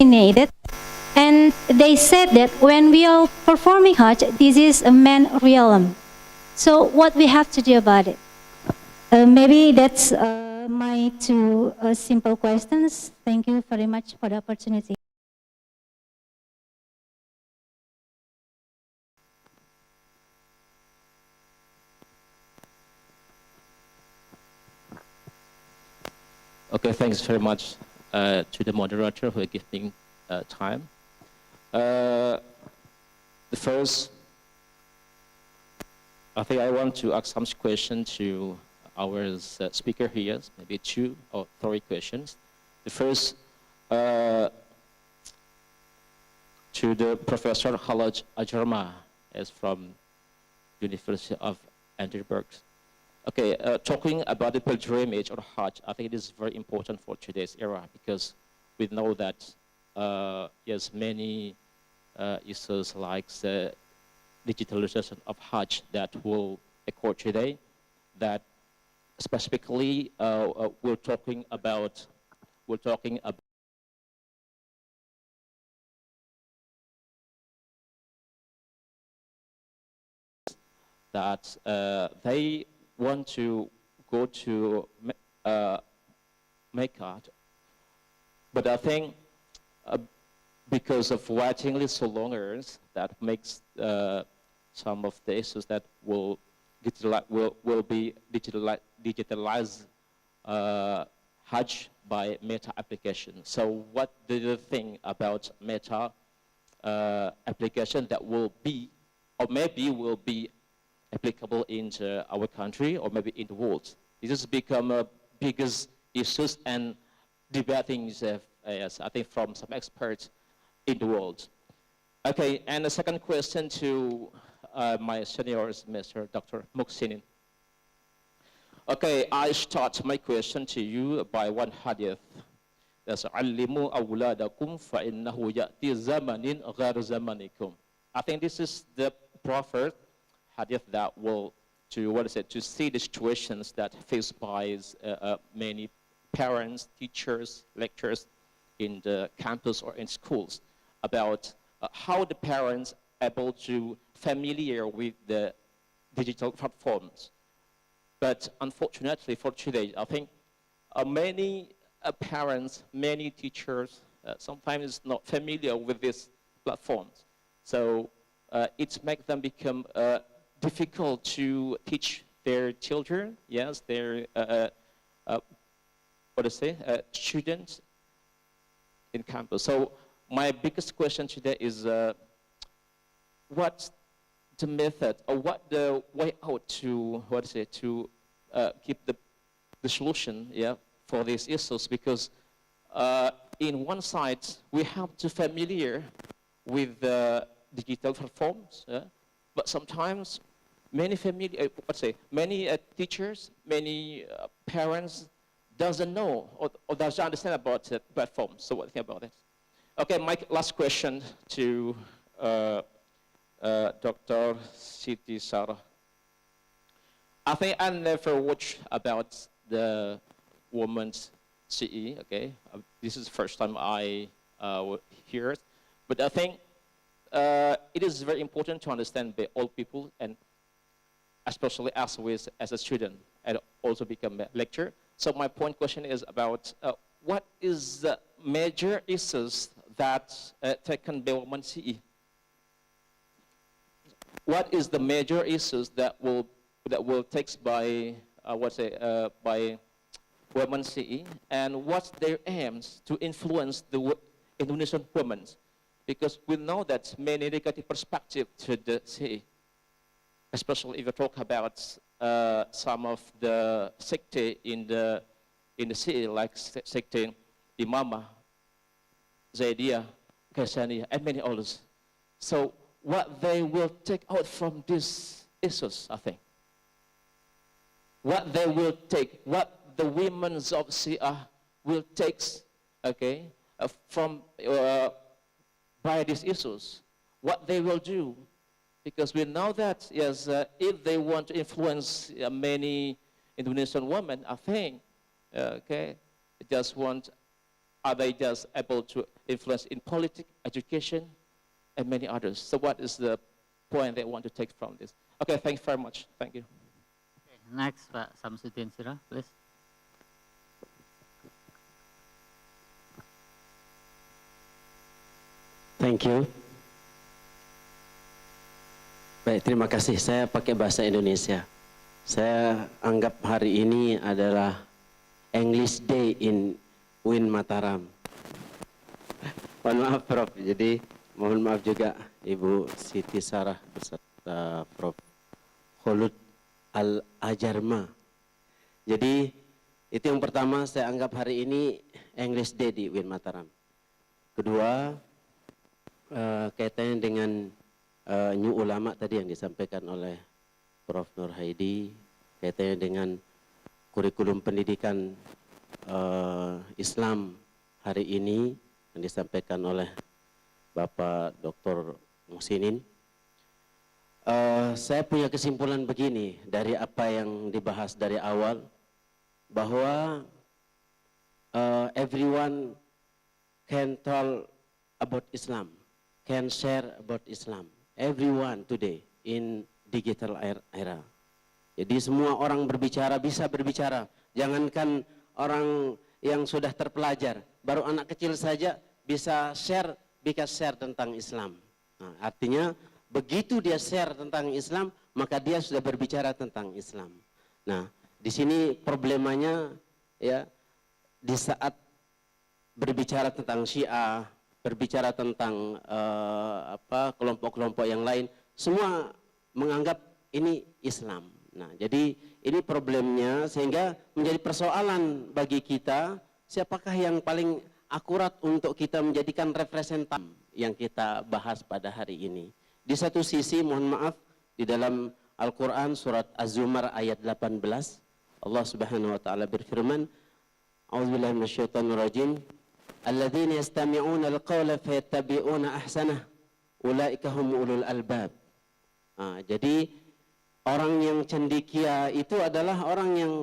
Needed. And they said that when we are performing Hajj, this is a man realm. So what we have to do about it? Maybe that's my two simple questions. Thank you very much for the opportunity. Okay, thanks very much to the moderator who gave me time. The first, I think I want to ask some question to our speaker here, maybe 2 or 3 questions. The first, to the Professor Halaj Ajarma, is from University of Edinburgh. Okay, talking about the pilgrimage or Hajj, I think it is very important for today's era because we know that yes, many issues like the digitalization of Hajj that will occur today, that specifically we're talking about that they want to go to Mecca, but I think because of waiting list so longer, that makes some of the issues that will be digitalized Hajj by Meta application. So what do you think about Meta application that will be, or maybe will be applicable in our country or maybe in the world? This has become a biggest issues and debating, as I think, from some experts in the world. Okay, and the second question to my seniors, Mr. Dr. Muksinin. Okay, I start my question to you by one hadith. That's "Allimu awladakum fa'innahu ya'ti zamanin ghar zamanikum." I think this is the prophet hadith that will to see the situations that faced by many parents, teachers, lecturers in the campus or in schools about how the parents are able to familiar with the digital platforms. But unfortunately for today, I think many parents, many teachers sometimes not familiar with these platforms. So it makes them become difficult to teach their children, yes, their students in campus. So my biggest question today is what's the method or what the way out to keep the solution, yeah, for these issues? Because in one side we have to familiar with the digital platforms, but sometimes many many teachers, many parents doesn't know or doesn't understand about the platform. So what do you think about it? Okay, my last question to Dr. Siti Sarah. I think I never watched about the women's CE. Okay, this is the first time I hear it, but I think it is very important to understand by all people, and especially us as a student, and also become a lecturer. So my question is about what is the major issues that taken by women CE? What is the major issues that will take by by women CE, and what's their aims to influence the Indonesian women because we know that many negative perspectives to the sea, especially if you talk about some of the secte in the city, like secte Imamah, Zaidiyah, Qashaniyah, and many others. So what they will take out from these issues, I think, what they will take, what the women of Shia will take, okay, from by these issues, what they will do, because we know that yes, if they want to influence many Indonesian women, I think, okay, just want, are they just able to influence in politics, education, and many others? So what is the point they want to take from this? Okay, thank you very much. Thank you. Okay, next, Pak Samsudin Sira, please. Thank you. Baik, terima kasih. Saya pakai bahasa Indonesia. Saya anggap hari ini adalah English Day in UIN Mataram. Mohon maaf Prof. Jadi mohon maaf juga Ibu Siti Sarah beserta Prof. Khulud Al-Ajarma. Jadi itu yang pertama, saya anggap hari ini English Day di UIN Mataram. Kedua, kaitannya dengan new ulama tadi yang disampaikan oleh Prof. Nur Haidi, kaitannya dengan kurikulum pendidikan Islam hari ini yang disampaikan oleh Bapak Dr. Muhsinin. Saya punya kesimpulan begini dari apa yang dibahas dari awal, bahwa everyone can tell about Islam, can share about Islam. Everyone today in digital era. Jadi semua orang berbicara, bisa berbicara. Jangankan orang yang sudah terpelajar, baru anak kecil saja bisa share tentang Islam. Nah, artinya begitu dia share tentang Islam, maka dia sudah berbicara tentang Islam. Nah, di sini problemanya ya, di saat berbicara tentang Syiah, berbicara tentang kelompok-kelompok yang lain, semua menganggap ini Islam. Nah, jadi ini problemnya, sehingga menjadi persoalan bagi kita, siapakah yang paling akurat untuk kita menjadikan representatif yang kita bahas pada hari ini. Di satu sisi, mohon maaf, di dalam Al-Quran surat Az-Zumar ayat 18, Allah Subhanahu wa taala berfirman, A'udzubillahi minasyaitonirrajim, alladzina yastami'una al-qawla fayattabi'una ahsanah, ulaika hum ulul albab. Nah, jadi orang yang cendekia itu adalah orang yang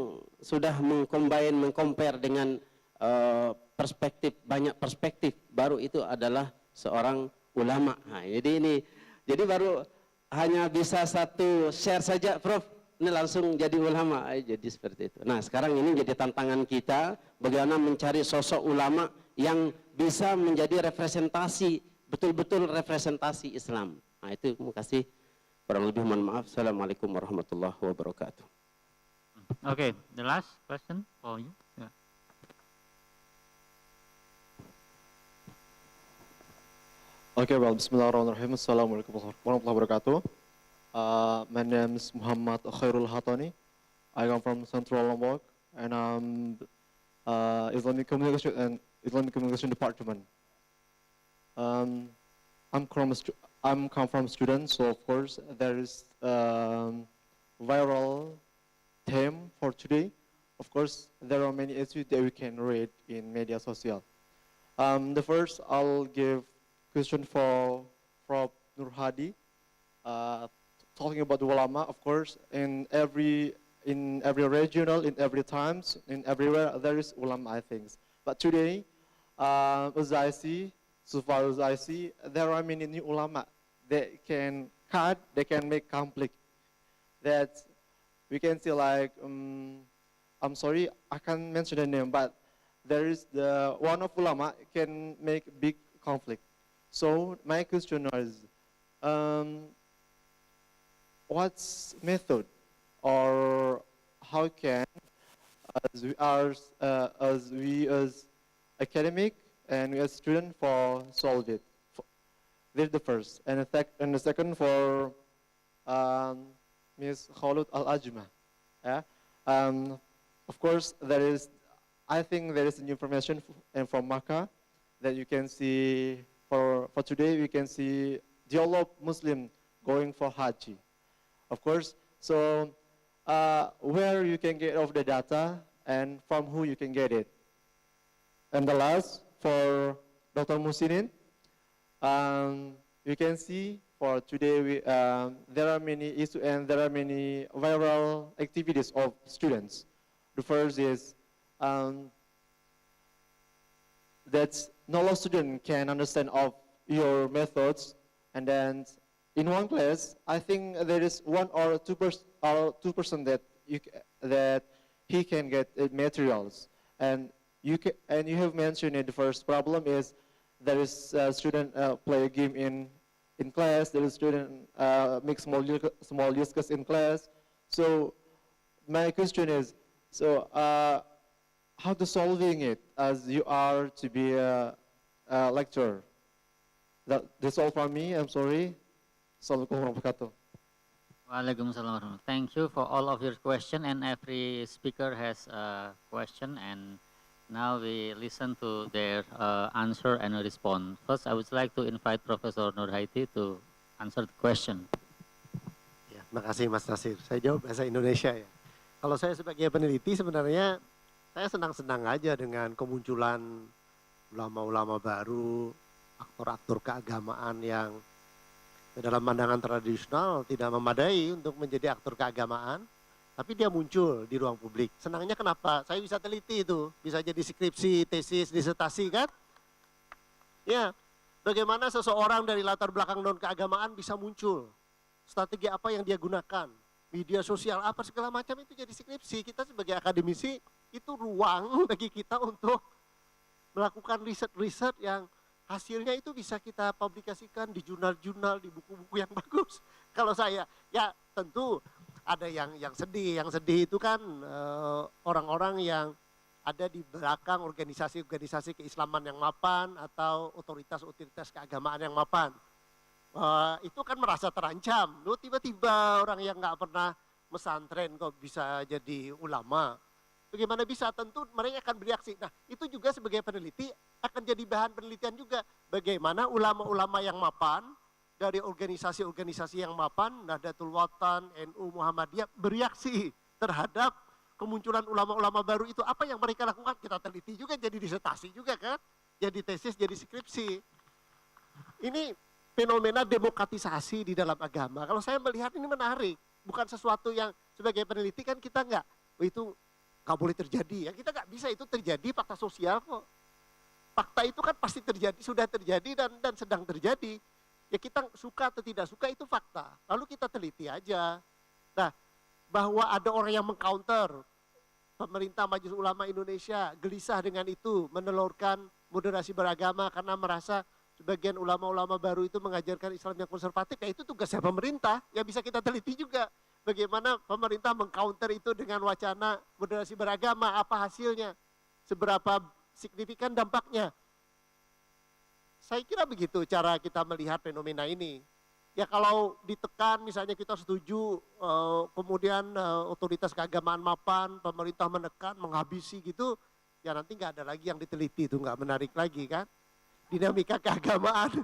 sudah mengcompare dengan perspektif, banyak perspektif, baru itu adalah seorang ulama. Nah, jadi baru hanya bisa satu share saja, Prof, ini langsung jadi ulama. Jadi seperti itu. Nah, sekarang ini jadi tantangan kita, bagaimana mencari sosok ulama yang bisa menjadi representasi, betul-betul representasi Islam. Nah, itu terima kasih. Kurang lebih mohon maaf. Assalamualaikum warahmatullahi wabarakatuh. Okay, the last question for you. Yeah. Okay, well, Bismillahirrahmanirrahim. Assalamualaikum warahmatullahi wabarakatuh. My name is Muhammad Khairul Hatani. I come from Central Lombok, and I'm Islamic Communication Department. I'm come from students, so of course there is viral theme for today. Of course, there are many issues that we can read in media social. The first, I'll give question for Prof. Nur Hadi, talking about the ulama. Of course, in every regional, in every times, in everywhere, there is ulama, I think. But today, as I see, so far as I see, there are many new ulama. They can cut, they can make conflict. That we can see like, I'm sorry, I can't mention the name, but there is the one of ulama can make big conflict. So my question is, what's method, or how can, as we as academic and we as student, for solve it? This is the first. And the second for Ms. Khalud Al-Ajma. Yeah? Of course, I think there is new information from Makkah that you can see, for today, we can see developed Muslim going for Haji. Of course, so where you can get of the data and from who you can get it. And the last, for Dr. Musinin, you can see for today, there are many issues and there are many viral activities of students. The first is that no student can understand of your methods, and then in one class, I think there is 1 or 2% that he can get materials, and you have mentioned it. The first problem is there is a student play a game in class. There is student make small discuss in class. So my question is, so how to solving it as you are to be a lecturer? That's all from me. I'm sorry. Assalamualaikum warahmatullahi wabarakatuh. Waalaikumsalam warahmatullahi. Thank you for all of your question, and every speaker has a question, and now we listen to their answer and respond. First, I would like to invite Profesor Nur Haiti to answer the question. Ya, makasih Mas Nasir. Saya jawab bahasa Indonesia ya. Kalau saya sebagai peneliti sebenarnya saya senang-senang aja dengan kemunculan ulama-ulama baru, aktor-aktor keagamaan yang dalam pandangan tradisional tidak memadai untuk menjadi aktor keagamaan, tapi dia muncul di ruang publik. Senangnya kenapa? Saya bisa teliti itu, bisa jadi skripsi, tesis, disertasi kan? Ya, bagaimana seseorang dari latar belakang non keagamaan bisa muncul? Strategi apa yang dia gunakan? Media sosial apa segala macam itu jadi skripsi. Kita sebagai akademisi itu ruang bagi kita untuk melakukan riset-riset yang hasilnya itu bisa kita publikasikan di jurnal-jurnal, di buku-buku yang bagus. Kalau saya, ya tentu ada yang sedih. Yang sedih itu kan orang-orang yang ada di belakang organisasi-organisasi keislaman yang mapan atau otoritas-otoritas keagamaan yang mapan. Itu kan merasa terancam. Loh, tiba-tiba orang yang nggak pernah mesantren kok bisa jadi ulama. Bagaimana bisa? Tentu mereka akan bereaksi. Nah, itu juga sebagai peneliti akan jadi bahan penelitian juga. Bagaimana ulama-ulama yang mapan dari organisasi-organisasi yang mapan, Nahdlatul Watan, NU, Muhammadiyah bereaksi terhadap kemunculan ulama-ulama baru itu. Apa yang mereka lakukan? Kita teliti juga, jadi disertasi juga kan? Jadi tesis, jadi skripsi. Ini fenomena demokratisasi di dalam agama. Kalau saya melihat ini menarik. Bukan sesuatu yang sebagai peneliti kan kita itu nggak boleh terjadi ya, kita nggak bisa, itu terjadi, fakta sosial kok. Fakta itu kan pasti terjadi, sudah terjadi dan sedang terjadi. Ya kita suka atau tidak suka itu fakta, lalu kita teliti aja. Nah, bahwa ada orang yang mengcounter, pemerintah Majelis Ulama Indonesia gelisah dengan itu, menelurkan moderasi beragama karena merasa sebagian ulama-ulama baru itu mengajarkan Islam yang konservatif, ya itu tugasnya pemerintah, ya bisa kita teliti juga. Bagaimana pemerintah mengcounter itu dengan wacana moderasi beragama, apa hasilnya, seberapa signifikan dampaknya. Saya kira begitu cara kita melihat fenomena ini. Ya kalau ditekan misalnya kita setuju, kemudian otoritas keagamaan mapan, pemerintah menekan, menghabisi gitu, ya nanti nggak ada lagi yang diteliti, itu nggak menarik lagi kan. Dinamika keagamaan,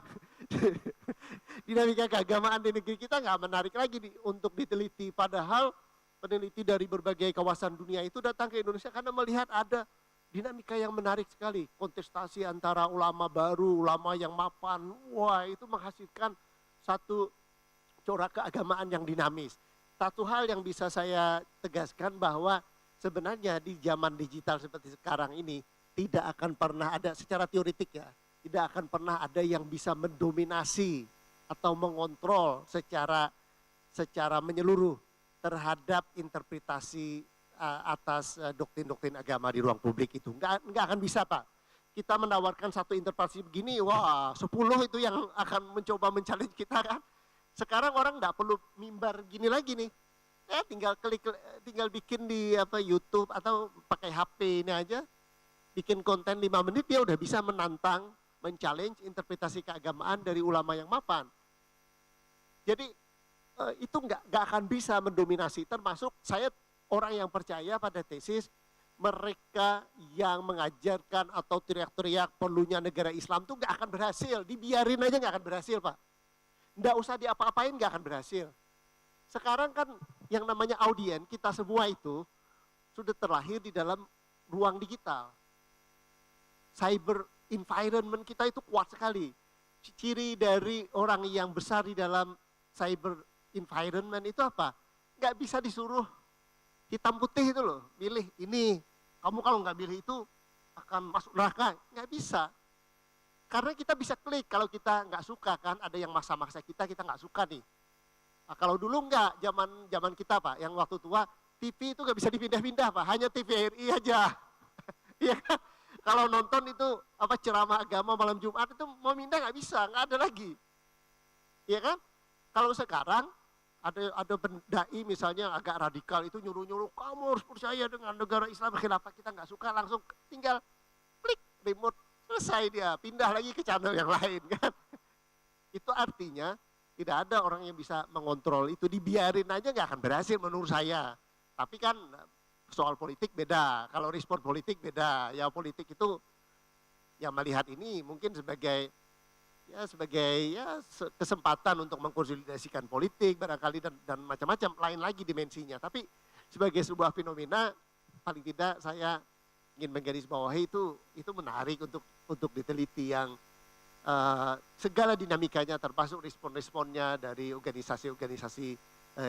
dinamika keagamaan di negeri kita nggak menarik lagi untuk diteliti. Padahal peneliti dari berbagai kawasan dunia itu datang ke Indonesia karena melihat ada dinamika yang menarik sekali. Kontestasi antara ulama baru, ulama yang mapan, wah itu menghasilkan satu corak keagamaan yang dinamis. Satu hal yang bisa saya tegaskan bahwa sebenarnya di zaman digital seperti sekarang ini tidak akan pernah ada secara teoretik ya, tidak akan pernah ada yang bisa mendominasi atau mengontrol secara menyeluruh terhadap interpretasi atas doktrin-doktrin agama di ruang publik itu. Nggak akan bisa Pak. Kita menawarkan satu interpretasi begini, wah 10 itu yang akan mencoba men-challenge kita kan. Sekarang orang nggak perlu mimbar gini lagi nih. Tinggal bikin di YouTube atau pakai HP ini aja. Bikin konten 5 menit dia udah bisa menantang men-challenge interpretasi keagamaan dari ulama yang mapan. Jadi itu nggak akan bisa mendominasi, termasuk saya orang yang percaya pada tesis mereka yang mengajarkan atau teriak-teriak perlunya negara Islam itu nggak akan berhasil, dibiarin aja nggak akan berhasil Pak. Nggak usah diapa-apain nggak akan berhasil. Sekarang kan yang namanya audien kita semua itu sudah terlahir di dalam ruang digital. Cyber environment kita itu kuat sekali. Ciri dari orang yang besar di dalam cyber environment itu apa? Nggak bisa disuruh hitam putih itu loh, milih ini. Kamu kalau nggak milih itu akan masuk neraka. Nggak bisa. Karena kita bisa klik kalau kita nggak suka kan, ada yang maksa-maksa kita nggak suka nih. Nah, kalau dulu nggak, zaman kita Pak, yang waktu tua, TV itu nggak bisa dipindah-pindah Pak, hanya TVRI aja. Iya kan? Kalau nonton itu apa ceramah agama malam Jumat itu mau pindah nggak bisa, nggak ada lagi. Iya kan? Kalau sekarang ada dai misalnya agak radikal itu nyuruh-nyuruh kamu harus percaya dengan negara Islam khilafah, kita nggak suka langsung tinggal klik remote selesai dia pindah lagi ke channel yang lain kan. Itu artinya tidak ada orang yang bisa mengontrol itu, dibiarin aja nggak akan berhasil menurut saya. Tapi kan soal politik beda, kalau respon politik beda. Ya politik itu yang melihat ini mungkin sebagai kesempatan untuk mengkonsolidasikan politik barangkali dan macam-macam lain lagi dimensinya. Tapi sebagai sebuah fenomena paling tidak saya ingin menggarisbawahi itu menarik untuk diteliti yang segala dinamikanya termasuk respon-responnya dari organisasi-organisasi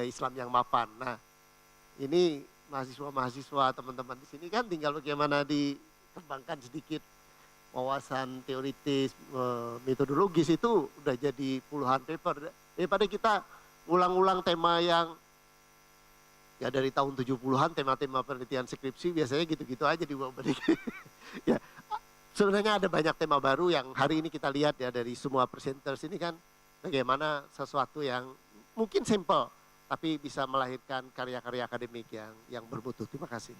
Islam yang mapan. Nah, ini mahasiswa-mahasiswa teman-teman di sini kan tinggal bagaimana dikembangkan sedikit wawasan teoritis, metodologis itu udah jadi puluhan paper. Daripada kita ulang-ulang tema yang ya dari tahun 70-an, tema-tema penelitian skripsi biasanya gitu-gitu aja dibawa-balik. Ya, sebenarnya ada banyak tema baru yang hari ini kita lihat ya dari semua presenters ini kan bagaimana sesuatu yang mungkin simple tapi bisa melahirkan karya-karya akademik yang bermutu. Terima kasih.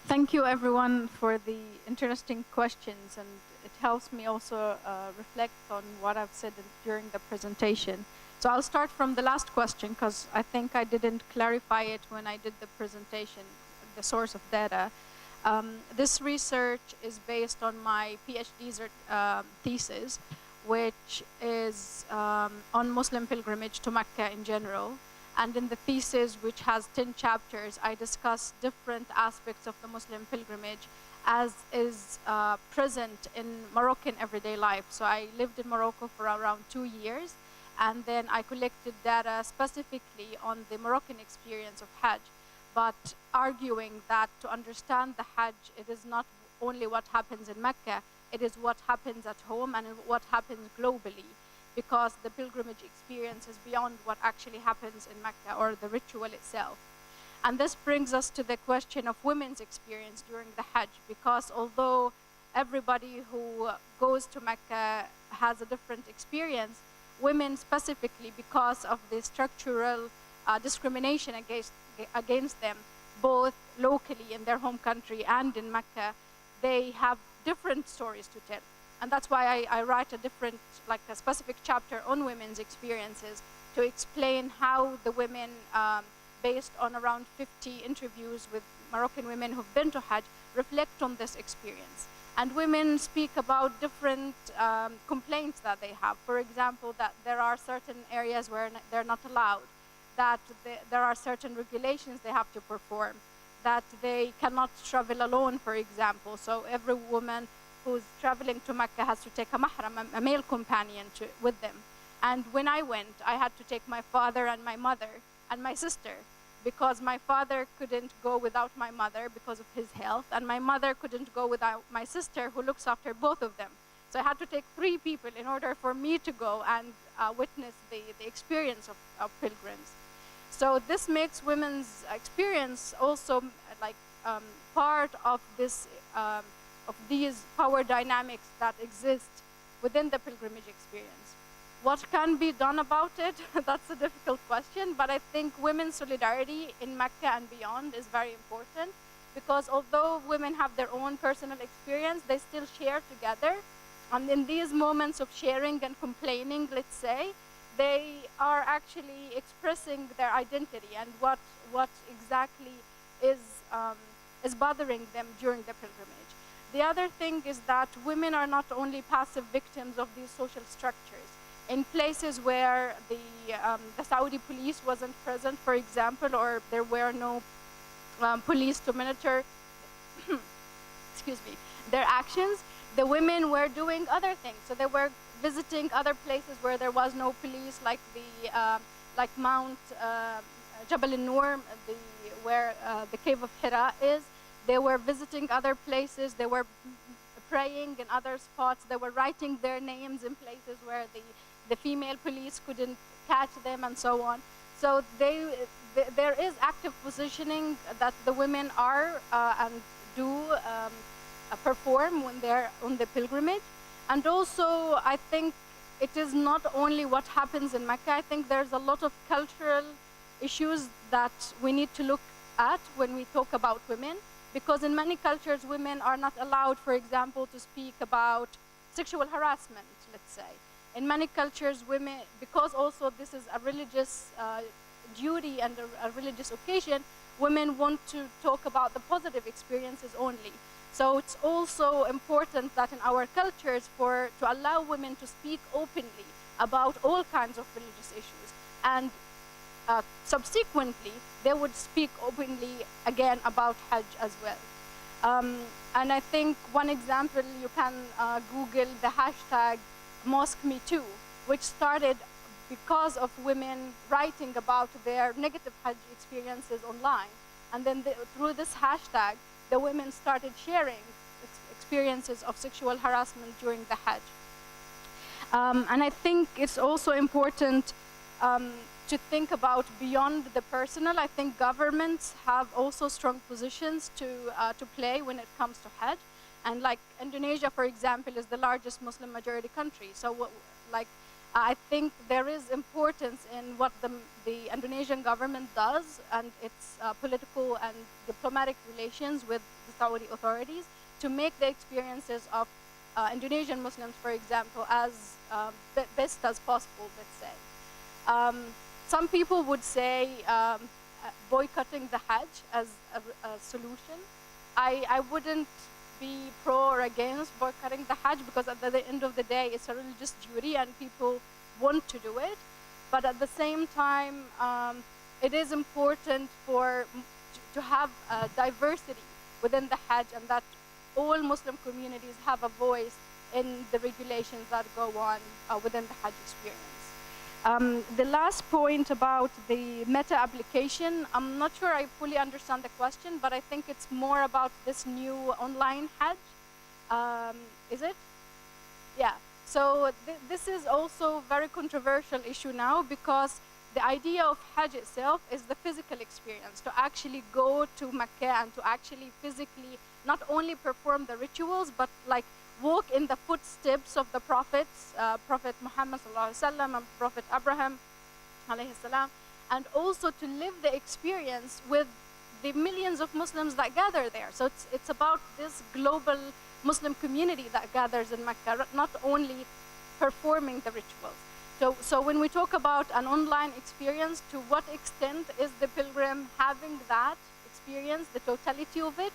Thank you everyone for the interesting questions, and it helps me also reflect on what I've said during the presentation. So I'll start from the last question because I think I didn't clarify it when I did the presentation, the source of data. This research is based on my PhD thesis, which is on Muslim pilgrimage to Mecca in general. And in the thesis, which has 10 chapters, I discuss different aspects of the Muslim pilgrimage as is present in Moroccan everyday life. So I lived in Morocco for around 2 years, and then I collected data specifically on the Moroccan experience of Hajj, but arguing that to understand the Hajj, it is not only what happens in Mecca, it is what happens at home and what happens globally, because the pilgrimage experience is beyond what actually happens in Mecca or the ritual itself. And this brings us to the question of women's experience during the Hajj, because although everybody who goes to Mecca has a different experience, women specifically, because of the structural discrimination against them, both locally in their home country and in Mecca, they have different stories to tell. And that's why I write a specific chapter on women's experiences to explain how the women, based on around 50 interviews with Moroccan women who've been to Hajj, reflect on this experience. And women speak about different complaints that they have. For example, that there are certain areas where they're not allowed, that there are certain regulations they have to perform, that they cannot travel alone, for example. So every woman who's traveling to Mecca has to take a mahram, a male companion with them. And when I went, I had to take my father and my mother and my sister, because my father couldn't go without my mother because of his health, and my mother couldn't go without my sister who looks after both of them. So I had to take 3 people in order for me to go and witness the experience of pilgrims. So this makes women's experience also part of this of these power dynamics that exist within the pilgrimage experience. What can be done about it? That's a difficult question, but I think women's solidarity in Mecca and beyond is very important, because although women have their own personal experience, they still share together. And in these moments of sharing and complaining, let's say, they are actually expressing their identity and what exactly is bothering them during the pilgrimage. The other thing is that women are not only passive victims of these social structures. In places where the Saudi police wasn't present, for example, or there were no police to monitor excuse me, their actions, the women were doing other things. So they were visiting other places where there was no police, like like Mount Jabal al-Nur, where the cave of Hira is. They were visiting other places. They were praying in other spots. They were writing their names in places where the female police couldn't catch them, and so on. So there is active positioning that the women are and do perform when they're on the pilgrimage. And also, I think it is not only what happens in Mecca. I think there's a lot of cultural issues that we need to look at when we talk about women, because in many cultures, women are not allowed, for example, to speak about sexual harassment, let's say. In many cultures, women, because also this is a religious duty and a religious occasion, women want to talk about the positive experiences only. So it's also important that in our cultures to allow women to speak openly about all kinds of religious issues. And subsequently, they would speak openly again about Hajj as well. And I think one example, you can Google the hashtag #MosqueMeToo, which started because of women writing about their negative Hajj experiences online. And then through this hashtag, the women started sharing experiences of sexual harassment during the Hajj. And I think it's also important to think about beyond the personal. I think governments have also strong positions to play when it comes to Hajj. And like Indonesia, for example, is the largest Muslim majority country. So I think there is importance in what the Indonesian government does and its political and diplomatic relations with the Saudi authorities to make the experiences of Indonesian Muslims, for example, as best as possible, let's say. Some people would say boycotting the Hajj as a solution. I wouldn't be pro or against boycotting the Hajj, because at the end of the day, it's a religious duty and people want to do it. But at the same time, it is important to have diversity within the Hajj, and that all Muslim communities have a voice in the regulations that go on within the Hajj experience. The last point about the meta application, I'm not sure I fully understand the question, but I think it's more about this new online Hajj. Is it? Yeah. So this is also a very controversial issue now, because the idea of Hajj itself is the physical experience, to actually go to Mecca and to actually physically not only perform the rituals, but like walk in the footsteps of the prophets, Prophet Muhammad ﷺ and Prophet Abraham ﷺ, and also to live the experience with the millions of Muslims that gather there. So it's about this global Muslim community that gathers in Mecca, not only performing the rituals. So when we talk about an online experience, to what extent is the pilgrim having that experience, the totality of it?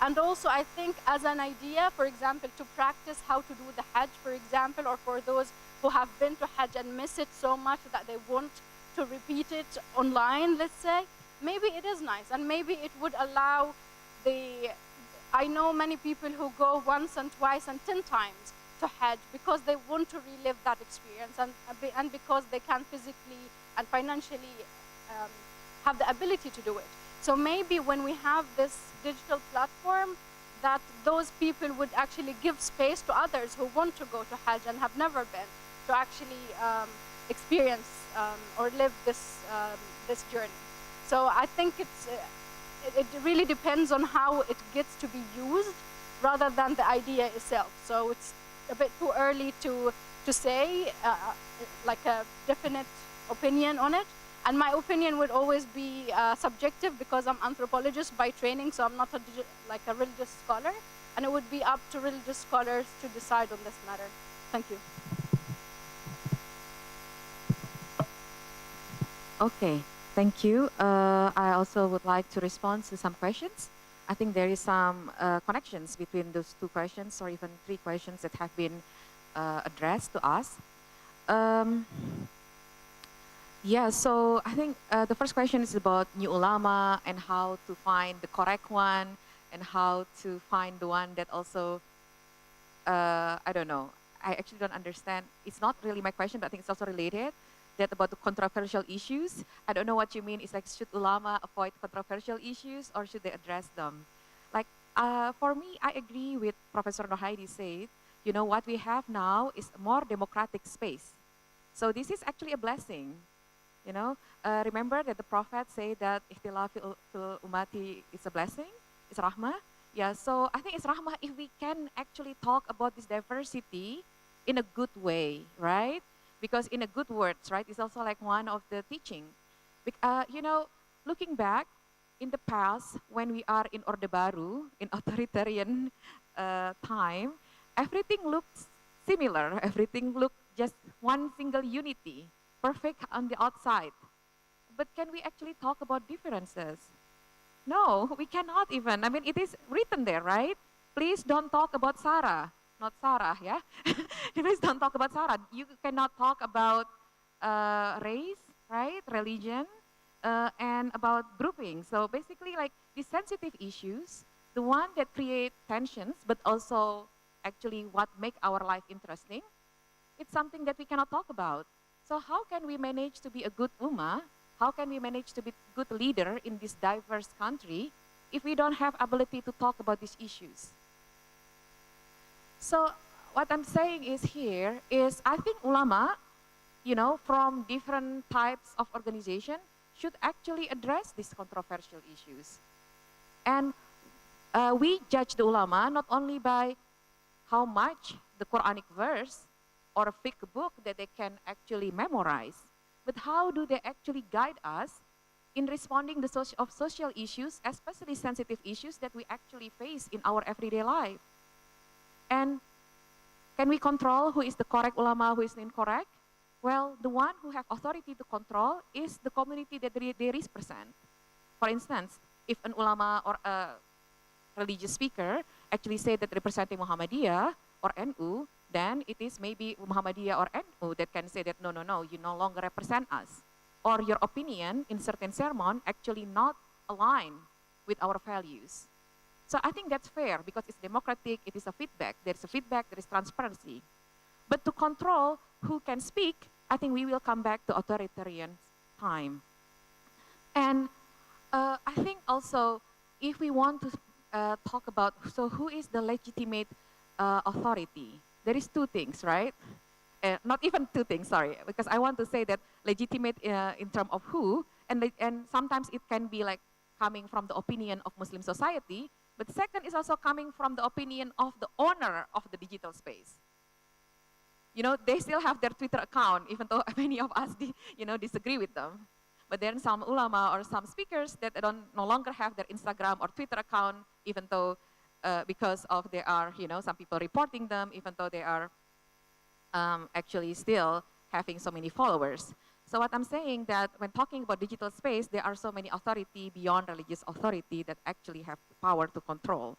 And also, I think as an idea, for example, to practice how to do the Hajj, for example, or for those who have been to Hajj and miss it so much that they want to repeat it online, let's say, maybe it is nice. And maybe it would allow I know many people who go once and twice and 10 times to Hajj because they want to relive that experience, and because they can physically and financially have the ability to do it. So maybe when we have this digital platform, that those people would actually give space to others who want to go to Hajj and have never been, to actually experience or live this journey. So I think it really depends on how it gets to be used rather than the idea itself. So it's a bit too early to say like a definite opinion on it. And my opinion would always be subjective because I'm anthropologist by training, so I'm not like a religious scholar. And it would be up to religious scholars to decide on this matter. Thank you. Okay, thank you. I also would like to respond to some questions. I think there is some connections between those two questions or even three questions that have been addressed to us. Yeah, so I think the first question is about new ulama and how to find the correct one and how to find the one that also, I don't know, I actually don't understand. It's not really my question, but I think it's also related. That about the controversial issues. I don't know what you mean. It's like, should ulama avoid controversial issues or should they address them? Like, for me, I agree with Professor Nohaidi said, you know, what we have now is a more democratic space. So this is actually a blessing. You know, remember that the Prophet said that ikhtilaf fil ummati is a blessing, it's rahmah. Yeah, so I think it's rahmah if we can actually talk about this diversity in a good way, right? Because in a good words, right, it's also like one of the teaching. You know, looking back in the past when we are in Orde Baru, in authoritarian time, everything looks similar, everything looked just one single unity, perfect on the outside. But can we actually talk about differences? No, we cannot even. I mean, it is written there, right? Please don't talk about Sarah, not Sarah, yeah? Please don't talk about Sarah. You cannot talk about race, right? Religion, and about grouping. So basically, like these sensitive issues, the one that create tensions, but also actually what make our life interesting, it's something that we cannot talk about. So how can we manage to be a good ummah? How can we manage to be a good leader in this diverse country if we don't have ability to talk about these issues? So what I'm saying is here is I think ulama, you know, from different types of organization should actually address these controversial issues. And we judge the ulama not only by how much the Quranic verse or a fiqh book that they can actually memorize, but how do they actually guide us in responding to social issues, especially sensitive issues that we actually face in our everyday life. And can we control who is the correct ulama, who is incorrect? Well, the one who have authority to control is the community that they represent. For instance, if an ulama or a religious speaker actually say that representing Muhammadiyah or NU, then it is maybe Muhammadiyah or NU that can say that no, you no longer represent us. Or your opinion in certain sermon actually not align with our values. So I think that's fair because it's democratic, it is a feedback, there's a feedback, there is transparency. But to control who can speak, I think we will come back to authoritarian time. And I think also if we want to talk about, so who is the legitimate authority? There is two things, right? Not even two things, sorry, because I want to say that legitimate in terms of who, and sometimes it can be like coming from the opinion of Muslim society, but second is also coming from the opinion of the owner of the digital space. You know, they still have their Twitter account, even though many of us, disagree with them. But then some ulama or some speakers that no longer have their Instagram or Twitter account, even though because of there are, some people reporting them, even though they are actually still having so many followers. So what I'm saying that when talking about digital space, there are so many authority beyond religious authority that actually have the power to control.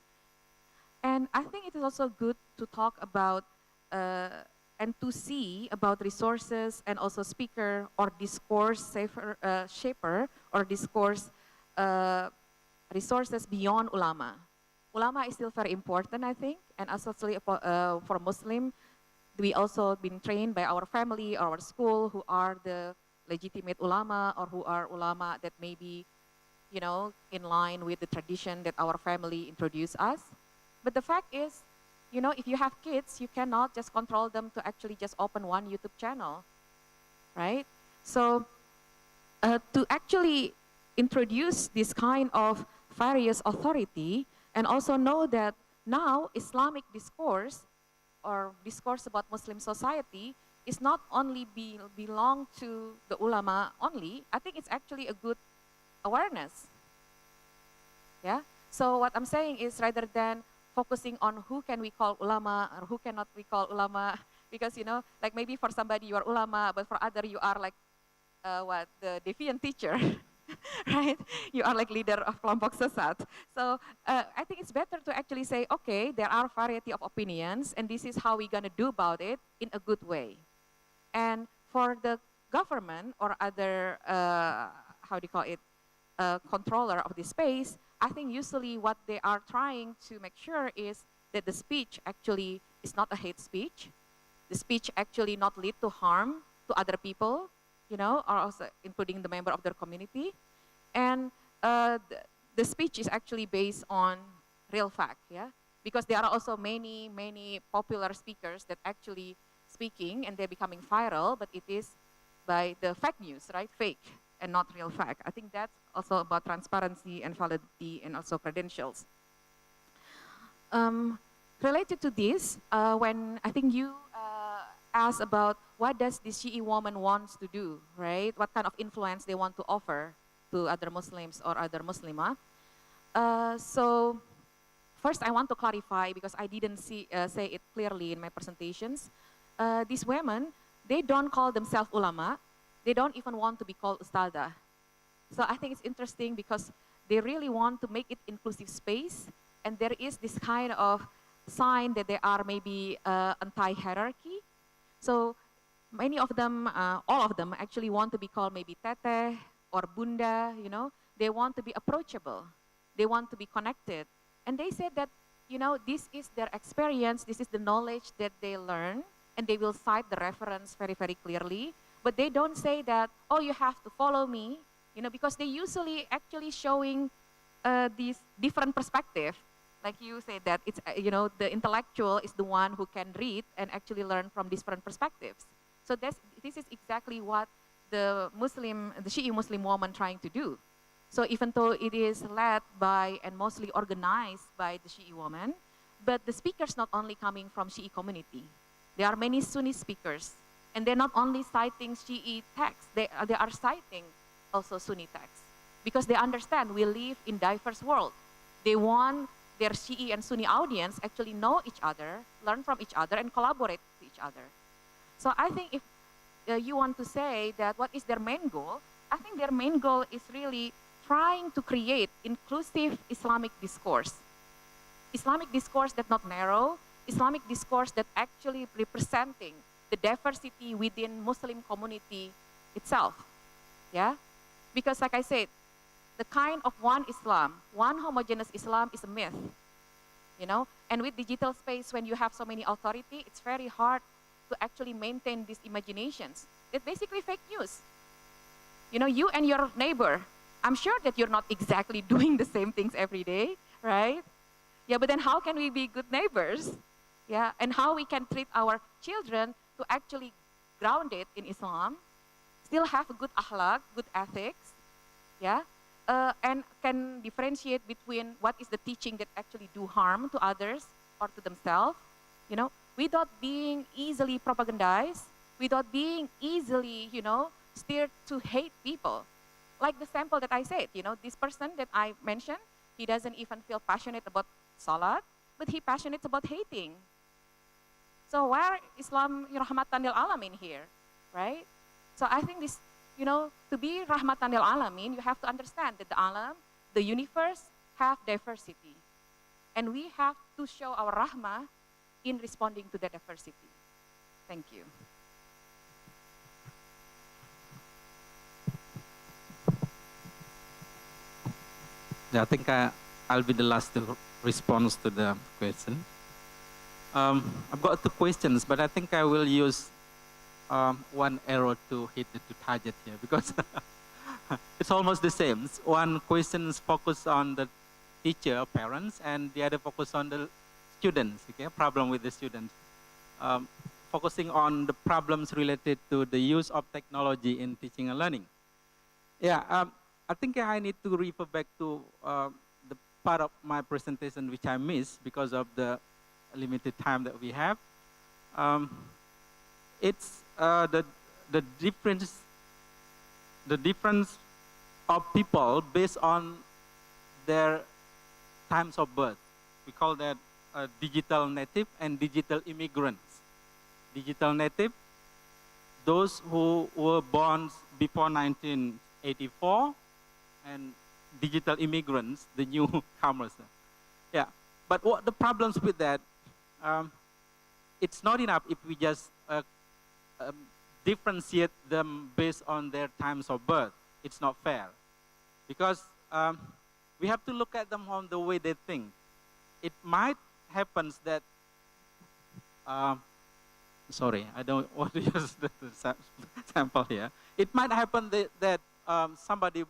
And I think it is also good to talk about and to see about resources and also speaker or discourse shaper or discourse resources beyond ulama. Ulama is still very important, I think, and especially for Muslim, we also been trained by our family or our school who are the legitimate ulama or who are ulama that may be, in line with the tradition that our family introduced us. But the fact is, if you have kids, you cannot just control them to actually just open one YouTube channel, right? So to actually introduce this kind of various authority and also know that now Islamic discourse or discourse about Muslim society is not only belong to the ulama only. I think it's actually a good awareness. Yeah. So what I'm saying is, rather than focusing on who can we call ulama or who cannot we call ulama, because like maybe for somebody you are ulama, but for other you are like the deviant teacher, right? You are like leader of kelompok sesat. So I think it's better to actually say, okay, there are variety of opinions, and this is how we're gonna do about it in a good way. And for the government or other, how do you call it, controller of the space, I think usually what they are trying to make sure is that the speech actually is not a hate speech. The speech actually not lead to harm to other people, or also including the member of their community. And the speech is actually based on real fact, yeah? Because there are also many, many popular speakers that actually speaking and they're becoming viral, but it is by the fake news, right? Fake and not real fact. I think that's also about transparency and validity and also credentials. Related to this, when I think you asked about what does this Shi'i woman wants to do, right? What kind of influence they want to offer to other Muslims or other Muslimah. So first I want to clarify, because I didn't say it clearly in my presentations. These women, they don't call themselves ulama. They don't even want to be called ustadzah. So I think it's interesting because they really want to make it inclusive space, and there is this kind of sign that they are maybe anti-hierarchy. So many of them, all of them actually want to be called maybe teteh or bunda, They want to be approachable. They want to be connected. And they said that, this is their experience, this is the knowledge that they learn, and they will cite the reference very, very clearly. But they don't say that, oh, you have to follow me, because they usually actually showing this different perspective. Like you said that it's, the intellectual is the one who can read and actually learn from different perspectives. So this is exactly what the Shi'i Muslim woman trying to do. So even though it is led by and mostly organized by the Shi'i woman, but the speakers not only coming from Shi'i community. There are many Sunni speakers, and they're not only citing Shi'i texts, they are citing also Sunni texts, because they understand we live in diverse world. They want their Shi'i and Sunni audience actually know each other, learn from each other, and collaborate with each other. So I think if you want to say that what is their main goal, I think their main goal is really trying to create inclusive Islamic discourse. Islamic discourse that not narrow, Islamic discourse that actually representing the diversity within Muslim community itself, yeah? Because like I said, the kind of one Islam, one homogeneous Islam is a myth, And with digital space, when you have so many authority, it's very hard to actually maintain these imaginations. It's basically fake news. You and your neighbor, I'm sure that you're not exactly doing the same things every day, right? Yeah, but then how can we be good neighbors? Yeah, and how we can treat our children to actually ground it in Islam, still have a good akhlaq, good ethics, yeah, and can differentiate between what is the teaching that actually do harm to others or to themselves, without being easily propagandized, without being easily, steered to hate people. Like the sample that I said, this person that I mentioned, he doesn't even feel passionate about salat, but he passionate about hating. So where Islam rahmatan lil alamin here, right? So I think this, to be rahmatan lil alamin, you have to understand that the alam, the universe, have diversity. And we have to show our rahmah in responding to the diversity. Thank you. Yeah, I think I'll be the last to respond to the question. I've got two questions, but I think I will use one arrow to hit the two target here, because it's almost the same. One question is focused on the teacher, parents, and the other focus on the students, okay, problem with the students. Focusing on the problems related to the use of technology in teaching and learning. Yeah, I think I need to refer back to the part of my presentation which I missed because of the limited time that we have. It's the the difference the difference of people based on their times of birth. We call that digital native and digital immigrants. Digital native, those who were born before 1984, and digital immigrants, the newcomers. Yeah, but what the problems with that? It's not enough if we just differentiate them based on their times of birth. It's not fair, because we have to look at them on the way they think. It might happen that, sorry, I don't want to use the sample here. It might happen that somebody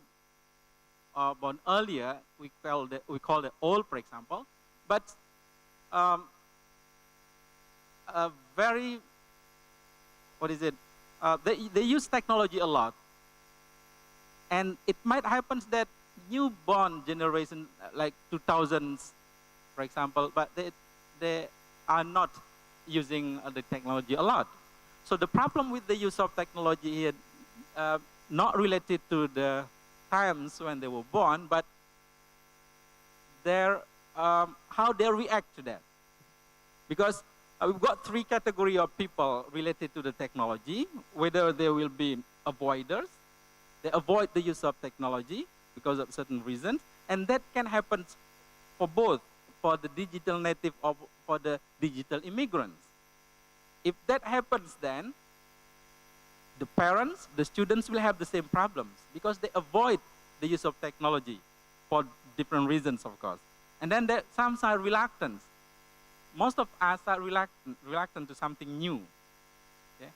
born earlier, we call it old, for example, but very, what is it? They use technology a lot, and it might happen that newborn generation, like 2000s, for example, but they are not using the technology a lot. So the problem with the use of technology here, not related to the times when they were born, but how they react to that. Because we've got three categories of people related to the technology, whether they will be avoiders, they avoid the use of technology because of certain reasons, and that can happen for both, for the digital native or for the digital immigrants. If that happens, then the parents, the students will have the same problems because they avoid the use of technology for different reasons, of course. And then some are reluctant. Most of us are reluctant to something new. Okay?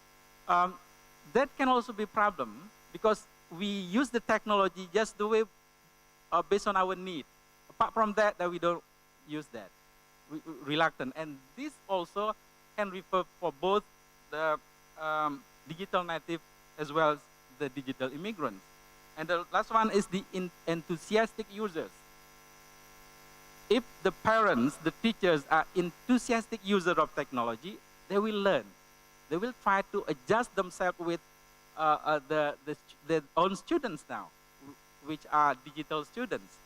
That can also be a problem because we use the technology just the way based on our need. Apart from that, we don't use that. Reluctant. And this also can refer for both the digital native as well as the digital immigrants. And the last one is the enthusiastic users. If the parents, the teachers are enthusiastic users of technology, they will learn. They will try to adjust themselves with their own students now, which are digital students.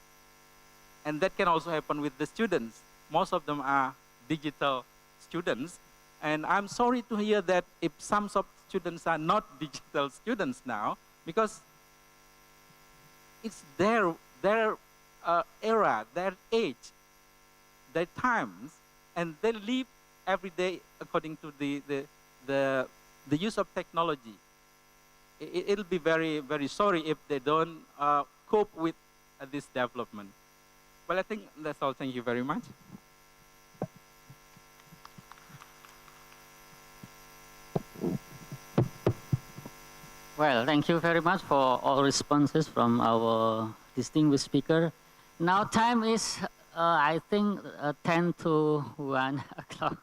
And that can also happen with the students. Most of them are digital students. And I'm sorry to hear that if some students are not digital students now, because it's their era, their age, their times, and they live every day according to the use of technology. It'll be very, very sorry if they don't cope with this development. Well, I think that's all. Thank you very much. Well, thank you very much for all responses from our distinguished speaker. Now time is, I think, 10 to 1 o'clock,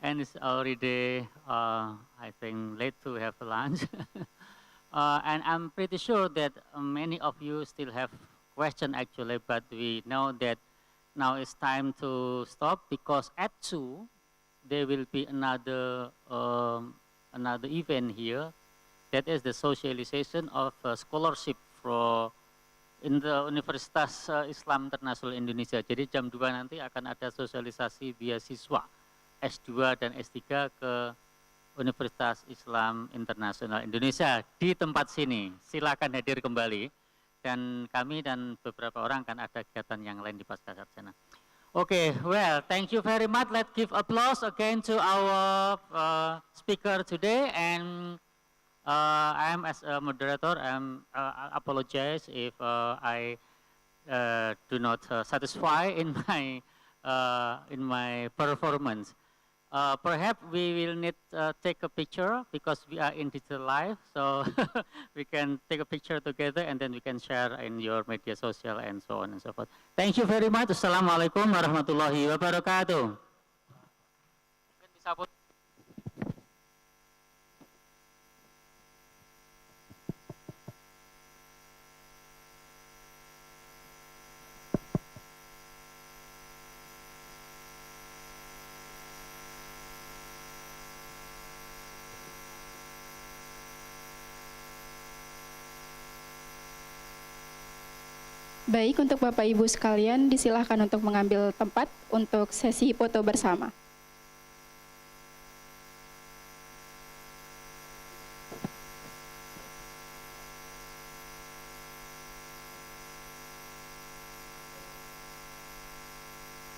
and it's already, I think, late to have lunch. And I'm pretty sure that many of you still have questions actually, but we know that now it's time to stop because at 2, there will be another event here. That is the socialization of scholarship in the Universitas Islam Internasional Indonesia. Jadi jam 2 nanti akan ada sosialisasi beasiswa S2 dan S3 ke Universitas Islam Internasional Indonesia di tempat sini. Silakan hadir kembali. Dan kami dan beberapa orang akan ada kegiatan yang lain di pasca sarjana. Okay, well, thank you very much. Let's give applause again to our speaker today. And I'm as a moderator, I apologize if I do not satisfy in my performance. Perhaps we will need take a picture because we are in digital live, so we can take a picture together and then we can share in your media social and so on and so forth. Thank you very much. Assalamualaikum warahmatullahi wabarakatuh. Baik, untuk Bapak Ibu sekalian, disilahkan untuk mengambil tempat untuk sesi foto bersama.